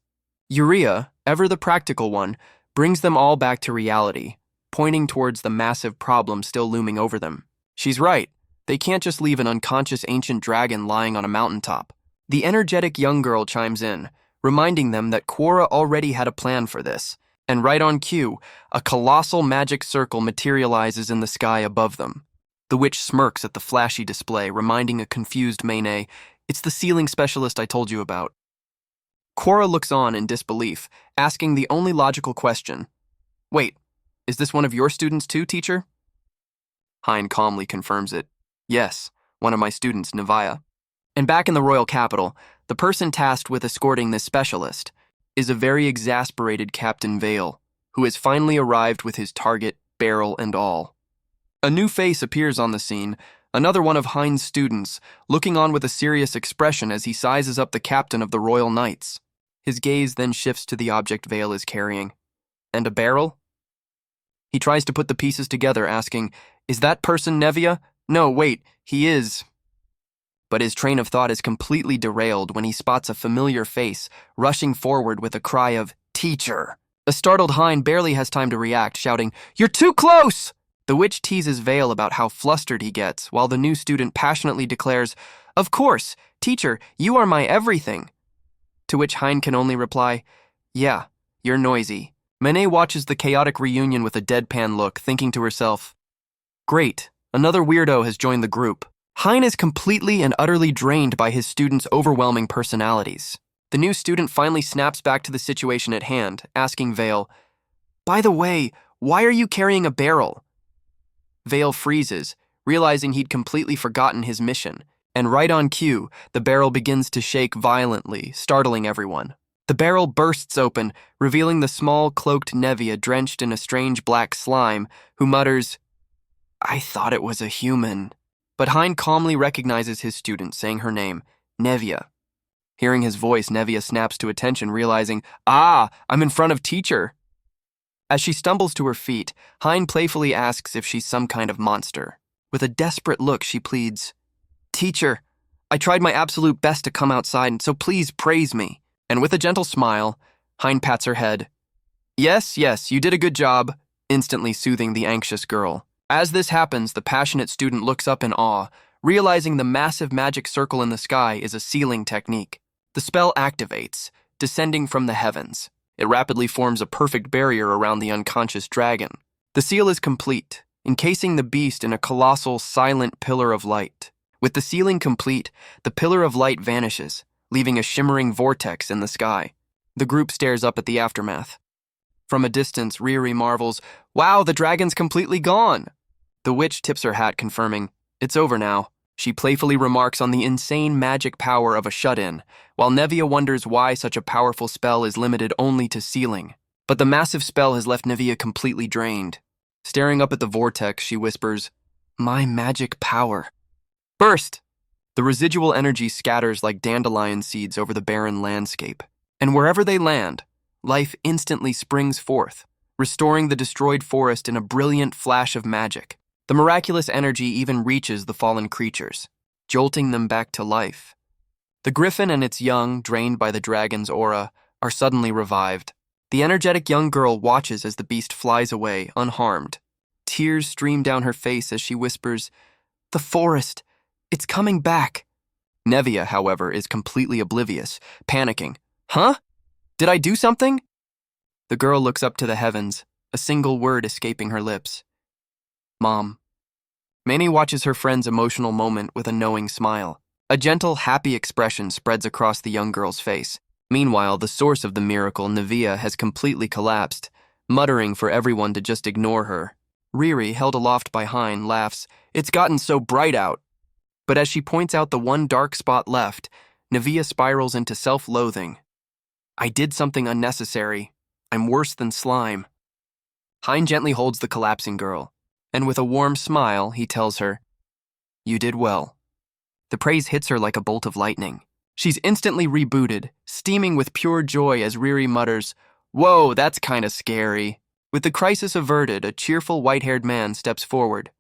Yuria, ever the practical one, brings them all back to reality, pointing towards the massive problem still looming over them. She's right. They can't just leave an unconscious ancient dragon lying on a mountaintop. The energetic young girl chimes in, reminding them that Quora already had a plan for this, and right on cue, a colossal magic circle materializes in the sky above them. The witch smirks at the flashy display, reminding a confused Mene, "It's the ceiling specialist I told you about." Quora looks on in disbelief, asking the only logical question. "Wait, is this one of your students too, teacher?" Hein calmly confirms it. "Yes, one of my students, Nevaeh." And back in the royal capital, the person tasked with escorting this specialist is a very exasperated Captain Vale, who has finally arrived with his target, barrel and all. A new face appears on the scene, another one of Hein's students, looking on with a serious expression as he sizes up the captain of the Royal Knights. His gaze then shifts to the object Vale is carrying. "And a barrel?" He tries to put the pieces together, asking, "Is that person Nevaeh? No, wait, he is..." But his train of thought is completely derailed when he spots a familiar face rushing forward with a cry of, "Teacher!" The startled Hein barely has time to react, shouting, "You're too close!" The witch teases Vale about how flustered he gets, while the new student passionately declares, "Of course, teacher, you are my everything." To which Hein can only reply, "Yeah, you're noisy." Manet watches the chaotic reunion with a deadpan look, thinking to herself, "Great, another weirdo has joined the group." Hein is completely and utterly drained by his students' overwhelming personalities. The new student finally snaps back to the situation at hand, asking Vale, "By the way, why are you carrying a barrel?" Vale freezes, realizing he'd completely forgotten his mission, and right on cue, the barrel begins to shake violently, startling everyone. The barrel bursts open, revealing the small, cloaked Nevia drenched in a strange black slime, who mutters, "I thought it was a human." But Hein calmly recognizes his student, saying her name, Nevia. Hearing his voice, Nevia snaps to attention, realizing, "Ah, I'm in front of teacher." As she stumbles to her feet, Hein playfully asks if she's some kind of monster. With a desperate look, she pleads, "Teacher, I tried my absolute best to come outside, so please praise me." And with a gentle smile, Hein pats her head. Yes, you did a good job," instantly soothing the anxious girl. As this happens, the passionate student looks up in awe, realizing the massive magic circle in the sky is a sealing technique. The spell activates, descending from the heavens. It rapidly forms a perfect barrier around the unconscious dragon. The seal is complete, encasing the beast in a colossal, silent pillar of light. With the sealing complete, the pillar of light vanishes, leaving a shimmering vortex in the sky. The group stares up at the aftermath. From a distance, Riri marvels, "Wow, the dragon's completely gone." The witch tips her hat, confirming, "It's over now." She playfully remarks on the insane magic power of a shut-in, while Nevia wonders why such a powerful spell is limited only to sealing. But the massive spell has left Nevia completely drained. Staring up at the vortex, she whispers, "My magic power." Burst! The residual energy scatters like dandelion seeds over the barren landscape, and wherever they land, life instantly springs forth, restoring the destroyed forest in a brilliant flash of magic. The miraculous energy even reaches the fallen creatures, jolting them back to life. The griffin and its young, drained by the dragon's aura, are suddenly revived. The energetic young girl watches as the beast flies away, unharmed. Tears stream down her face as she whispers, "The forest, it's coming back." Nevia, however, is completely oblivious, panicking. "Huh? Did I do something?" The girl looks up to the heavens, a single word escaping her lips. "Mom." Manny watches her friend's emotional moment with a knowing smile. A gentle, happy expression spreads across the young girl's face. Meanwhile, the source of the miracle, Nevia, has completely collapsed, muttering for everyone to just ignore her. Riri, held aloft by Hein, laughs, "It's gotten so bright out." But as she points out the one dark spot left, Nevia spirals into self-loathing. "I did something unnecessary. I'm worse than slime." Hein gently holds the collapsing girl, and with a warm smile, he tells her, "You did well." The praise hits her like a bolt of lightning. She's instantly rebooted, steaming with pure joy as Riri mutters, "Whoa, that's kinda scary." With the crisis averted, a cheerful white-haired man steps forward.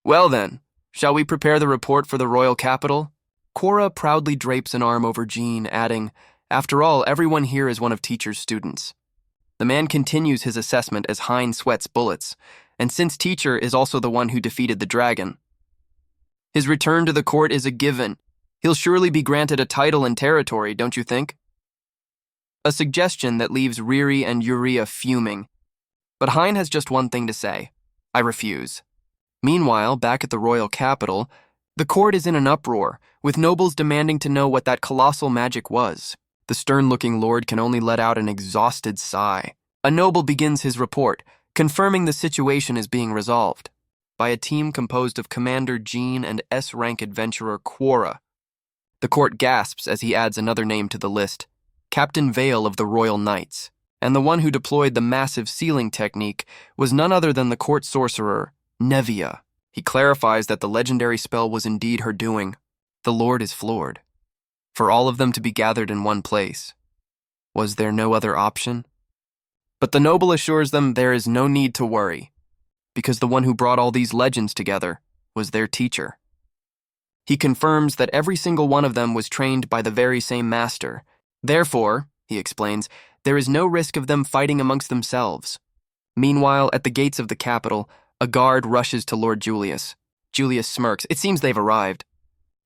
"Well then, shall we prepare the report for the royal capital?" Cora proudly drapes an arm over Jean, adding, "After all, everyone here is one of teacher's students." The man continues his assessment as Hein sweats bullets, and since teacher is also the one who defeated the dragon, his return to the court is a given. He'll surely be granted a title and territory, don't you think? A suggestion that leaves Riri and Yuria fuming. But Hein has just one thing to say: "I refuse." Meanwhile, back at the royal capital, the court is in an uproar, with nobles demanding to know what that colossal magic was. The stern-looking lord can only let out an exhausted sigh. A noble begins his report, confirming the situation is being resolved by a team composed of Commander Jean and S-rank adventurer Quora. The court gasps as he adds another name to the list, Captain Vale of the Royal Knights, and the one who deployed the massive sealing technique was none other than the court sorcerer, Nevia. He clarifies that the legendary spell was indeed her doing. The lord is floored. For all of them to be gathered in one place, was there no other option? But the noble assures them there is no need to worry, because the one who brought all these legends together was their teacher. He confirms that every single one of them was trained by the very same master. Therefore, he explains, there is no risk of them fighting amongst themselves. Meanwhile, at the gates of the capital, a guard rushes to Lord Julius. Julius smirks. It seems they've arrived.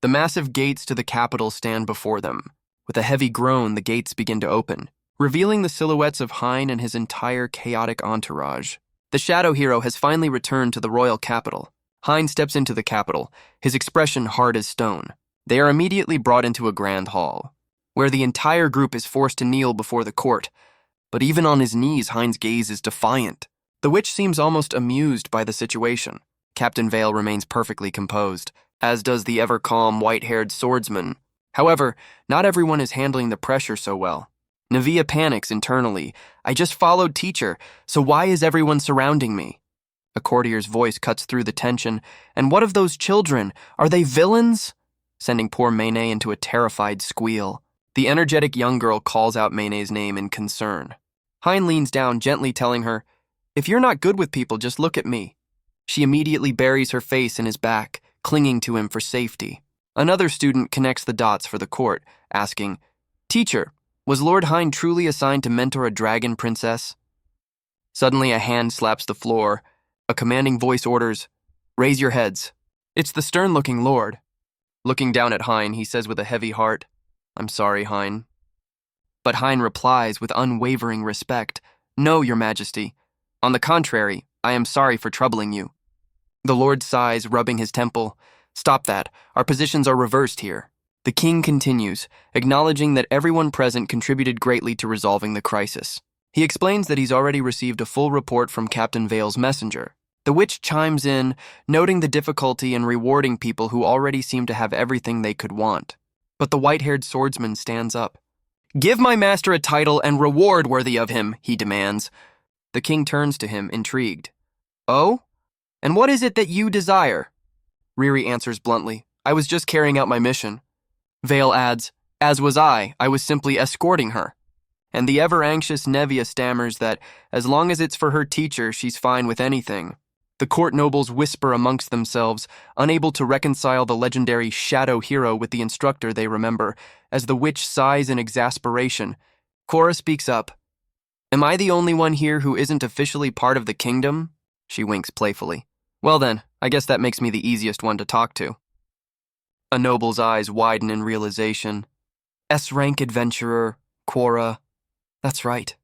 The massive gates to the capital stand before them, With a heavy groan, the gates begin to open, revealing the silhouettes of Hein and his entire chaotic entourage. The shadow hero has finally returned to the royal capital. Hein steps into the capital, his expression hard as stone. They are immediately brought into a grand hall, where the entire group is forced to kneel before the court. But even on his knees, Hein's gaze is defiant. The witch seems almost amused by the situation. Captain Vale remains perfectly composed, as does the ever-calm, white-haired swordsman. However, not everyone is handling the pressure so well. Navia panics internally. I just followed teacher, so why is everyone surrounding me? A courtier's voice cuts through the tension. And what of those children? Are they villains? Sending poor Mene into a terrified squeal. The energetic young girl calls out Mene's name in concern. Hein leans down, gently telling her, "If you're not good with people, just look at me." She immediately buries her face in his back, clinging to him for safety. Another student connects the dots for the court, asking, "Teacher, was Lord Hein truly assigned to mentor a dragon princess?" Suddenly a hand slaps the floor. A commanding voice orders, "Raise your heads." It's the stern-looking lord. Looking down at Hein, he says with a heavy heart, "I'm sorry, Hein." But Hein replies with unwavering respect, "No, your majesty. On the contrary, I am sorry for troubling you." The lord sighs, rubbing his temple. "Stop that. Our positions are reversed here." The king continues, acknowledging that everyone present contributed greatly to resolving the crisis. He explains that he's already received a full report from Captain Vale's messenger. The witch chimes in, noting the difficulty in rewarding people who already seem to have everything they could want. But the white-haired swordsman stands up. "Give my master a title and reward worthy of him," he demands. The king turns to him, intrigued. "Oh? And what is it that you desire?" Riri answers bluntly, "I was just carrying out my mission." Vale adds, "As was I was simply escorting her." And the ever-anxious Nevia stammers that, as long as it's for her teacher, she's fine with anything. The court nobles whisper amongst themselves, unable to reconcile the legendary shadow hero with the instructor they remember, as the witch sighs in exasperation. Cora speaks up. "Am I the only one here who isn't officially part of the kingdom?" She winks playfully. "Well then, I guess that makes me the easiest one to talk to." A noble's eyes widen in realization. S-rank adventurer, Cora. That's right.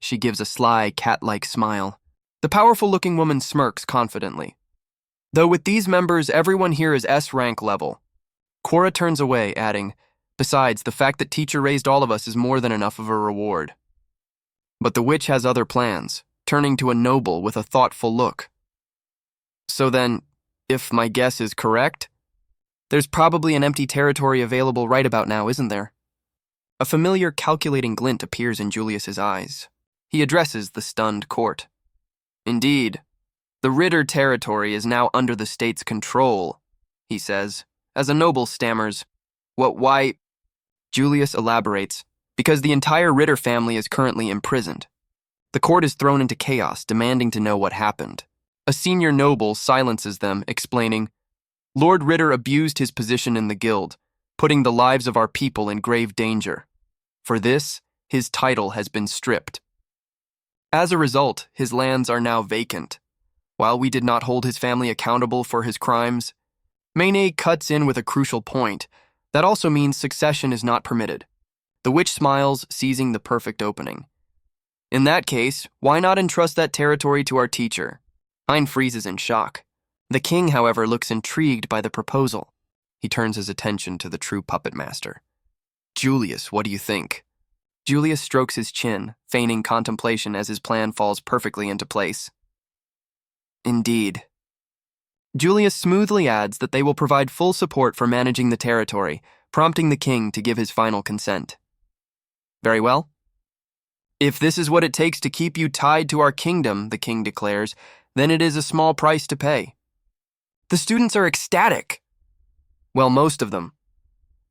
She gives a sly, cat-like smile. The powerful-looking woman smirks confidently. "Though with these members, everyone here is S-rank level." Cora turns away, adding, "Besides, the fact that teacher raised all of us is more than enough of a reward." But the witch has other plans, turning to a noble with a thoughtful look. "So then, if my guess is correct, there's probably an empty territory available right about now, isn't there?" A familiar calculating glint appears in Julius's eyes. He addresses the stunned court. "Indeed, the Ritter territory is now under the state's control," he says, as a noble stammers, Why?" Julius elaborates, "Because the entire Ritter family is currently imprisoned. The court is thrown into chaos, demanding to know what happened. A senior noble silences them, explaining, Lord Ritter abused his position in the guild, putting the lives of our people in grave danger. For this, his title has been stripped. As a result, his lands are now vacant. While we did not hold his family accountable for his crimes, Mene cuts in with a crucial point. That also means succession is not permitted." The witch smiles, seizing the perfect opening. "In that case, why not entrust that territory to our teacher?" Hein freezes in shock. The king, however, looks intrigued by the proposal. He turns his attention to the true puppet master. "Julius, what do you think?" Julius strokes his chin, feigning contemplation as his plan falls perfectly into place. "Indeed." Julius smoothly adds that they will provide full support for managing the territory, prompting the king to give his final consent. "Very well. If this is what it takes to keep you tied to our kingdom," the king declares, "then it is a small price to pay." The students are ecstatic. Well, most of them.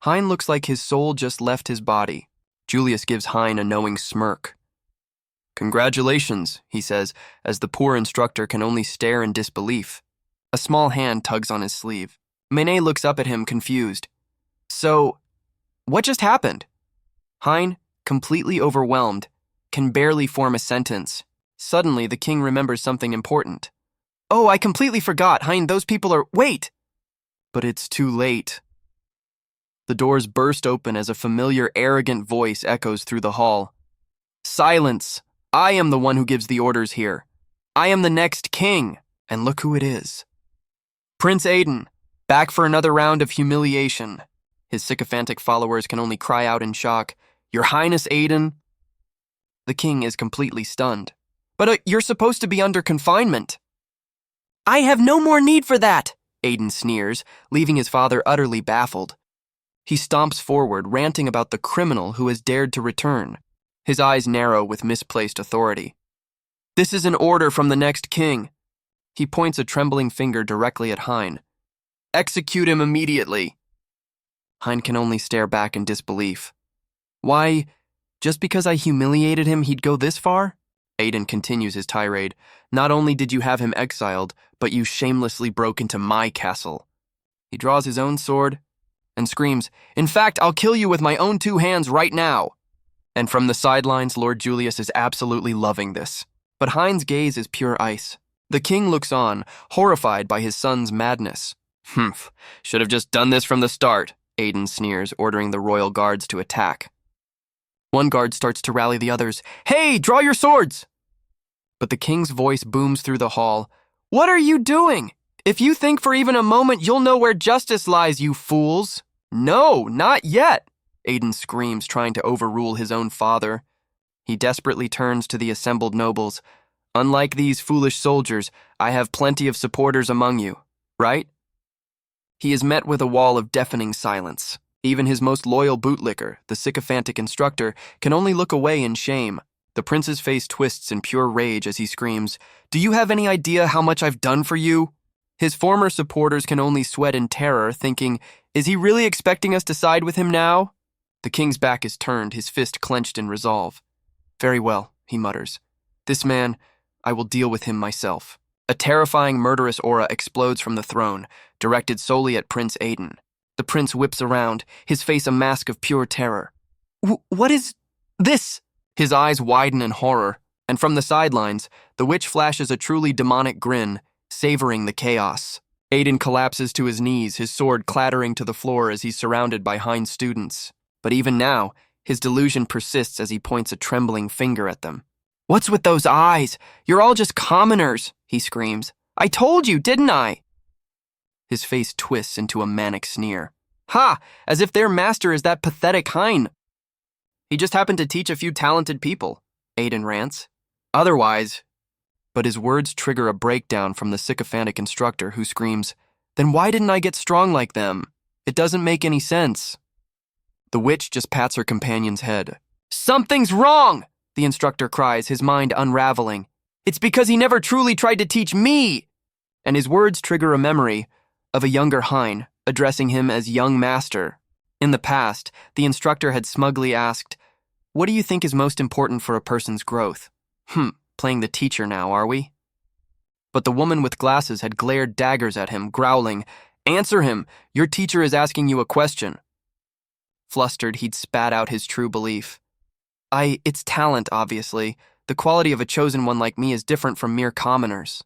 Hein looks like his soul just left his body. Julius gives Hein a knowing smirk. "Congratulations," he says, as the poor instructor can only stare in disbelief. A small hand tugs on his sleeve. Mene looks up at him, confused. "So, what just happened?" Hein, completely overwhelmed, can barely form a sentence. Suddenly, the king remembers something important. "Oh, I completely forgot, Hein, those people are— Wait!" But it's too late. The doors burst open as a familiar, arrogant voice echoes through the hall. Silence! I am the one who gives the orders here. I am the next king, and look who it is. Prince Aiden, back for another round of humiliation. His sycophantic followers can only cry out in shock, Your Highness Aiden. The king is completely stunned. But you're supposed to be under confinement. I have no more need for that, Aiden sneers, leaving his father utterly baffled. He stomps forward, ranting about the criminal who has dared to return. His eyes narrow with misplaced authority. This is an order from the next king. He points a trembling finger directly at Hein. Execute him immediately. Hein can only stare back in disbelief. Why, just because I humiliated him, he'd go this far? Aiden continues his tirade. Not only did you have him exiled, but you shamelessly broke into my castle. He draws his own sword and screams, In fact, I'll kill you with my own 2 hands right now. And from the sidelines, Lord Julius is absolutely loving this. But Hein's gaze is pure ice. The king looks on, horrified by his son's madness. Humph, should have just done this from the start, Aiden sneers, ordering the royal guards to attack. One guard starts to rally the others. Hey, draw your swords! But the king's voice booms through the hall. What are you doing? If you think for even a moment you'll know where justice lies, you fools. No, not yet, Aiden screams, trying to overrule his own father. He desperately turns to the assembled nobles. Unlike these foolish soldiers, I have plenty of supporters among you, right? He is met with a wall of deafening silence. Even his most loyal bootlicker, the sycophantic instructor, can only look away in shame. The prince's face twists in pure rage as he screams, Do you have any idea how much I've done for you? His former supporters can only sweat in terror, thinking, Is he really expecting us to side with him now? The king's back is turned, his fist clenched in resolve. Very well, he mutters. This man, I will deal with him myself. A terrifying, murderous aura explodes from the throne, directed solely at Prince Aiden. The prince whips around, his face a mask of pure terror. What is this? His eyes widen in horror, and from the sidelines, the witch flashes a truly demonic grin, savoring the chaos. Aiden collapses to his knees, his sword clattering to the floor as he's surrounded by Hein's students. But even now, his delusion persists as he points a trembling finger at them. What's with those eyes? You're all just commoners, he screams. I told you, didn't I? His face twists into a manic sneer. Ha! As if their master is that pathetic Hein. He just happened to teach a few talented people, Aiden rants. Otherwise... But his words trigger a breakdown from the sycophantic instructor who screams, Then why didn't I get strong like them? It doesn't make any sense. The witch just pats her companion's head. Something's wrong, the instructor cries, his mind unraveling. It's because he never truly tried to teach me. And his words trigger a memory of a younger Hein, addressing him as young master. In the past, the instructor had smugly asked, What do you think is most important for a person's growth? Playing the teacher now, are we? But the woman with glasses had glared daggers at him, growling, Answer him! Your teacher is asking you a question. Flustered, he'd spat out his true belief. It's talent, obviously. The quality of a chosen one like me is different from mere commoners.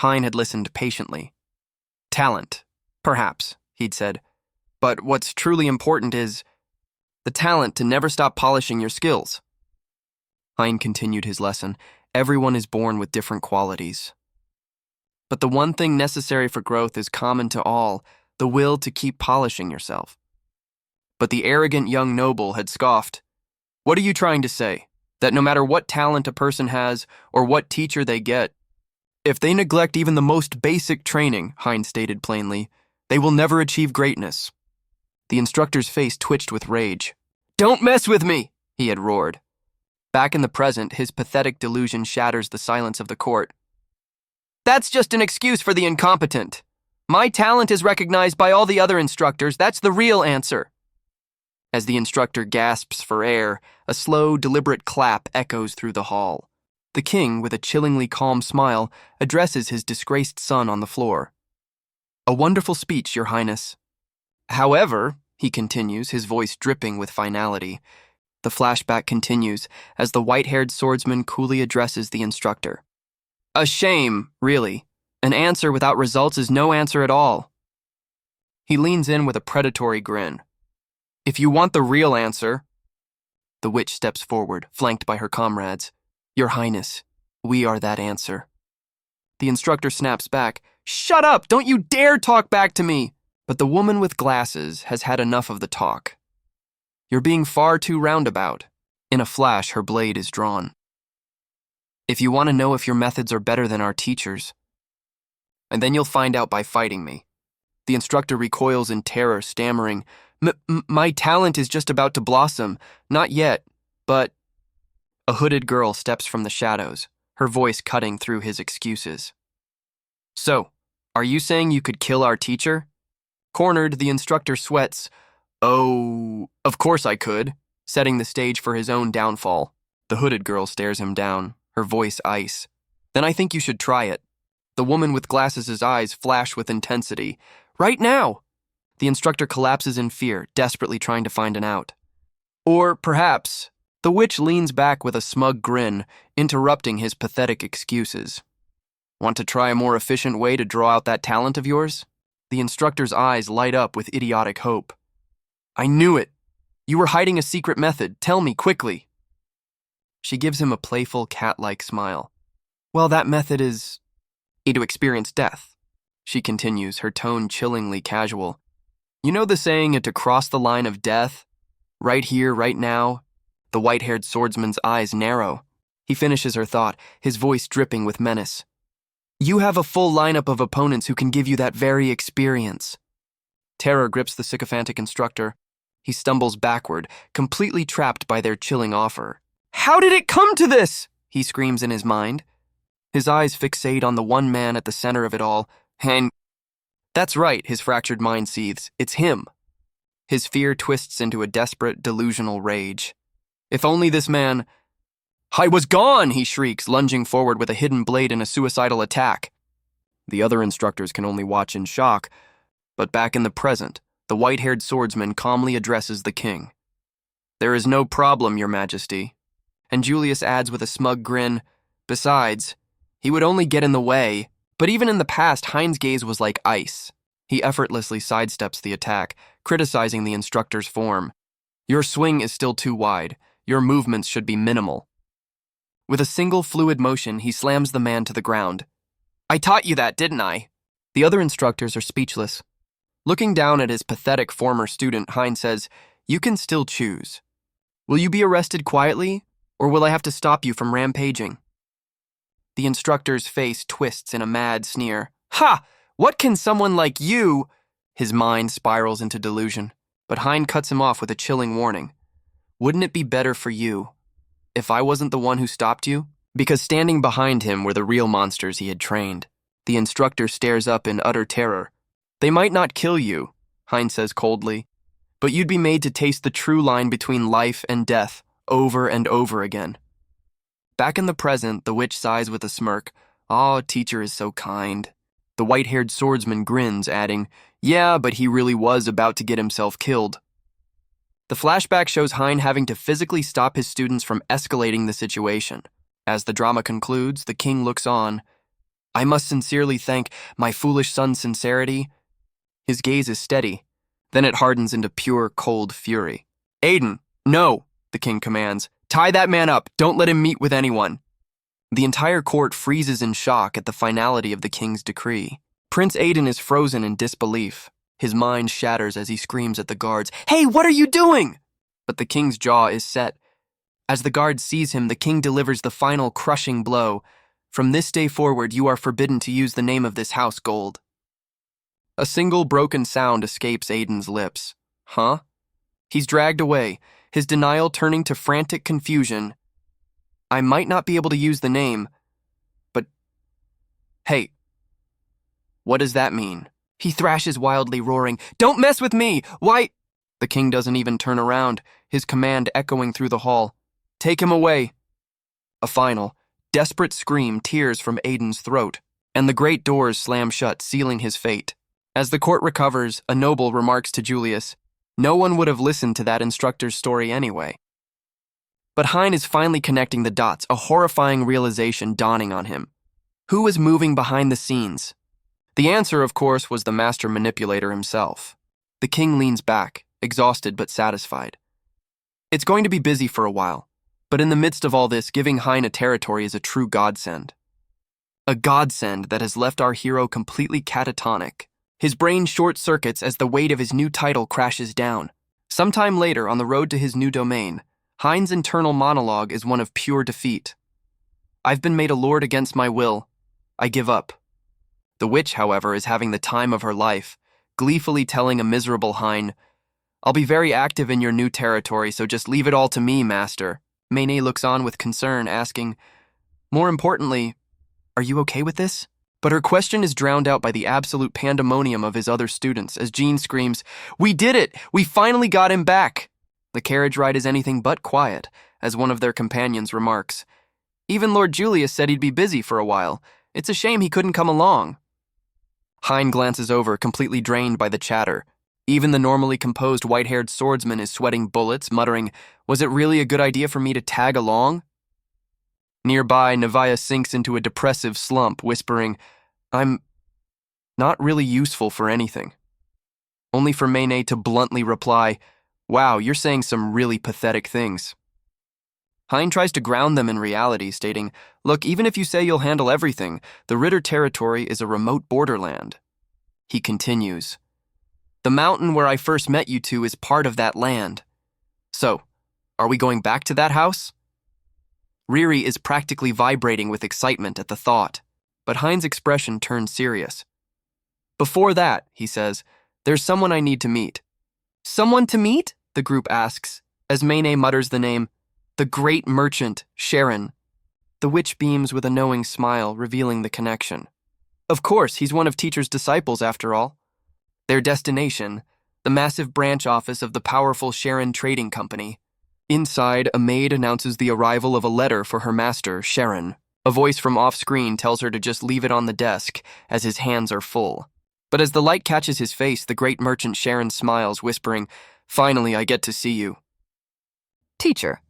Hein had listened patiently. Talent, perhaps, he'd said. But what's truly important is the talent to never stop polishing your skills. Hein continued his lesson. Everyone is born with different qualities. But the one thing necessary for growth is common to all, the will to keep polishing yourself. But the arrogant young noble had scoffed. What are you trying to say? That no matter what talent a person has or what teacher they get, if they neglect even the most basic training, Hein stated plainly, they will never achieve greatness. The instructor's face twitched with rage. Don't mess with me, he had roared. Back in the present, his pathetic delusion shatters the silence of the court. That's just an excuse for the incompetent. My talent is recognized by all the other instructors. That's the real answer. As the instructor gasps for air, a slow, deliberate clap echoes through the hall. The king, with a chillingly calm smile, addresses his disgraced son on the floor. A wonderful speech, Your Highness. However, he continues, his voice dripping with finality, the flashback continues as the white-haired swordsman coolly addresses the instructor. A shame, really. An answer without results is no answer at all. He leans in with a predatory grin. If you want the real answer... The witch steps forward, flanked by her comrades. Your Highness, we are that answer. The instructor snaps back. Shut up! Don't you dare talk back to me! But the woman with glasses has had enough of the talk. You're being far too roundabout. In a flash, her blade is drawn. If you want to know if your methods are better than our teachers, and then you'll find out by fighting me. The instructor recoils in terror, stammering, My talent is just about to blossom. Not yet, but... A hooded girl steps from the shadows, her voice cutting through his excuses. So, are you saying you could kill our teacher? Cornered, the instructor sweats. Oh, of course I could, setting the stage for his own downfall. The hooded girl stares him down, her voice ice. Then I think you should try it. The woman with glasses' eyes flash with intensity. Right now! The instructor collapses in fear, desperately trying to find an out. Or perhaps, the witch leans back with a smug grin, interrupting his pathetic excuses. Want to try a more efficient way to draw out that talent of yours? The instructor's eyes light up with idiotic hope. I knew it! You were hiding a secret method. Tell me, quickly. She gives him a playful, cat-like smile. Well, that method is... to experience death. She continues, her tone chillingly casual. You know the saying, to cross the line of death? Right here, right now? The white-haired swordsman's eyes narrow. He finishes her thought, his voice dripping with menace. You have a full lineup of opponents who can give you that very experience. Terror grips the sycophantic instructor. He stumbles backward, completely trapped by their chilling offer. How did it come to this? He screams in his mind. His eyes fixate on the one man at the center of it all, and... That's right, his fractured mind seethes. It's him. His fear twists into a desperate, delusional rage. If only this man... I was gone, he shrieks, lunging forward with a hidden blade in a suicidal attack. The other instructors can only watch in shock, but back in the present, the white-haired swordsman calmly addresses the king. There is no problem, your majesty. And Julius adds with a smug grin, besides, he would only get in the way, but even in the past, Hein's gaze was like ice. He effortlessly sidesteps the attack, criticizing the instructor's form. Your swing is still too wide. Your movements should be minimal. With a single fluid motion, he slams the man to the ground. I taught you that, didn't I? The other instructors are speechless. Looking down at his pathetic former student, Hein says, You can still choose. Will you be arrested quietly, or will I have to stop you from rampaging? The instructor's face twists in a mad sneer. Ha! What can someone like you... His mind spirals into delusion, but Hein cuts him off with a chilling warning. Wouldn't it be better for you if I wasn't the one who stopped you? Because standing behind him were the real monsters he had trained. The instructor stares up in utter terror. They might not kill you, Hein says coldly, but you'd be made to taste the true line between life and death over and over again. Back in the present, the witch sighs with a smirk. Aw, teacher is so kind. The white-haired swordsman grins, adding, Yeah, but he really was about to get himself killed. The flashback shows Hein having to physically stop his students from escalating the situation. As the drama concludes, the king looks on. I must sincerely thank my foolish son's sincerity. His gaze is steady. Then it hardens into pure, cold fury. Aiden, no, the king commands. Tie that man up. Don't let him meet with anyone. The entire court freezes in shock at the finality of the king's decree. Prince Aiden is frozen in disbelief. His mind shatters as he screams at the guards, Hey, what are you doing? But the king's jaw is set. As the guard sees him, the king delivers the final crushing blow. From this day forward, you are forbidden to use the name of this house, Gold. A single broken sound escapes Aiden's lips. Huh? He's dragged away, his denial turning to frantic confusion. I might not be able to use the name, but... Hey, what does that mean? He thrashes wildly, roaring, Don't mess with me! Why... The king doesn't even turn around, his command echoing through the hall. Take him away. A final, desperate scream tears from Aiden's throat, and the great doors slam shut, sealing his fate. As the court recovers, a noble remarks to Julius, No one would have listened to that instructor's story anyway. But Hein is finally connecting the dots, a horrifying realization dawning on him. Who was moving behind the scenes? The answer, of course, was the master manipulator himself. The king leans back, exhausted but satisfied. It's going to be busy for a while, but in the midst of all this, giving Hein a territory is a true godsend. A godsend that has left our hero completely catatonic. His brain short-circuits as the weight of his new title crashes down. Sometime later, on the road to his new domain, Hein's internal monologue is one of pure defeat. I've been made a lord against my will. I give up. The witch, however, is having the time of her life, gleefully telling a miserable Hein, I'll be very active in your new territory, so just leave it all to me, master. Maine looks on with concern, asking, more importantly, are you okay with this? But her question is drowned out by the absolute pandemonium of his other students as Jean screams, we did it! We finally got him back! The carriage ride is anything but quiet, as one of their companions remarks. Even Lord Julius said he'd be busy for a while. It's a shame he couldn't come along. Hein glances over, completely drained by the chatter. Even the normally composed white-haired swordsman is sweating bullets, muttering, was it really a good idea for me to tag along? Nearby, Nevaeh sinks into a depressive slump, whispering, I'm not really useful for anything. Only for Maine to bluntly reply, wow, you're saying some really pathetic things. Hein tries to ground them in reality, stating, look, even if you say you'll handle everything, the Ritter territory is a remote borderland. He continues, the mountain where I first met you two is part of that land. So, are we going back to that house? Riri is practically vibrating with excitement at the thought, but Hein's expression turns serious. Before that, he says, there's someone I need to meet. Someone to meet? The group asks, as Maine mutters the name, the great merchant, Sharon. The witch beams with a knowing smile, revealing the connection. Of course, he's one of Teacher's disciples after all. Their destination, the massive branch office of the powerful Sharon Trading Company. Inside, a maid announces the arrival of a letter for her master, Sharon. A voice from off-screen tells her to just leave it on the desk, as his hands are full. But as the light catches his face, the great merchant Sharon smiles, whispering, finally, I get to see you. Teacher.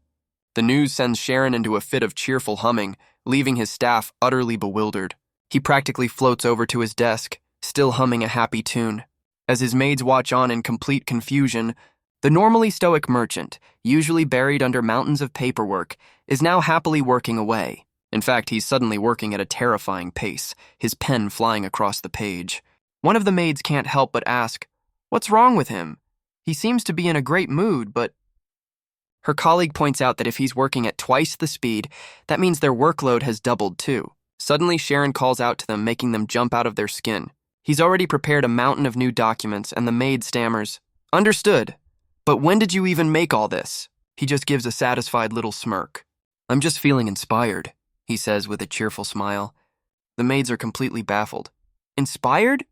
The news sends Sharon into a fit of cheerful humming, leaving his staff utterly bewildered. He practically floats over to his desk, still humming a happy tune. As his maids watch on in complete confusion, the normally stoic merchant, usually buried under mountains of paperwork, is now happily working away. In fact, he's suddenly working at a terrifying pace, his pen flying across the page. One of the maids can't help but ask, what's wrong with him? He seems to be in a great mood, but... Her colleague points out that if he's working at twice the speed, that means their workload has doubled too. Suddenly, Sharon calls out to them, making them jump out of their skin. He's already prepared a mountain of new documents, and the maid stammers, understood. But when did you even make all this? He just gives a satisfied little smirk. I'm just feeling inspired, he says with a cheerful smile. The maids are completely baffled. Inspired?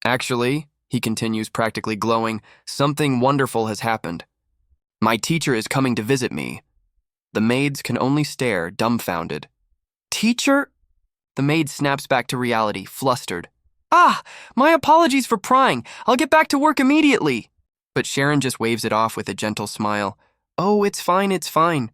Actually, he continues, practically glowing, something wonderful has happened. My teacher is coming to visit me. The maids can only stare, dumbfounded. Teacher? The maid snaps back to reality, flustered. Ah, my apologies for prying. I'll get back to work immediately. But Sharon just waves it off with a gentle smile. Oh, it's fine, it's fine.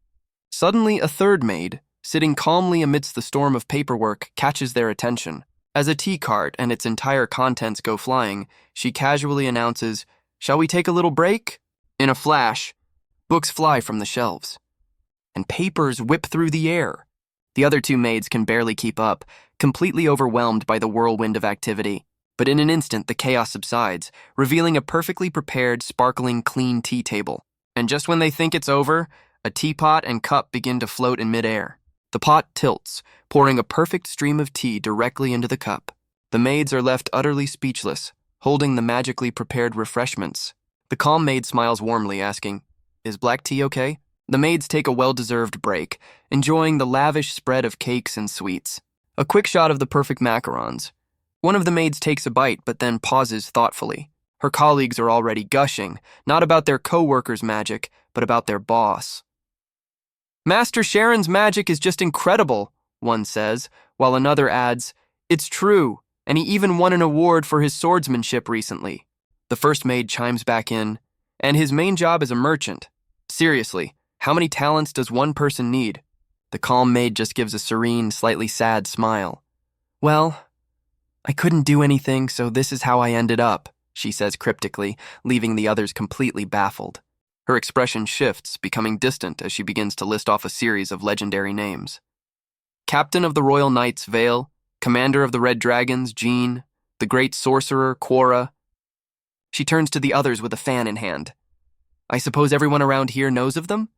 Suddenly, a third maid, sitting calmly amidst the storm of paperwork, catches their attention. As a tea cart and its entire contents go flying, she casually announces, shall we take a little break? In a flash, books fly from the shelves, and papers whip through the air. The other two maids can barely keep up, completely overwhelmed by the whirlwind of activity. But in an instant, the chaos subsides, revealing a perfectly prepared, sparkling, clean tea table. And just when they think it's over, a teapot and cup begin to float in midair. The pot tilts, pouring a perfect stream of tea directly into the cup. The maids are left utterly speechless, holding the magically prepared refreshments. The calm maid smiles warmly, asking, is black tea okay? The maids take a well-deserved break, enjoying the lavish spread of cakes and sweets. A quick shot of the perfect macarons. One of the maids takes a bite, but then pauses thoughtfully. Her colleagues are already gushing, not about their co-workers' magic, but about their boss. Master Sharon's magic is just incredible, one says, while another adds, it's true, and he even won an award for his swordsmanship recently. The first maid chimes back in, and his main job is a merchant. Seriously, how many talents does one person need? The calm maid just gives a serene, slightly sad smile. Well, I couldn't do anything, so this is how I ended up. she says cryptically, leaving the others completely baffled. Her expression shifts, becoming distant as she begins to list off a series of legendary names. Captain of the Royal Knights, Vale, Commander of the Red Dragons, Jean, the Great Sorcerer, Quora. She turns to the others with a fan in hand. I suppose everyone around here knows of them?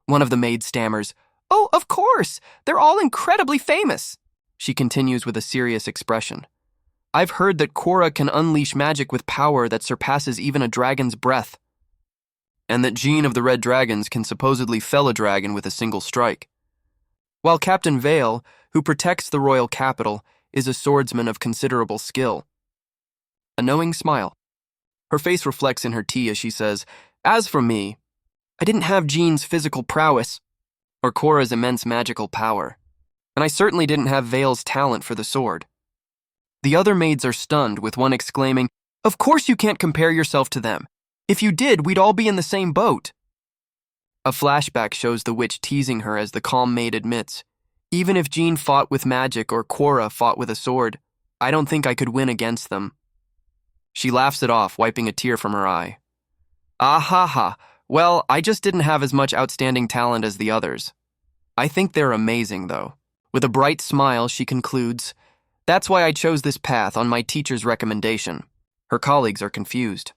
One of the maids stammers. Oh, of course! They're all incredibly famous! She continues with a serious expression. I've heard that Quora can unleash magic with power that surpasses even a dragon's breath. And that Jean of the Red Dragons can supposedly fell a dragon with a single strike. While Captain Vale, who protects the royal capital, is a swordsman of considerable skill. A knowing smile. Her face reflects in her tea as she says, As for me, I didn't have Jean's physical prowess, or Quora's immense magical power, and I certainly didn't have Vale's talent for the sword. The other maids are stunned, with one exclaiming, Of course you can't compare yourself to them. If you did, we'd all be in the same boat. A flashback shows the witch teasing her as the calm maid admits, Even if Jean fought with magic or Quora fought with a sword, I don't think I could win against them. She laughs it off, wiping a tear from her eye. Ah ha ha, well, I just didn't have as much outstanding talent as the others. I think they're amazing, though. With a bright smile, she concludes, That's why I chose this path on my teacher's recommendation. Her colleagues are confused.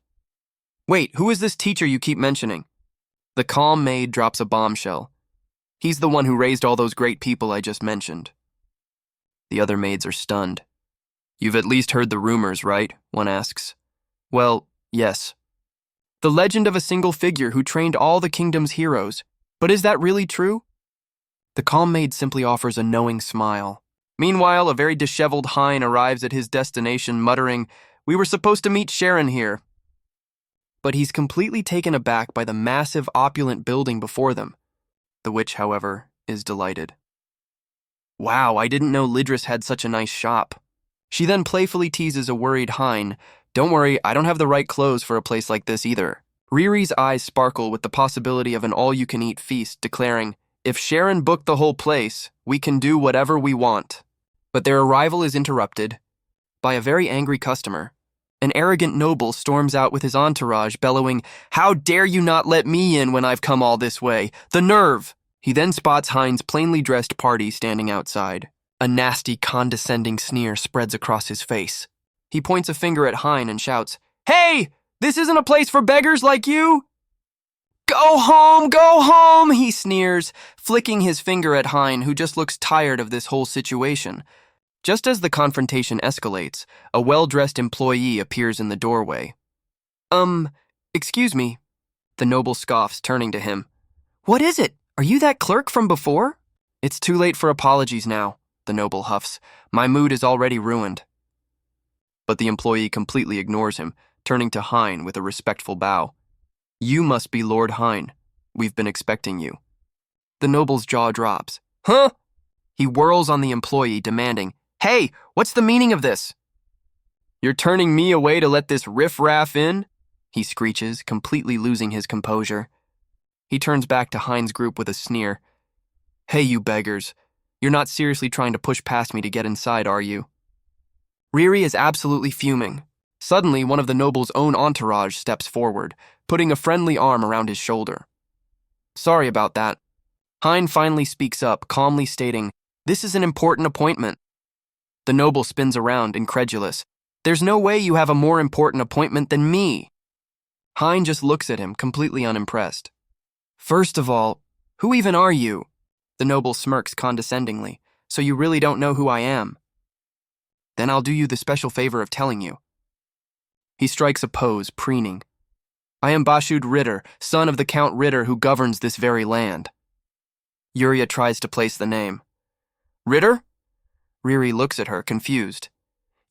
Wait, who is this teacher you keep mentioning? The calm maid drops a bombshell. He's the one who raised all those great people I just mentioned. The other maids are stunned. You've at least heard the rumors, right? One asks. Well, yes. The legend of a single figure who trained all the kingdom's heroes. But is that really true? The calm maid simply offers a knowing smile. Meanwhile, a very disheveled Hein arrives at his destination muttering, We were supposed to meet Sharon here. But he's completely taken aback by the massive, opulent building before them. The witch, however, is delighted. Wow, I didn't know Lidris had such a nice shop. She then playfully teases a worried Hein, Don't worry, I don't have the right clothes for a place like this either. Riri's eyes sparkle with the possibility of an all-you-can-eat feast, declaring, If Sharon booked the whole place, we can do whatever we want. But their arrival is interrupted by a very angry customer. An arrogant noble storms out with his entourage, bellowing, How dare you not let me in when I've come all this way? The nerve! He then spots Hein's plainly dressed party standing outside. A nasty, condescending sneer spreads across his face. He points a finger at Hein and shouts, Hey! This isn't a place for beggars like you! Go home, he sneers, flicking his finger at Hein, who just looks tired of this whole situation. Just as the confrontation escalates, a well-dressed employee appears in the doorway. Excuse me, the noble scoffs, turning to him. What is it? Are you that clerk from before? It's too late for apologies now, the noble huffs. My mood is already ruined. But the employee completely ignores him, turning to Hein with a respectful bow. You must be Lord Hein. We've been expecting you. The noble's jaw drops. Huh? He whirls on the employee, demanding, Hey, what's the meaning of this? You're turning me away to let this riff-raff in? He screeches, completely losing his composure. He turns back to Hein's group with a sneer. Hey, you beggars. You're not seriously trying to push past me to get inside, are you? Riri is absolutely fuming. Suddenly, one of the noble's own entourage steps forward, putting a friendly arm around his shoulder. Sorry about that. Hein finally speaks up, calmly stating, This is an important appointment. The noble spins around, incredulous. There's no way you have a more important appointment than me. Hein just looks at him, completely unimpressed. First of all, who even are you? The noble smirks condescendingly. So you really don't know who I am? Then I'll do you the special favor of telling you. He strikes a pose, preening. I am Bashud Ritter, son of the Count Ritter who governs this very land. Yuria tries to place the name. Ritter? Riri looks at her, confused.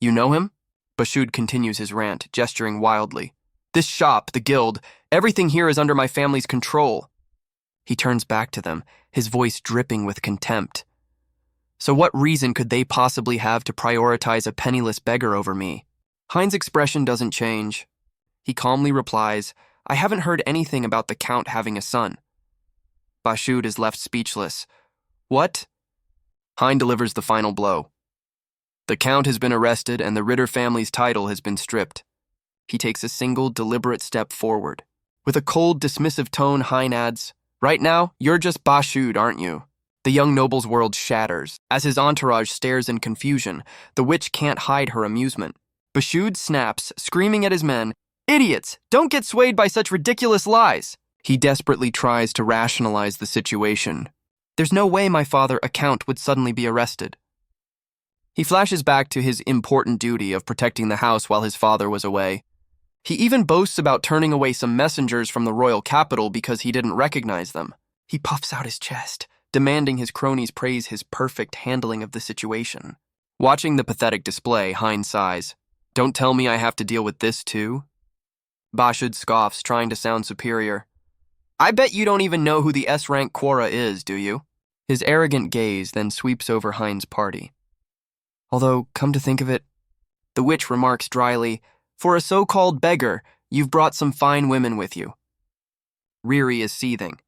You know him? Bashud continues his rant, gesturing wildly. This shop, the guild, everything here is under my family's control. He turns back to them, his voice dripping with contempt. So what reason could they possibly have to prioritize a penniless beggar over me? Hein's expression doesn't change. He calmly replies, I haven't heard anything about the Count having a son. Bashud is left speechless. What? Hein delivers the final blow. The Count has been arrested and the Ritter family's title has been stripped. He takes a single, deliberate step forward. With a cold, dismissive tone, Hein adds, "Right now, you're just Bashud, aren't you?" The young noble's world shatters. As his entourage stares in confusion, the witch can't hide her amusement. Bashud snaps, screaming at his men, "Idiots! Don't get swayed by such ridiculous lies!" He desperately tries to rationalize the situation. "There's no way my father, a count, would suddenly be arrested." He flashes back to his important duty of protecting the house while his father was away. He even boasts about turning away some messengers from the royal capital because he didn't recognize them. He puffs out his chest, demanding his cronies praise his perfect handling of the situation. Watching the pathetic display, Hein sighs. "Don't tell me I have to deal with this too?" Bashud scoffs, trying to sound superior. "I bet you don't even know who the S-rank Quora is, do you?" His arrogant gaze then sweeps over Hein's party. Although, come to think of it, the witch remarks dryly, "For a so-called beggar, you've brought some fine women with you." Riri is seething.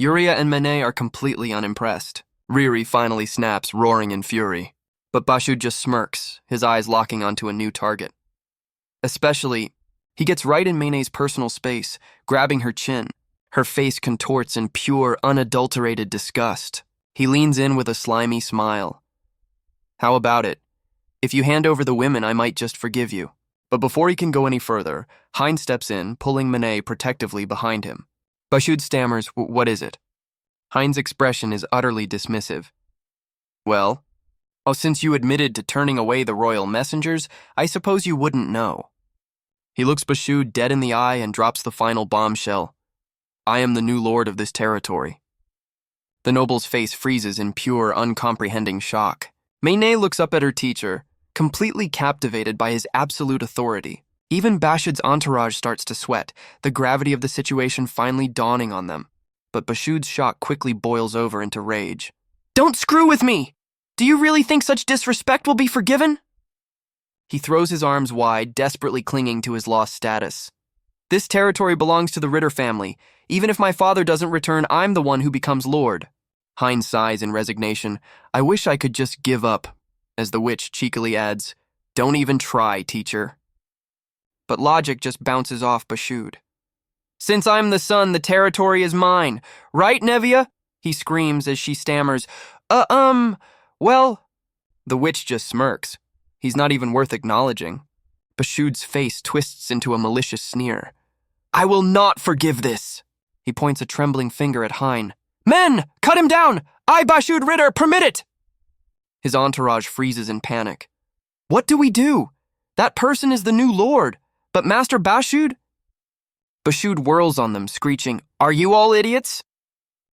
Yuria and Mene are completely unimpressed. Riri finally snaps, roaring in fury. But Bashud just smirks, his eyes locking onto a new target. Especially, he gets right in Mene's personal space, grabbing her chin. Her face contorts in pure, unadulterated disgust. He leans in with a slimy smile. "How about it? If you hand over the women, I might just forgive you." But before he can go any further, Hein steps in, pulling Mene protectively behind him. Bashud stammers, "What is it?" Hein's expression is utterly dismissive. "Well, since you admitted to turning away the royal messengers, I suppose you wouldn't know." He looks Bashud dead in the eye and drops the final bombshell. "I am the new lord of this territory." The noble's face freezes in pure, uncomprehending shock. Mene looks up at her teacher, completely captivated by his absolute authority. Even Bashud's entourage starts to sweat, the gravity of the situation finally dawning on them. But Bashud's shock quickly boils over into rage. "Don't screw with me! Do you really think such disrespect will be forgiven?" He throws his arms wide, desperately clinging to his lost status. "This territory belongs to the Ritter family. Even if my father doesn't return, I'm the one who becomes lord." Hein sighs in resignation. "I wish I could just give up," as the witch cheekily adds, "Don't even try, teacher." But logic just bounces off Bashud. "Since I'm the son, the territory is mine. Right, Nevia?" he screams as she stammers, well..." The witch just smirks. He's not even worth acknowledging. Bashud's face twists into a malicious sneer. "I will not forgive this." He points a trembling finger at Hein. "Men, cut him down! I, Bashud Ritter, permit it!" His entourage freezes in panic. "What do we do? That person is the new lord. But Master Bashud?" Bashud whirls on them, screeching, "Are you all idiots?"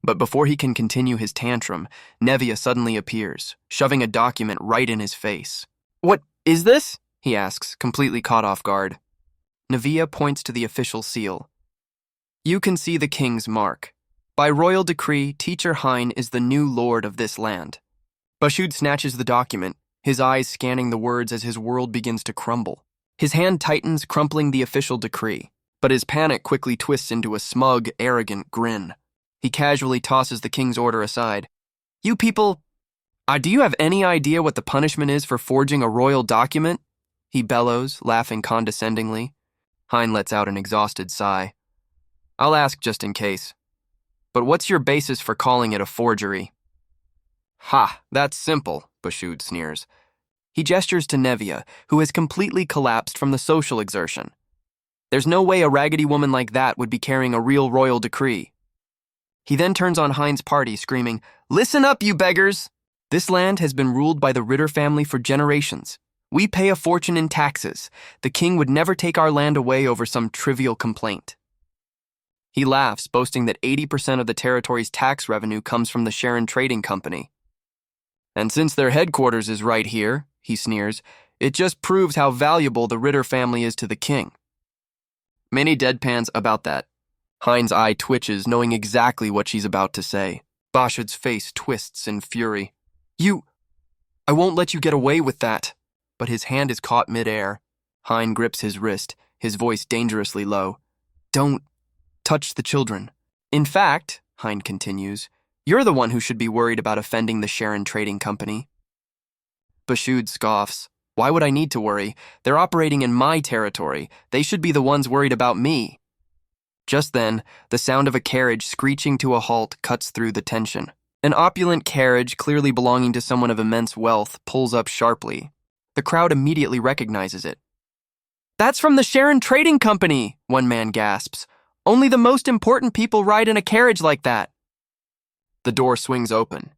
But before he can continue his tantrum, Nevia suddenly appears, shoving a document right in his face. "What is this?" he asks, completely caught off guard. Nevia points to the official seal. "You can see the king's mark. By royal decree, Teacher Hein is the new lord of this land." Bashud snatches the document, his eyes scanning the words as his world begins to crumble. His hand tightens, crumpling the official decree, but his panic quickly twists into a smug, arrogant grin. He casually tosses the king's order aside. "You people, do you have any idea what the punishment is for forging a royal document?" he bellows, laughing condescendingly. Hein lets out an exhausted sigh. "I'll ask just in case. But what's your basis for calling it a forgery?" "Ha, that's simple," Bashud sneers. He gestures to Nevia, who has completely collapsed from the social exertion. "There's no way a raggedy woman like that would be carrying a real royal decree." He then turns on Hein's party, screaming, "Listen up, you beggars! This land has been ruled by the Ritter family for generations. We pay a fortune in taxes. The king would never take our land away over some trivial complaint." He laughs, boasting that 80% of the territory's tax revenue comes from the Sharon Trading Company. "And since their headquarters is right here," he sneers, "it just proves how valuable the Ritter family is to the king." Many deadpans about that. Hein's eye twitches, knowing exactly what she's about to say. Bashud's face twists in fury. I won't let you get away with that." But his hand is caught midair. Hein grips his wrist, his voice dangerously low. "Don't touch the children. In fact," Hein continues, "you're the one who should be worried about offending the Sharon Trading Company." Bashud scoffs. Why would I need to worry? They're operating in my territory. They should be the ones worried about me. Just then, the sound of a carriage screeching to a halt cuts through the tension. An opulent carriage, clearly belonging to someone of immense wealth, pulls up sharply. The crowd immediately recognizes it. "That's from the Sharon Trading Company," one man gasps. "Only the most important people ride in a carriage like that." The door swings open,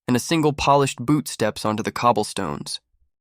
and a single polished boot steps onto the cobblestones.